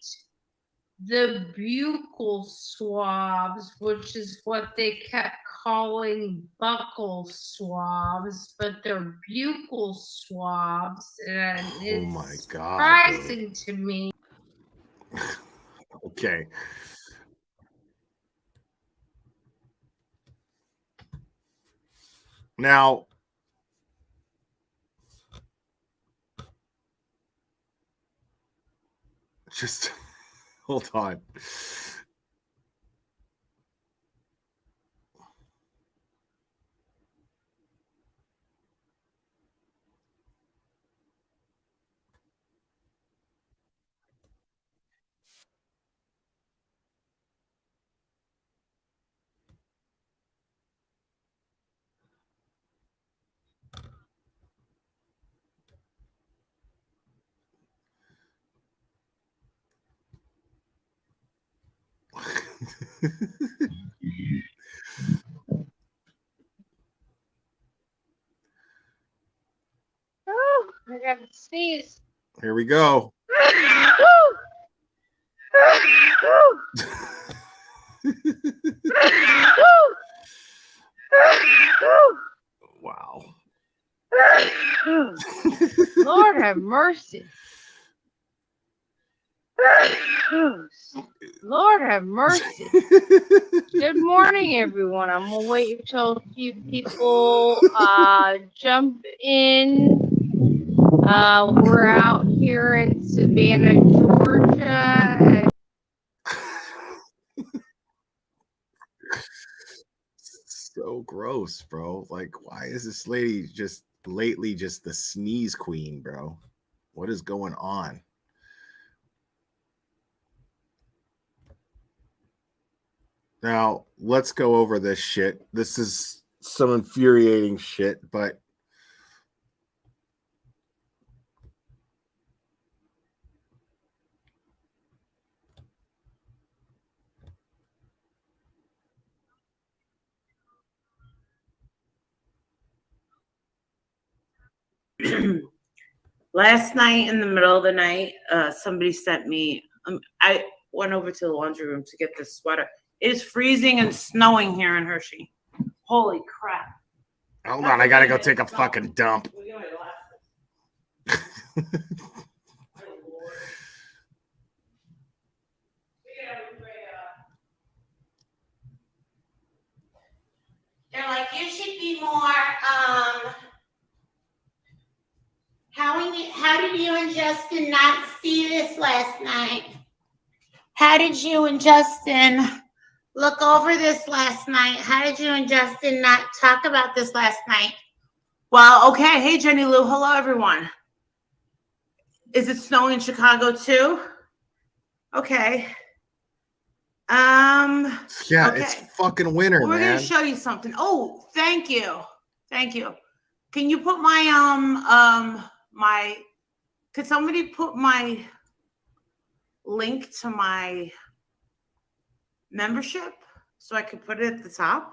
the buccal swabs, which is what they kept calling buccal swabs, but they're buccal swabs, and Oh my it's God, surprising to me. Okay. Now, just hold on. Oh, I gotta sneeze. Here we go. Wow. Lord have mercy. Lord have mercy. Good morning, everyone. I'm gonna wait until a few people jump in. We're out here in Savannah, Georgia. So gross, bro. Like, why is this lady just lately just the sneeze queen, bro? What is going on? Now, let's go over this shit. This is some infuriating shit, but Last night in the middle of the night, somebody sent me, I went over to the laundry room to get this sweater. It is freezing and snowing here in Hershey. Holy crap. hold on, I gotta go take a fucking dump. They're like, you should be more, how did you and Justin not see this last night? How did you and Justin look over this last night? How did you and Justin not talk about this last night? Well, okay. Hey, Jenny Lou. Hello, everyone. Is it snowing in Chicago too? Okay. Yeah, okay. It's fucking winter, We're man. gonna show you something. Oh, thank you. Thank you. Can you put my could somebody put my link to my membership so I could put it at the top?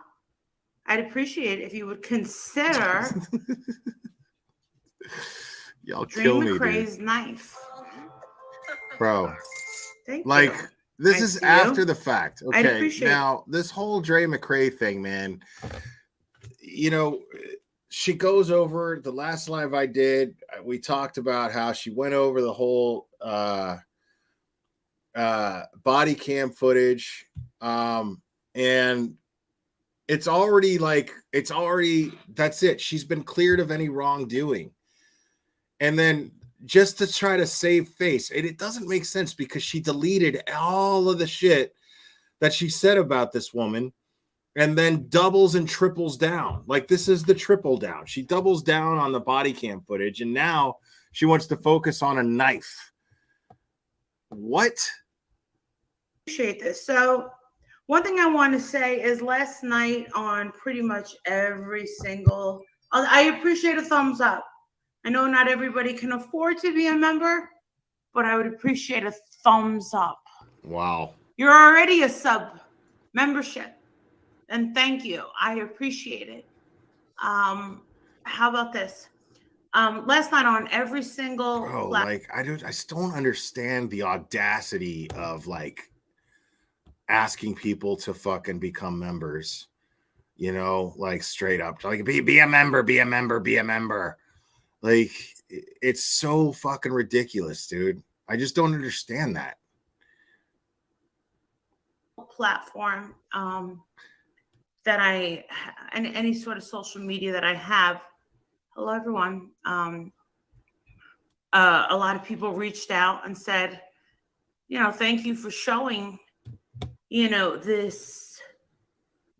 I'd appreciate it if you would consider Y'all kill me, McCrae's dude. knife. Bro. Thank like you. this I is see after you. the fact. I'd Okay. appreciate Now, this whole Dre McCrae thing, man. She goes over the last live I did. We talked about how she went over the whole body cam footage. And it's already that's it. She's been cleared of any wrongdoing. And then just to try to save face, and it doesn't make sense because she deleted all of the shit that she said about this woman and then doubles and triples down. Like, this is the triple down. She doubles down on the body cam footage, and now she wants to focus on a knife. What? Appreciate this. So one thing I want to say is last night on pretty much every single, I appreciate a thumbs up. I know not everybody can afford to be a member, but I would appreciate a thumbs up. Wow. You're already a sub membership. And thank you. I appreciate it. How about this? Last night on every single Bro, like I just don't understand the audacity of like asking people to fucking become members. You know, like straight up, like be a member, be a member, be a member. Like it's so fucking ridiculous, dude. I just don't understand that. platform that any sort of social media that I have. Hello, everyone. A lot of people reached out and said, thank you for showing, this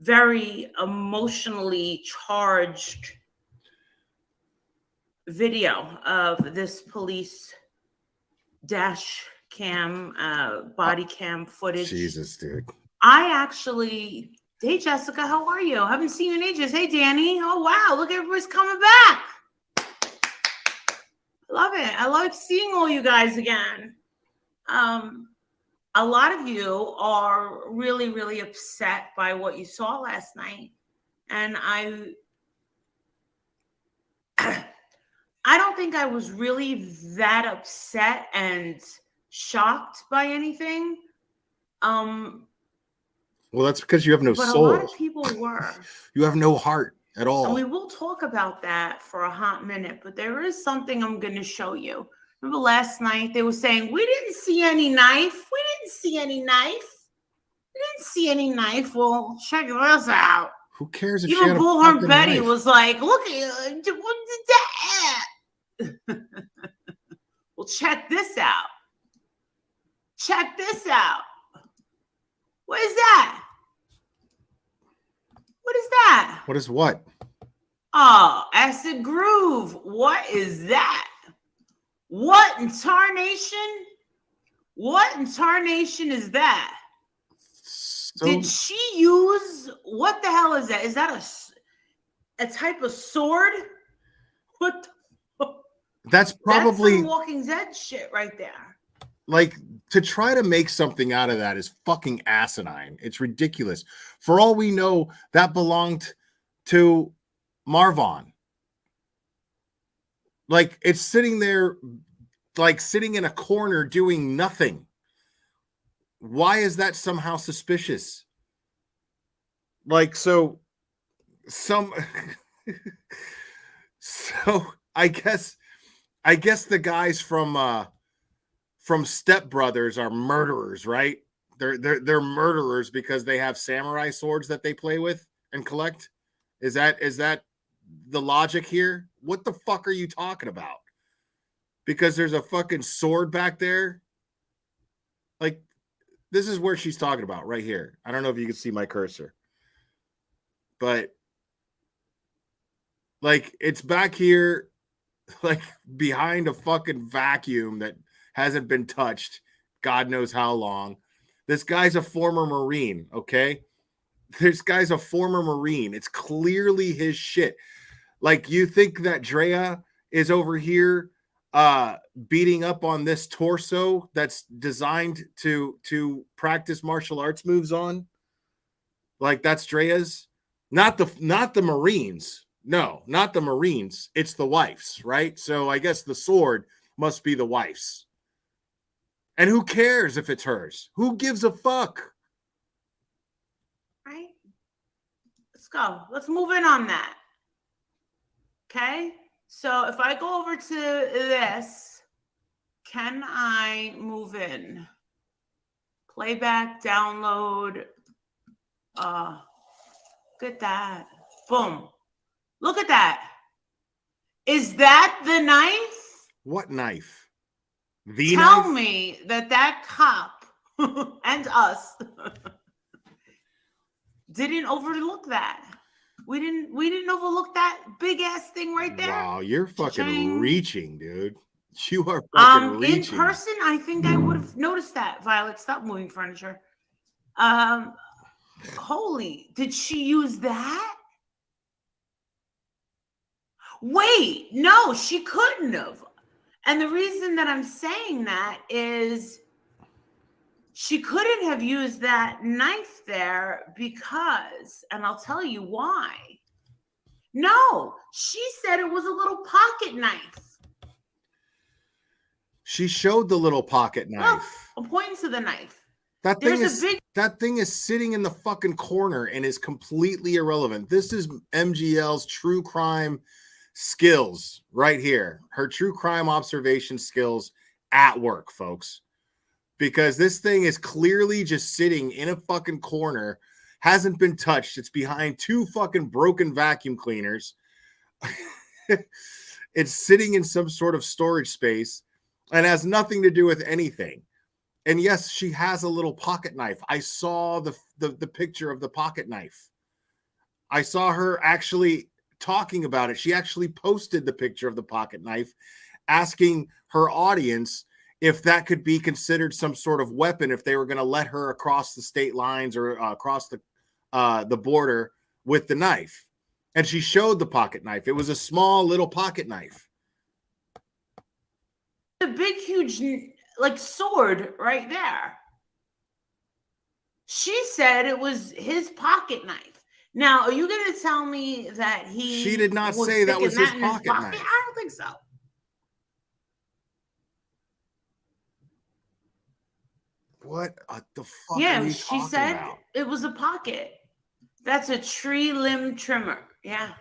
very emotionally charged video of this police dash cam, body cam footage. Jesus, dude. Hey, Jessica, how are you? Haven't seen you in ages. Hey, Danny. Oh, wow. Look, everybody's coming back. Love it. I like seeing all you guys again. A lot of you are really, really upset by what you saw last night. And I don't think I was really that upset and shocked by anything. Well, that's because you have no but soul. A lot of people were. You have no heart at all. And we will talk about that for a hot minute, but there is something I'm going to show you. Remember last night they were saying, we didn't see any knife. We didn't see any knife. We didn't see any knife. Well, check this out. Who cares if even she had Bullhorn Betty knife? Was like, look, what did that? Well, check this out. Check this out. What is that? What is that? What is what? Oh, Acid Groove. What is that? What in tarnation? What in tarnation is that? Did she use, what the hell is that? Is that a type of sword? What the fuck? That's probably That's some Walking Dead shit right there. Like, to try to make something out of that is fucking asinine. It's ridiculous. For all we know, that belonged to Marvon. Like, it's sitting there, like sitting in a corner doing nothing. Why is that somehow suspicious? Like, so I guess the guys from Step Brothers are murderers, right? They're murderers because they have samurai swords that they play with and collect. Is that the logic here? What the fuck are you talking about? Because there's a fucking sword back there. Like, this is where she's talking about right here. I don't know if you can see my cursor, but like, it's back here, like behind a fucking vacuum that hasn't been touched God knows how long. This guy's a former Marine, okay? This guy's a former Marine. It's clearly his shit. Like, you think that Drea is over here beating up on this torso that's designed to practice martial arts moves on? Like, that's Drea's? Not the Marines. No, not the Marines. It's the wife's, right? So I guess the sword must be the wife's. And who cares if it's hers? Who gives a fuck? Right? Let's go. Let's move in on that. Okay? So if I go over to this, can I move in? Playback, download. Look at that. Boom. Look at that. Is that the knife? What knife? Tell me that cop and us didn't overlook that. We didn't overlook that big ass thing right there. Wow, you're fucking reaching, dude. You are fucking In reaching. person, I think I would have noticed that. Violet, stop moving furniture. Holy, did she use that? Wait, no, she couldn't have. And the reason that I'm saying that is she couldn't have used that knife there because, and I'll tell you why. No, she said it was a little pocket knife. She showed the little pocket knife. Look, I'm pointing to the knife. That There's thing that thing is sitting in the fucking corner and is completely irrelevant. This is MGL's true crime skills right here. Her true crime observation skills at work, folks. Because this thing is clearly just sitting in a fucking corner, hasn't been touched. It's behind two fucking broken vacuum cleaners. It's sitting in some sort of storage space and has nothing to do with anything. And yes, she has a little pocket knife. I saw the picture of the pocket knife. I saw her actually talking about it. She actually posted the picture of the pocket knife, asking her audience if that could be considered some sort of weapon if they were going to let her across the state lines or across the border with the knife. And she showed the pocket knife. It was a small little pocket knife. A big, huge, like, sword right there. She said it was his pocket knife. Now, are you going to tell me that She did not say that was his pocket knife. I don't think so. What the fuck Yeah, are you she talking said about? it was a pocket. That's a tree limb trimmer. Yeah.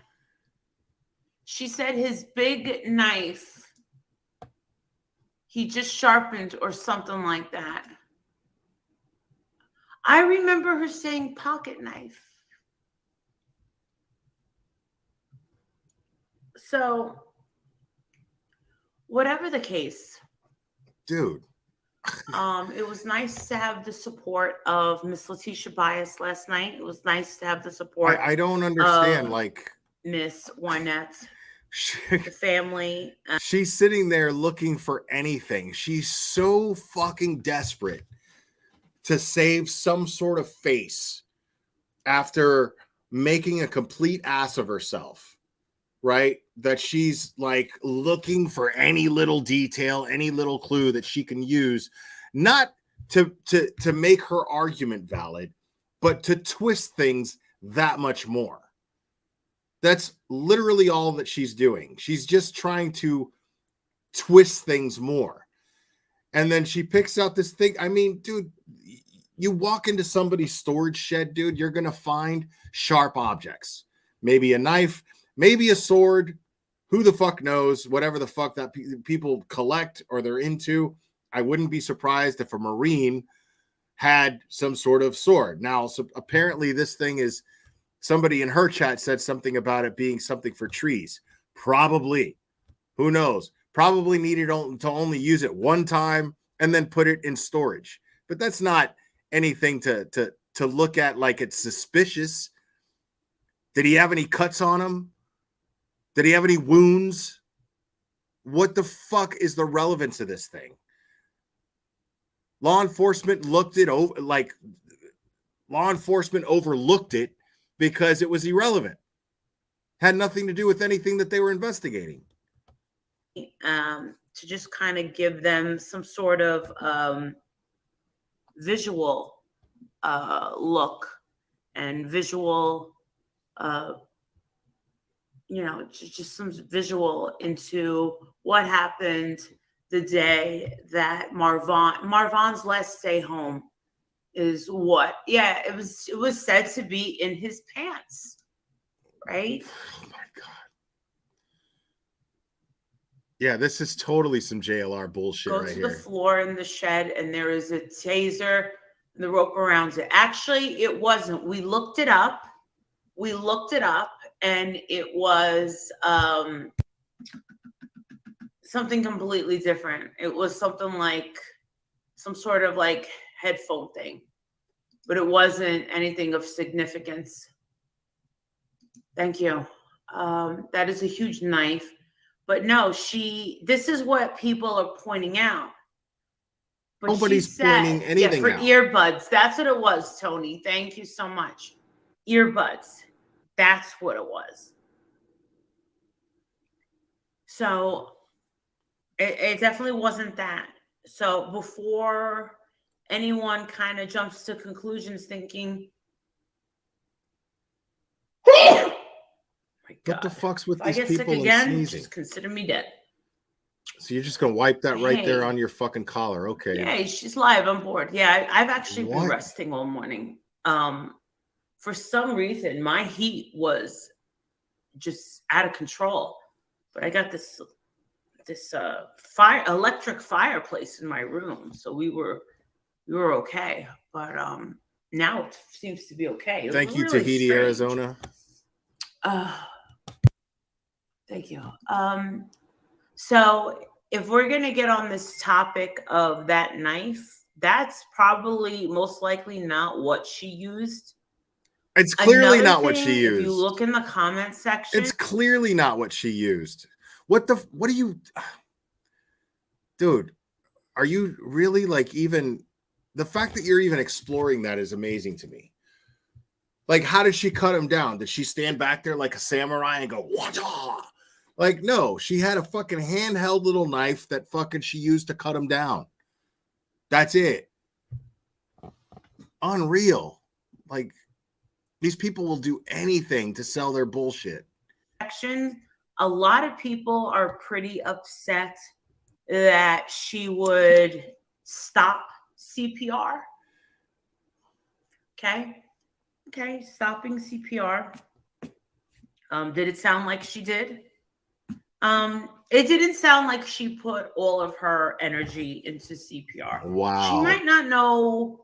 She said his big knife, he just sharpened or something like that. I remember her saying pocket knife. So, whatever the case, dude, it was nice to have the support of Miss Letitia Bias last night. It was nice to have the support. I don't understand. Like, Miss Wynette, the family. She's sitting there looking for anything. She's so fucking desperate to save some sort of face after making a complete ass of herself, right? That she's like looking for any little detail, any little clue that she can use, not to make her argument valid, but to twist things that much more. That's literally all that she's doing. She's just trying to twist things more. And then she picks out this thing. I mean, dude, you walk into somebody's storage shed, dude, you're going to find sharp objects. Maybe a knife, maybe a sword. Who the fuck knows? Whatever the fuck that people collect or they're into. I wouldn't be surprised if a Marine had some sort of sword. Now, so apparently this thing is, somebody in her chat said something about it being something for trees. Probably. Who knows? Probably needed to only use it one time and then put it in storage. But that's not anything to look at like it's suspicious. Did he have any cuts on him? Did he have any wounds? What the fuck is the relevance of this thing? Law enforcement looked it over, like law enforcement overlooked it because it was irrelevant. Had nothing to do with anything that they were investigating. To just kind of give them some sort of visual look and visual, just some visual into what happened the day that Marvan's last day home is what? Yeah, it was said to be in his pants, right? Oh my God. Yeah, this is totally some JLR bullshit Go right to here. the floor in the shed, and there is a taser and the rope around it. Actually, it wasn't. We looked it up. And it was something completely different. It was something like some sort of like headphone thing, but it wasn't anything of significance. Thank you. That is a huge knife. But no, this is what people are pointing out. But Nobody's she said, pointing anything for out. earbuds. That's what it was, Tony. Thank you so much. Earbuds. That's what it was. So it definitely wasn't that. So before anyone kind of jumps to conclusions thinking, oh my God, What the fuck's with if these I get sick people and again, sneezing? just consider me dead. So you're just gonna wipe that right there Hey. on your fucking collar? Okay. Yeah, she's live on board. Yeah, I've actually been What? resting all morning. For some reason, my heat was just out of control. But I got this electric fireplace in my room, so we were okay. But now it seems to be okay. Thank you, Really Tahiti, strange. Arizona. Thank you. So if we're gonna get on this topic of that knife, that's probably most likely not what she used. It's clearly Another not what she thing, used. If you look in the comment section, It's clearly not what she used. What are you, dude? Are you really like even the fact that you're even exploring that is amazing to me. Like, how did she cut him down? Did she stand back there like a samurai and go, "Wah-jah"? Like, no, she had a fucking handheld little knife that fucking she used to cut him down. That's it. Unreal. Like, these people will do anything to sell their bullshit. A lot of people are pretty upset that she would stop CPR. Okay, stopping CPR. Did it sound like she did? It didn't sound like she put all of her energy into CPR. Wow. She might not know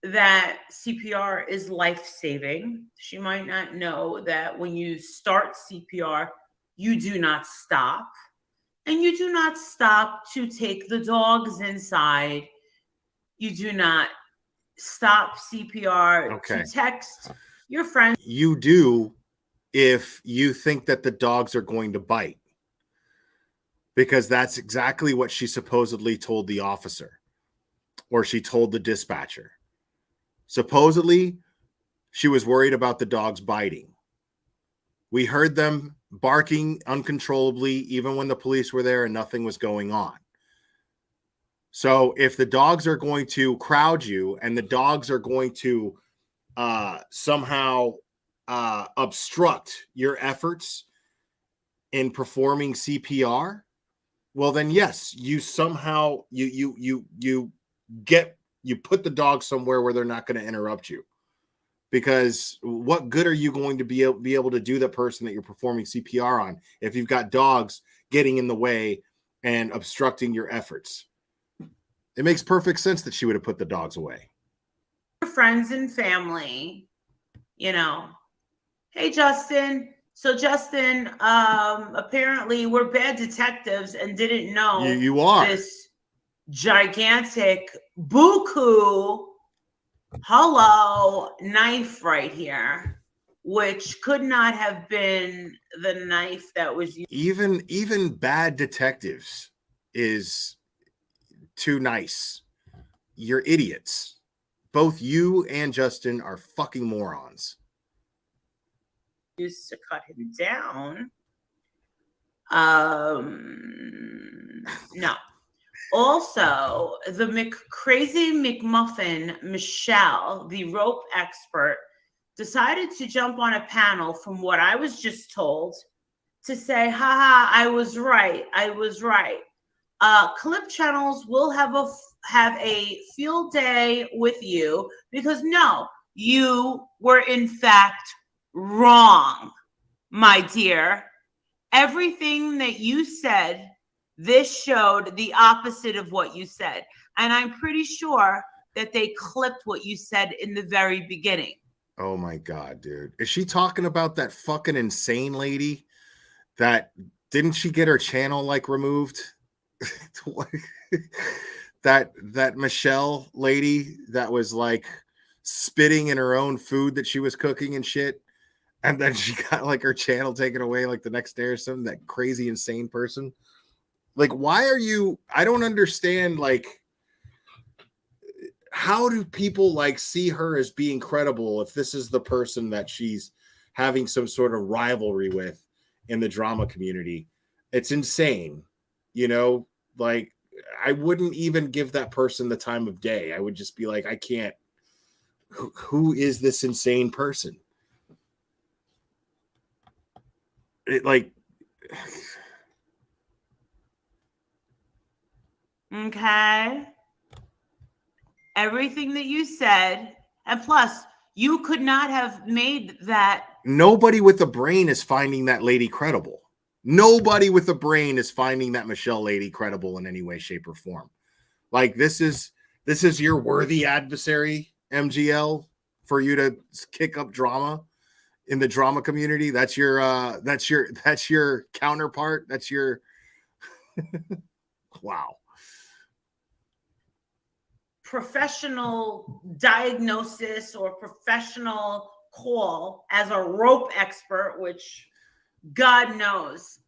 that CPR is life-saving. She might not know that when you start CPR, you do not stop. And you do not stop to take the dogs inside. You do not stop CPR to text your friends. You do if you think that the dogs are going to bite. Because that's exactly what she supposedly told the officer. Or she told the dispatcher. Supposedly, she was worried about the dogs biting. We heard them barking uncontrollably, even when the police were there and nothing was going on. So if the dogs are going to crowd you and the dogs are going to somehow obstruct your efforts in performing CPR, well, then yes, you somehow you put the dog somewhere where they're not going to interrupt you. Because what good are you going to be able to do the person that you're performing CPR on if you've got dogs getting in the way and obstructing your efforts? It makes perfect sense that she would have put the dogs away. Friends and family, Hey, Justin. So, Justin, apparently we're bad detectives and didn't know you are this gigantic buku hollow knife right here, which could not have been the knife that was used. Even bad detectives is too nice. You're idiots. Both you and Justin are fucking morons. Used to cut him down. No. Also, the crazy McMuffin, Michelle, the rope expert, decided to jump on a panel from what I was just told to say, haha, I was right. Clip channels will have a field day with you because no, you were in fact wrong, my dear. Everything that you said, this showed the opposite of what you said. And I'm pretty sure that they clipped what you said in the very beginning. Oh my God, dude. Is she talking about that fucking insane lady that didn't she get her channel like removed? that Michelle lady that was like spitting in her own food that she was cooking and shit. And then she got like her channel taken away like the next day or something, that crazy, insane person. Like, why are you, I don't understand, like, how do people like see her as being credible if this is the person that she's having some sort of rivalry with in the drama community? It's insane. You know, like, I wouldn't even give that person the time of day. I would just be like, I can't, who is this insane person? It like, okay. Everything that you said, and plus, you could not have made that. nobody with a brain is finding that lady credible. Nobody with a brain is finding that Michelle lady credible in any way, shape, or form. Like, this is your worthy adversary, MGL, for you to kick up drama in the drama community. That's your counterpart. That's your wow. Professional diagnosis or professional call as a rope expert, which God knows,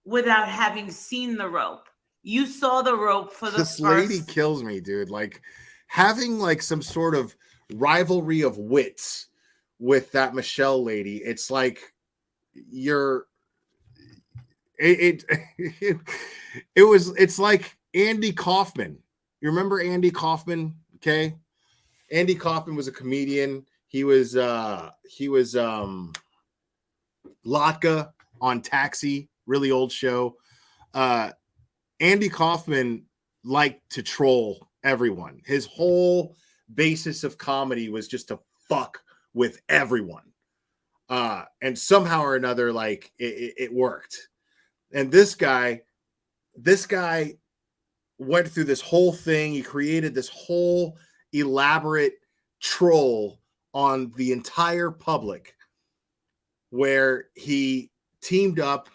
without having seen the rope. You saw the rope for the This lady kills me, dude. Like, having like some sort of rivalry of wits with that Michelle lady, it's like it's like Andy Kaufman. You remember Andy Kaufman? Okay. Andy Kaufman was a comedian. He was Latka on Taxi, really old show. Andy Kaufman liked to troll everyone. His whole basis of comedy was just to fuck with everyone. And somehow or another, like, it worked. And this guy went through this whole thing. He created this whole elaborate troll on the entire public where he teamed up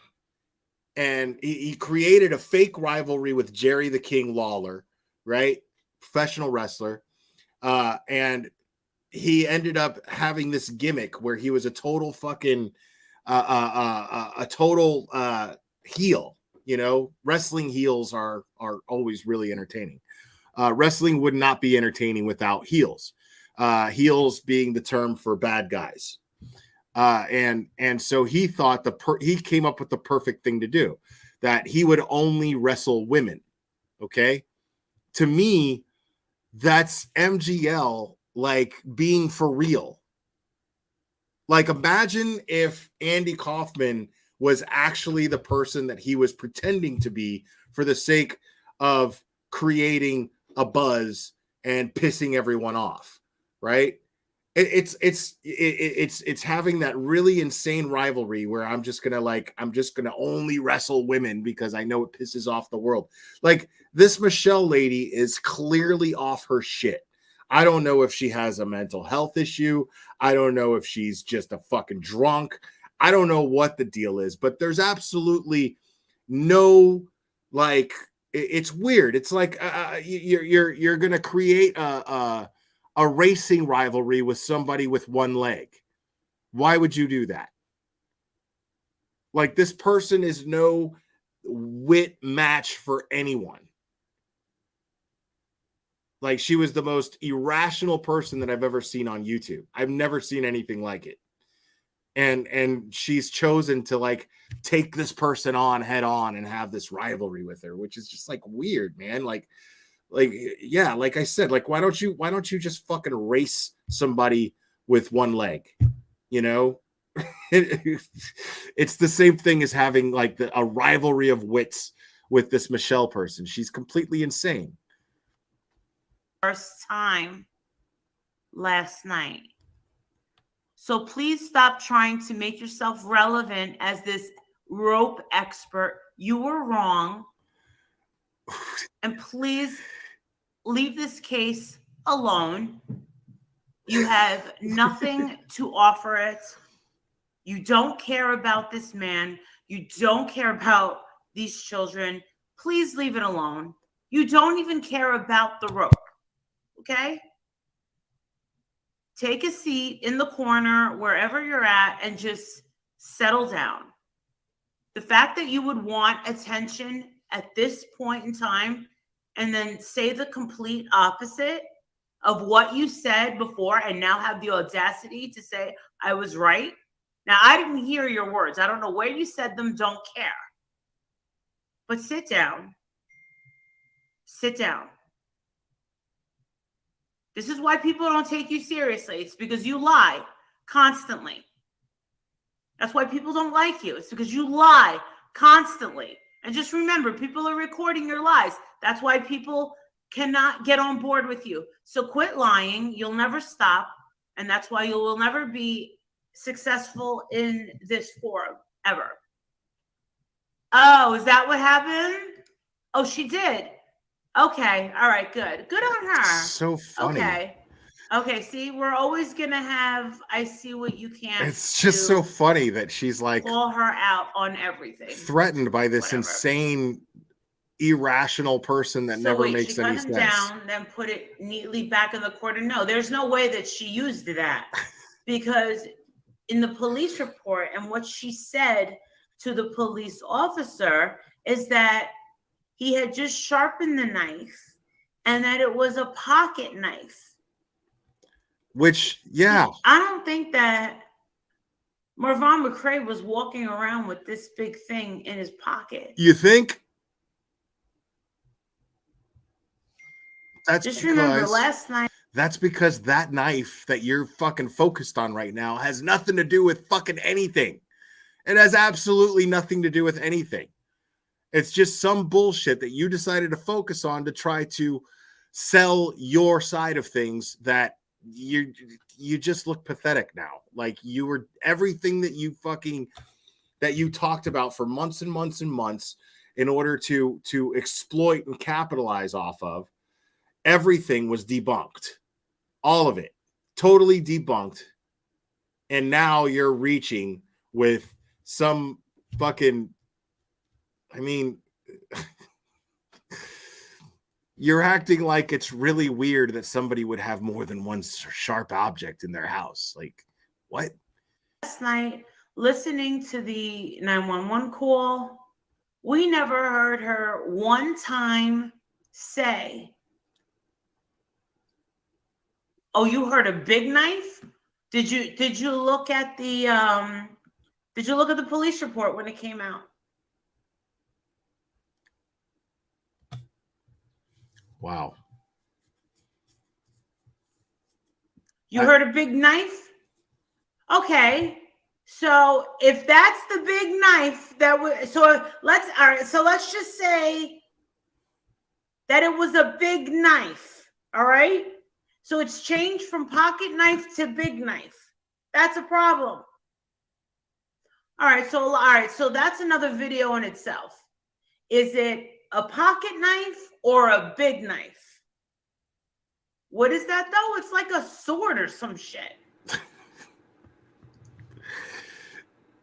and he created a fake rivalry with Jerry the King Lawler, right? Professional wrestler. And he ended up having this gimmick where he was a total fucking a total heel. You know, wrestling heels are always really entertaining. Wrestling would not be entertaining without heels. Heels being the term for bad guys. And so he thought he came up with the perfect thing to do, that he would only wrestle women. Okay. To me, that's MGL, like, being for real. Like, imagine if Andy Kaufman was actually the person that he was pretending to be for the sake of creating a buzz and pissing everyone off, right? It's having that really insane rivalry where I'm just gonna only wrestle women because I know it pisses off the world. Like, this Michelle lady is clearly off her shit. I don't know if she has a mental health issue. I don't know if she's just a fucking drunk. I don't know what the deal is, but there's absolutely no, like, it's weird. It's like you're gonna create a racing rivalry with somebody with one leg. Why would you do that? Like, this person is no wit match for anyone. Like, she was the most irrational person that I've ever seen on YouTube. I've never seen anything like it. And she's chosen to, like, take this person on head on and have this rivalry with her, which is just, like, weird, man. Like, yeah, like I said, like, why don't you just fucking race somebody with one leg? You know, it's the same thing as having like a rivalry of wits with this Michelle person. She's completely insane. First time last night. So please stop trying to make yourself relevant as this rope expert. You were wrong. And please leave this case alone. You have nothing to offer it. You don't care about this man. You don't care about these children. Please leave it alone. You don't even care about the rope. Okay? take a seat in the corner, wherever you're at, and just settle down. The fact that you would want attention at this point in time and then say the complete opposite of what you said before and now have the audacity to say, I was right. Now, I didn't hear your words. I don't know where you said them. Don't care. But sit down. Sit down. This is why people don't take you seriously. It's because you lie constantly. That's why people don't like you. It's because you lie constantly. And just remember, people are recording your lies. That's why people cannot get on board with you. So quit lying. You'll never stop. And that's why you will never be successful in this forum ever. Oh, is that what happened? Oh, she did. Okay. All right. Good. Good on her. So funny. Okay. Okay. See, we're always going to have, I see what you can't. It's just so funny that she's like, call her out on everything. Threatened by this insane, irrational person that never makes any sense. She cut him down, then put it neatly back in the corner. No, there's no way that she used that because in the police report and what she said to the police officer is that he had just sharpened the knife and that it was a pocket knife. Which, yeah. I don't think that Marvon McCray was walking around with this big thing in his pocket. You think? That's just remember last night. That's because that knife that you're fucking focused on right now has nothing to do with fucking anything. It has absolutely nothing to do with anything. It's just some bullshit that you decided to focus on to try to sell your side of things that you just look pathetic now. Like you were everything that you talked about for months and months and months in order to exploit and capitalize off of. Everything was debunked. All of it. Totally debunked. And now you're reaching with some fucking, I mean, you're acting like it's really weird that somebody would have more than one sharp object in their house. Like, what? Last night, listening to the 911 call, we never heard her one time say, oh, you heard a big knife? Did you look at the police report when it came out? Wow. You heard a big knife? Okay. So if that's the big knife let's just say that it was a big knife. All right. So it's changed from pocket knife to big knife. That's a problem. All right. So that's another video in itself. Is it a pocket knife or a big knife? What is that though? It's like a sword or some shit.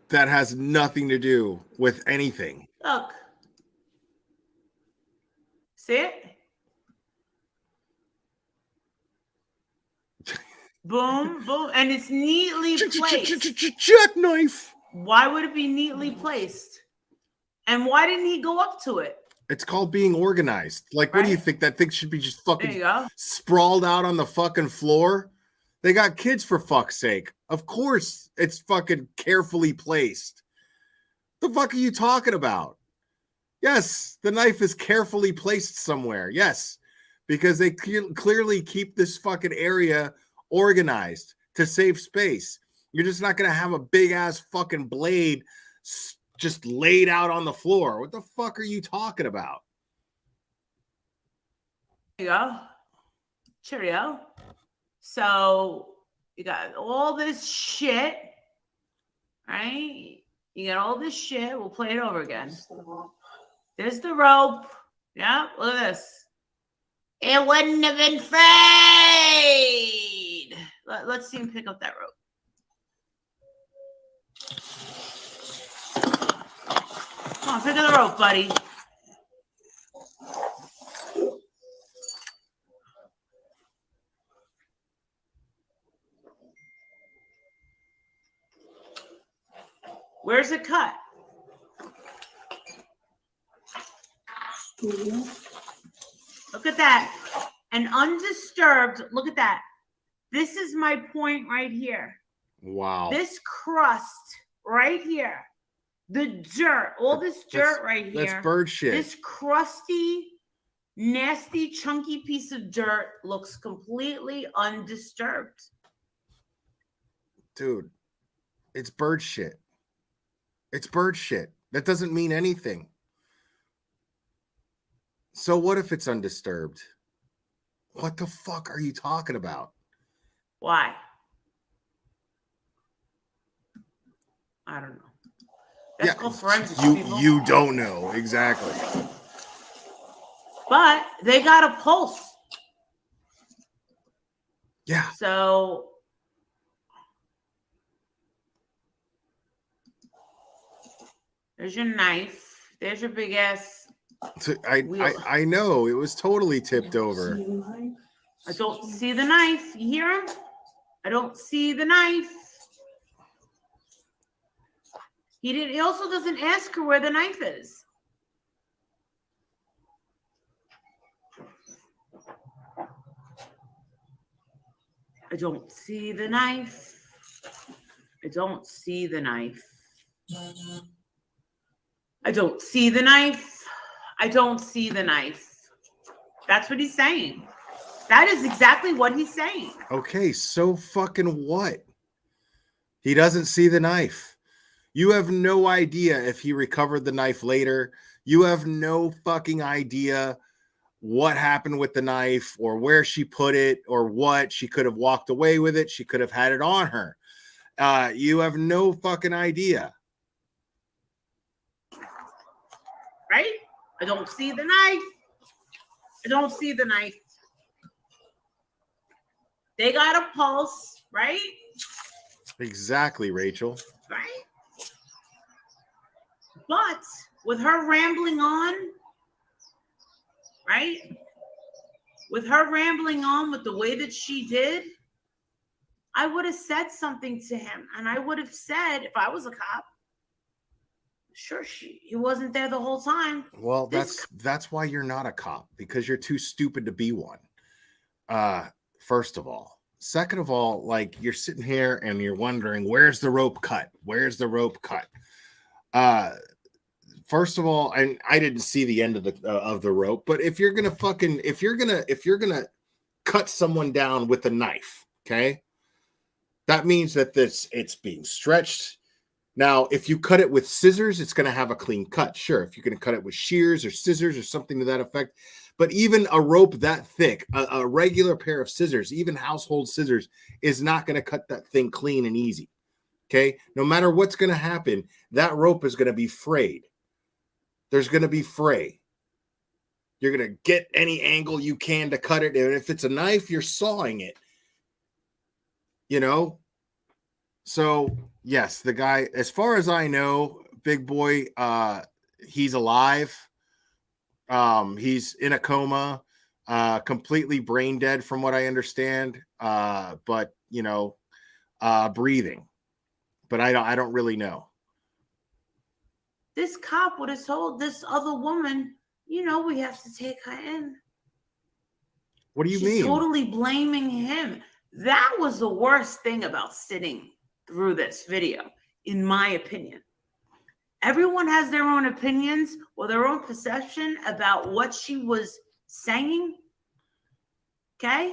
That has nothing to do with anything. Look. See it? Boom, boom. And it's neatly placed. Jackknife. Why would it be neatly placed? And why didn't he go up to it? It's called being organized. Like, what do you think? That thing should be just fucking sprawled out on the fucking floor? They got kids, for fuck's sake. Of course it's fucking carefully placed. The fuck are you talking about? Yes, the knife is carefully placed somewhere. Yes, because they clearly keep this fucking area organized to save space. You're just not going to have a big ass fucking blade just laid out on the floor. What the fuck are you talking about? There you go. Cheerio. So you got all this shit, right? You got all this shit. We'll play it over again. There's the rope. Yeah, look at this. It wouldn't have been frayed. Let's see him pick up that rope. Come on, pick up the rope, buddy. Where's it cut? Look at that. And undisturbed. Look at that. This is my point right here. Wow. This crust right here. The dirt. All this dirt right here. That's bird shit. This crusty, nasty, chunky piece of dirt looks completely undisturbed. Dude, it's bird shit. It's bird shit. That doesn't mean anything. So what if it's undisturbed? What the fuck are you talking about? Why? I don't know. That's called forensics, people. You don't know. Exactly. But they got a pulse. Yeah. So there's your knife. There's your big ass. I know. It was totally tipped over. I don't see the knife. You hear him? I don't see the knife. He also doesn't ask her where the knife is. I don't see the knife. I don't see the knife. I don't see the knife. I don't see the knife. That's what he's saying. That is exactly what he's saying. Okay, so fucking what? He doesn't see the knife. You have no idea if he recovered the knife later. You have no fucking idea what happened with the knife or where she put it or what. She could have walked away with it. She could have had it on her. You have no fucking idea. Right? I don't see the knife. I don't see the knife. They got a pulse, right? Exactly, Rachel. Right? But with her rambling on, right? With her rambling on with the way that she did, I would have said something to him. And I would have said, if I was a cop, sure, he wasn't there the whole time. Well, that's why you're not a cop, because you're too stupid to be one. First of all. Second of all, like, you're sitting here and you're wondering, where's the rope cut? Where's the rope cut? First of all, and I didn't see the end of the rope, but if you're gonna cut someone down with a knife, okay, that means that it's being stretched. Now, if you cut it with scissors, it's gonna have a clean cut. Sure, if you're gonna cut it with shears or scissors or something to that effect. But even a rope that thick, a regular pair of scissors, even household scissors, is not going to cut that thing clean and easy. Okay? No matter what's going to happen, that rope is going to be frayed. There's going to be fray. You're going to get any angle you can to cut it. And if it's a knife, you're sawing it. You know? So, yes, the guy, as far as I know, Big Boy, he's alive. He's in a coma, completely brain dead from what I understand. But you know, breathing. But I don't really know. This cop would have told this other woman, you know, we have to take her in. What do you She's mean? Totally blaming him. That was the worst thing about sitting through this video, in my opinion. Everyone has their own opinions or their own perception about what she was saying. Okay?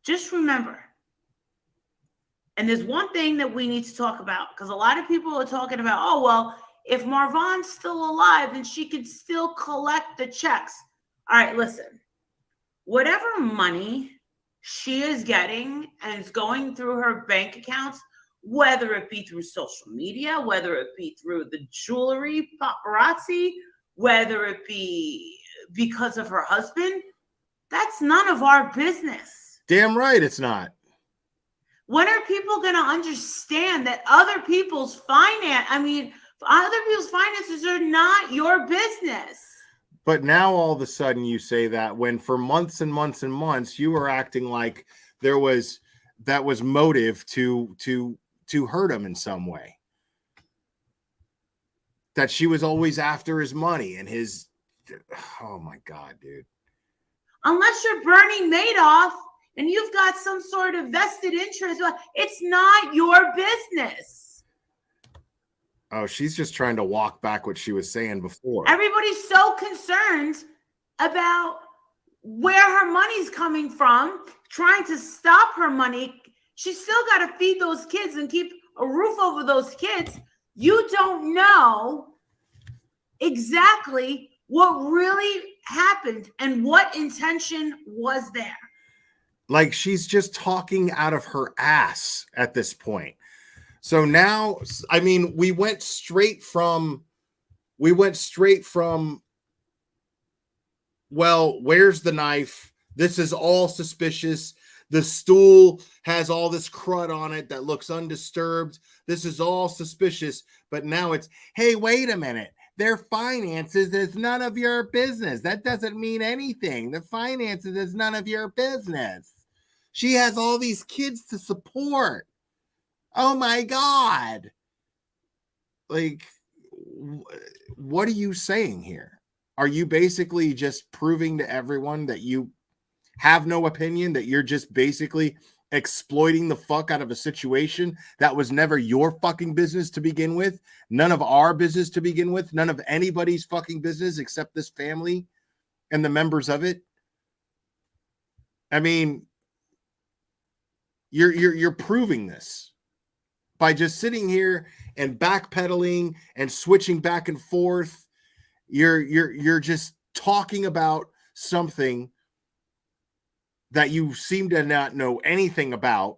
Just remember. And there's one thing that we need to talk about, because a lot of people are talking about, oh, well, if Marvon's still alive, then she could still collect the checks. All right, listen. Whatever money she is getting and is going through her bank accounts, whether it be through social media, whether it be through the jewelry paparazzi, whether it be because of her husband, that's none of our business. Damn right it's not. When are people going to understand that other people's finances are not your business? But now all of a sudden you say that, when for months and months and months you were acting like that was motive to hurt him in some way. that she was always after his money and his, oh my God, dude. Unless you're Bernie Madoff and you've got some sort of vested interest, it's not your business. Oh, she's just trying to walk back what she was saying before. Everybody's so concerned about where her money's coming from, trying to stop her money. She's still got to feed those kids and keep a roof over those kids. You don't know exactly what really happened and what intention was there. Like, she's just talking out of her ass at this point. So now, I mean, we went straight from, well, where's the knife? This is all suspicious. The stool has all this crud on it that looks undisturbed. This is all suspicious. But now it's, hey, wait a minute. Their finances is none of your business. That doesn't mean anything. The finances is none of your business. She has all these kids to support. Oh my God. Like, what are you saying here? Are you basically just proving to everyone that you have no opinion, that you're just basically exploiting the fuck out of a situation that was never your fucking business to begin with? None of our business to begin with. None of anybody's fucking business except this family and the members of it. I mean, you're proving this by just sitting here and backpedaling and switching back and forth. You're just talking about something that you seem to not know anything about,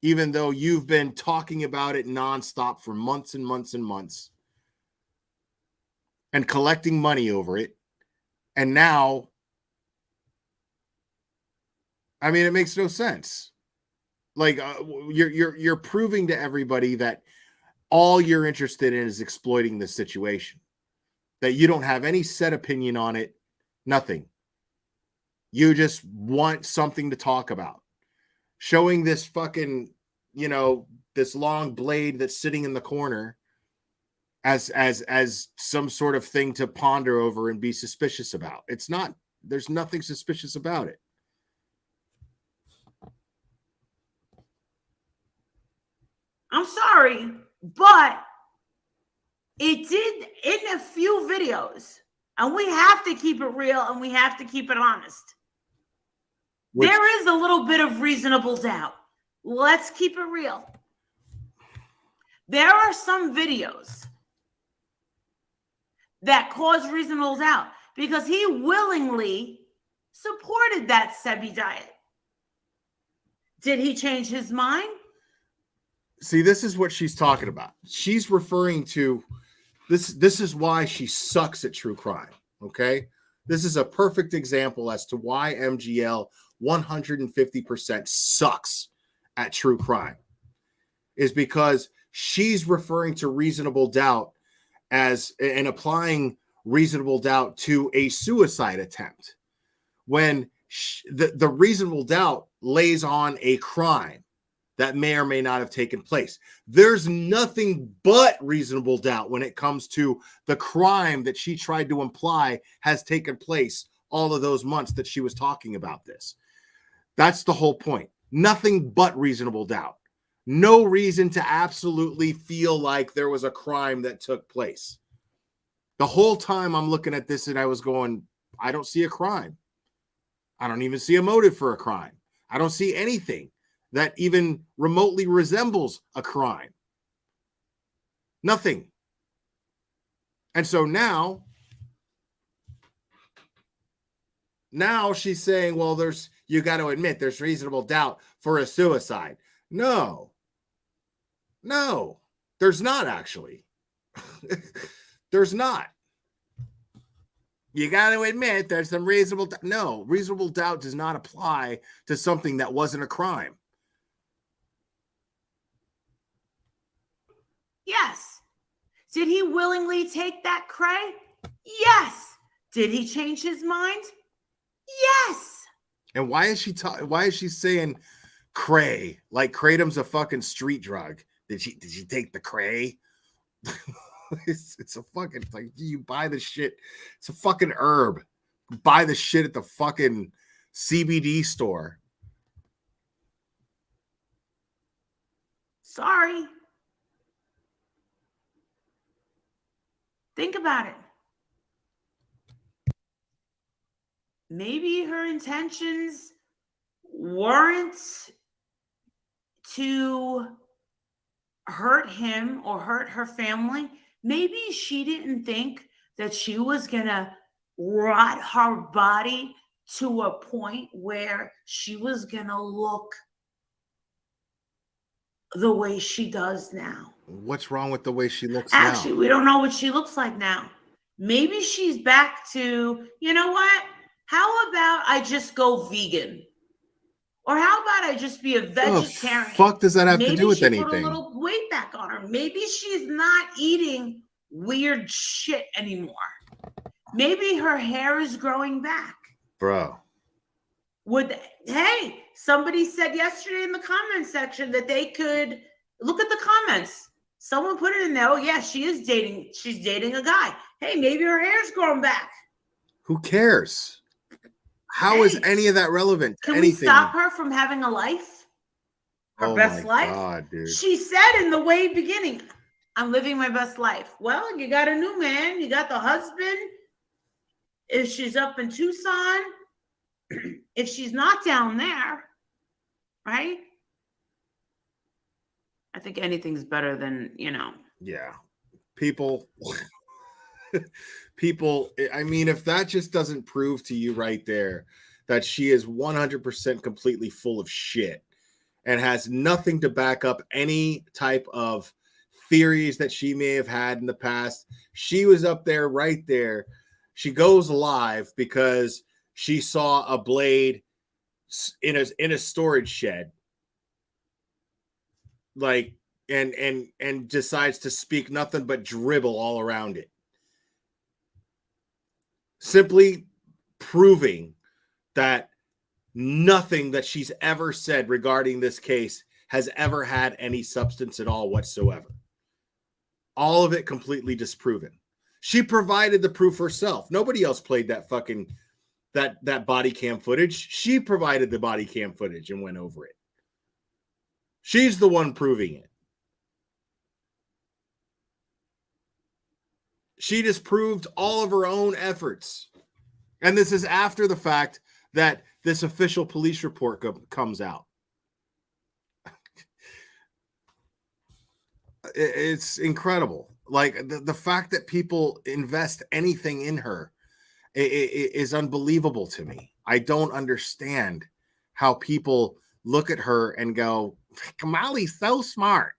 even though you've been talking about it nonstop for months and months and months and collecting money over it. And now, I mean, it makes no sense. Like, you're proving to everybody that all you're interested in is exploiting this situation, that you don't have any set opinion on it, nothing. You just want something to talk about. Showing this fucking, this long blade that's sitting in the corner as some sort of thing to ponder over and be suspicious about. It's not, there's nothing suspicious about it. I'm sorry, but it did in a few videos, and we have to keep it real and we have to keep it honest. There is a little bit of reasonable doubt. Let's keep it real. There are some videos that cause reasonable doubt because he willingly supported that Sebi diet. Did he change his mind? See, this is what she's talking about. She's referring to this. This is why she sucks at true crime. Okay. This is a perfect example as to why MGL 150% sucks at true crime, is because she's referring to reasonable doubt as and applying reasonable doubt to a suicide attempt when the reasonable doubt lays on a crime that may or may not have taken place. There's nothing but reasonable doubt when it comes to the crime that she tried to imply has taken place all of those months that she was talking about this. That's the whole point. Nothing but reasonable doubt. No reason to absolutely feel like there was a crime that took place. The whole time I'm looking at this and I was going, I don't see a crime. I don't even see a motive for a crime. I don't see anything that even remotely resembles a crime. Nothing. And so now she's saying, well, you got to admit there's reasonable doubt for a suicide. No, there's not actually. There's not. You got to admit there's some reasonable doubt. No, reasonable doubt does not apply to something that wasn't a crime. Yes. Did he willingly take that cray? Yes. Did he change his mind? Yes. And why is she saying cray? Like kratom's a fucking street drug. Did she take the cray? It's a fucking like you buy the shit. It's a fucking herb. Buy the shit at the fucking CBD store. Sorry. Think about it. Maybe her intentions weren't to hurt him or hurt her family. Maybe she didn't think that she was going to rot her body to a point where she was going to look the way she does now. What's wrong with the way she looks Actually, now? we don't know what she looks like now. Maybe she's back to, you know what? How about I just go vegan? Or how about I just be a vegetarian? The fuck does that have Maybe to do with she anything? put a little weight back on her. Maybe she's not eating weird shit anymore. Maybe her hair is growing back. Bro. Hey, somebody said yesterday in the comment section that they could look at the comments. Someone put it in there. Oh, yeah, she's dating a guy. Hey, maybe her hair's growing back. Who cares? How is any of that relevant to Can anything? we stop her from having a life? Her best life? God, dude. She said in the way beginning, I'm living my best life. Well, you got a new man. You got the husband. If she's up in Tucson, if she's not down there, right? I think anything's better than, Yeah. People, I mean, if that just doesn't prove to you right there that she is 100% completely full of shit and has nothing to back up any type of theories that she may have had in the past, she was up there right there. She goes live because she saw a blade in a storage shed, like, and decides to speak nothing but dribble all around it, simply proving that nothing that she's ever said regarding this case has ever had any substance at all whatsoever. All of it completely disproven. She provided the proof herself. Nobody else played that fucking that body cam footage. She provided the body cam footage and went over it. She's the one proving it. She disproved all of her own efforts. And this is after the fact that this official police report comes out. It's incredible. Like the fact that people invest anything in her is unbelievable to me. I don't understand how people look at her and go, Kamali's so smart.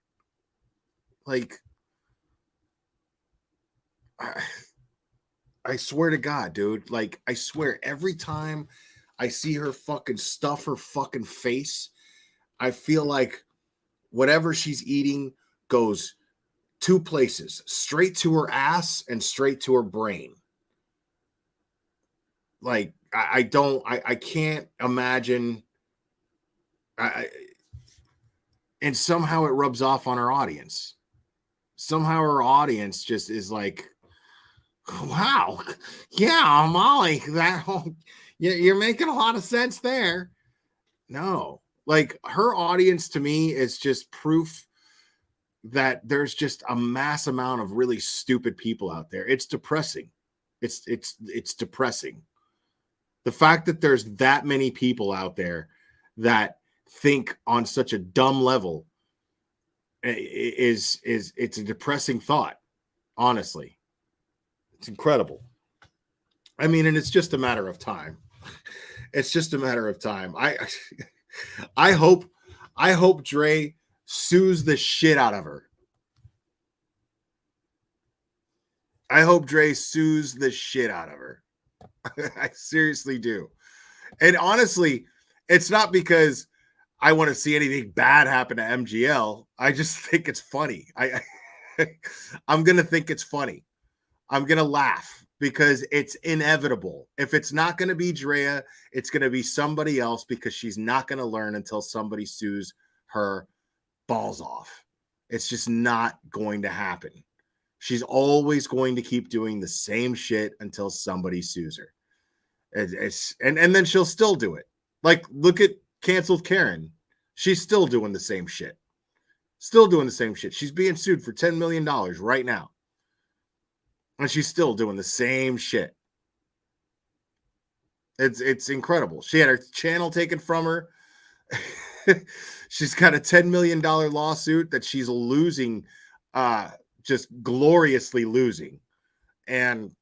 Like, I swear to God, dude. Like, I swear every time I see her fucking stuff her fucking face, I feel like whatever she's eating goes two places, straight to her ass and straight to her brain. Like, I can't imagine. And somehow it rubs off on our audience. Somehow our audience just is like, wow, yeah, Molly, you're making a lot of sense there. No, like her audience to me is just proof that there's just a mass amount of really stupid people out there. It's depressing. It's depressing. The fact that there's that many people out there that think on such a dumb level it's a depressing thought. Honestly, it's incredible. I mean, and it's just a matter of time. It's just a matter of time. I hope Dre sues the shit out of her. I hope Dre sues the shit out of her. I seriously do. And honestly, it's not because I want to see anything bad happen to MGL. I just think it's funny. I'm going to think it's funny. I'm going to laugh because it's inevitable. If it's not going to be Drea, it's going to be somebody else because she's not going to learn until somebody sues her balls off. It's just not going to happen. She's always going to keep doing the same shit until somebody sues her. And then she'll still do it. Like, look at canceled Karen. She's still doing the same shit. Still doing the same shit. She's being sued for $10 million right now. And she's still doing the same shit. It's incredible. She had her channel taken from her. She's got a $10 million lawsuit that she's losing, just gloriously losing. And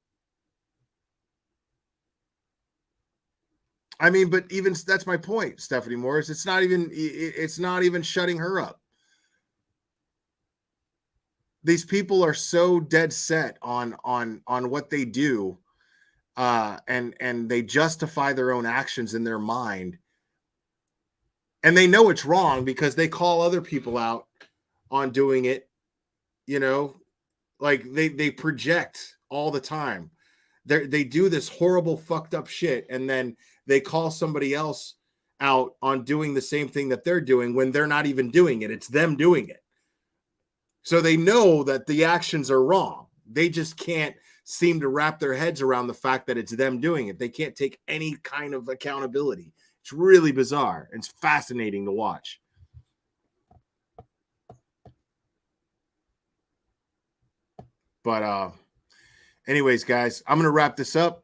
I mean, but even that's my point, Stephanie Morris. It's not even shutting her up. These people are so dead set on what they do, and they justify their own actions in their mind. And they know it's wrong because they call other people out on doing it, you know, like they project all the time. They do this horrible, fucked up shit, and then they call somebody else out on doing the same thing that they're doing when they're not even doing it. It's them doing it. So they know that the actions are wrong. They just can't seem to wrap their heads around the fact that it's them doing it. They can't take any kind of accountability. It's really bizarre. It's fascinating to watch. But anyways, guys, I'm going to wrap this up.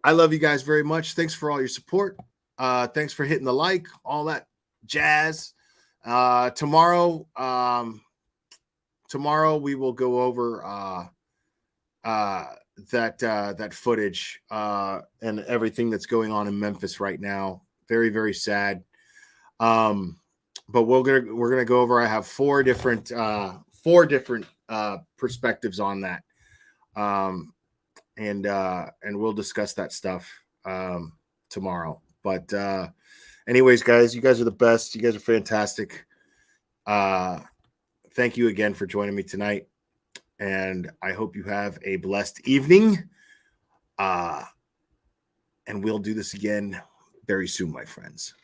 I love you guys very much. Thanks for all your support. Thanks for hitting the like, all that jazz. Tomorrow we will go over that footage and everything that's going on in Memphis right now. Very, very sad. But we're gonna go over. I have four different perspectives on that. And we'll discuss that stuff tomorrow. But anyways, guys, you guys are the best. You guys are fantastic. Thank you again for joining me tonight. And I hope you have a blessed evening. And we'll do this again very soon, my friends.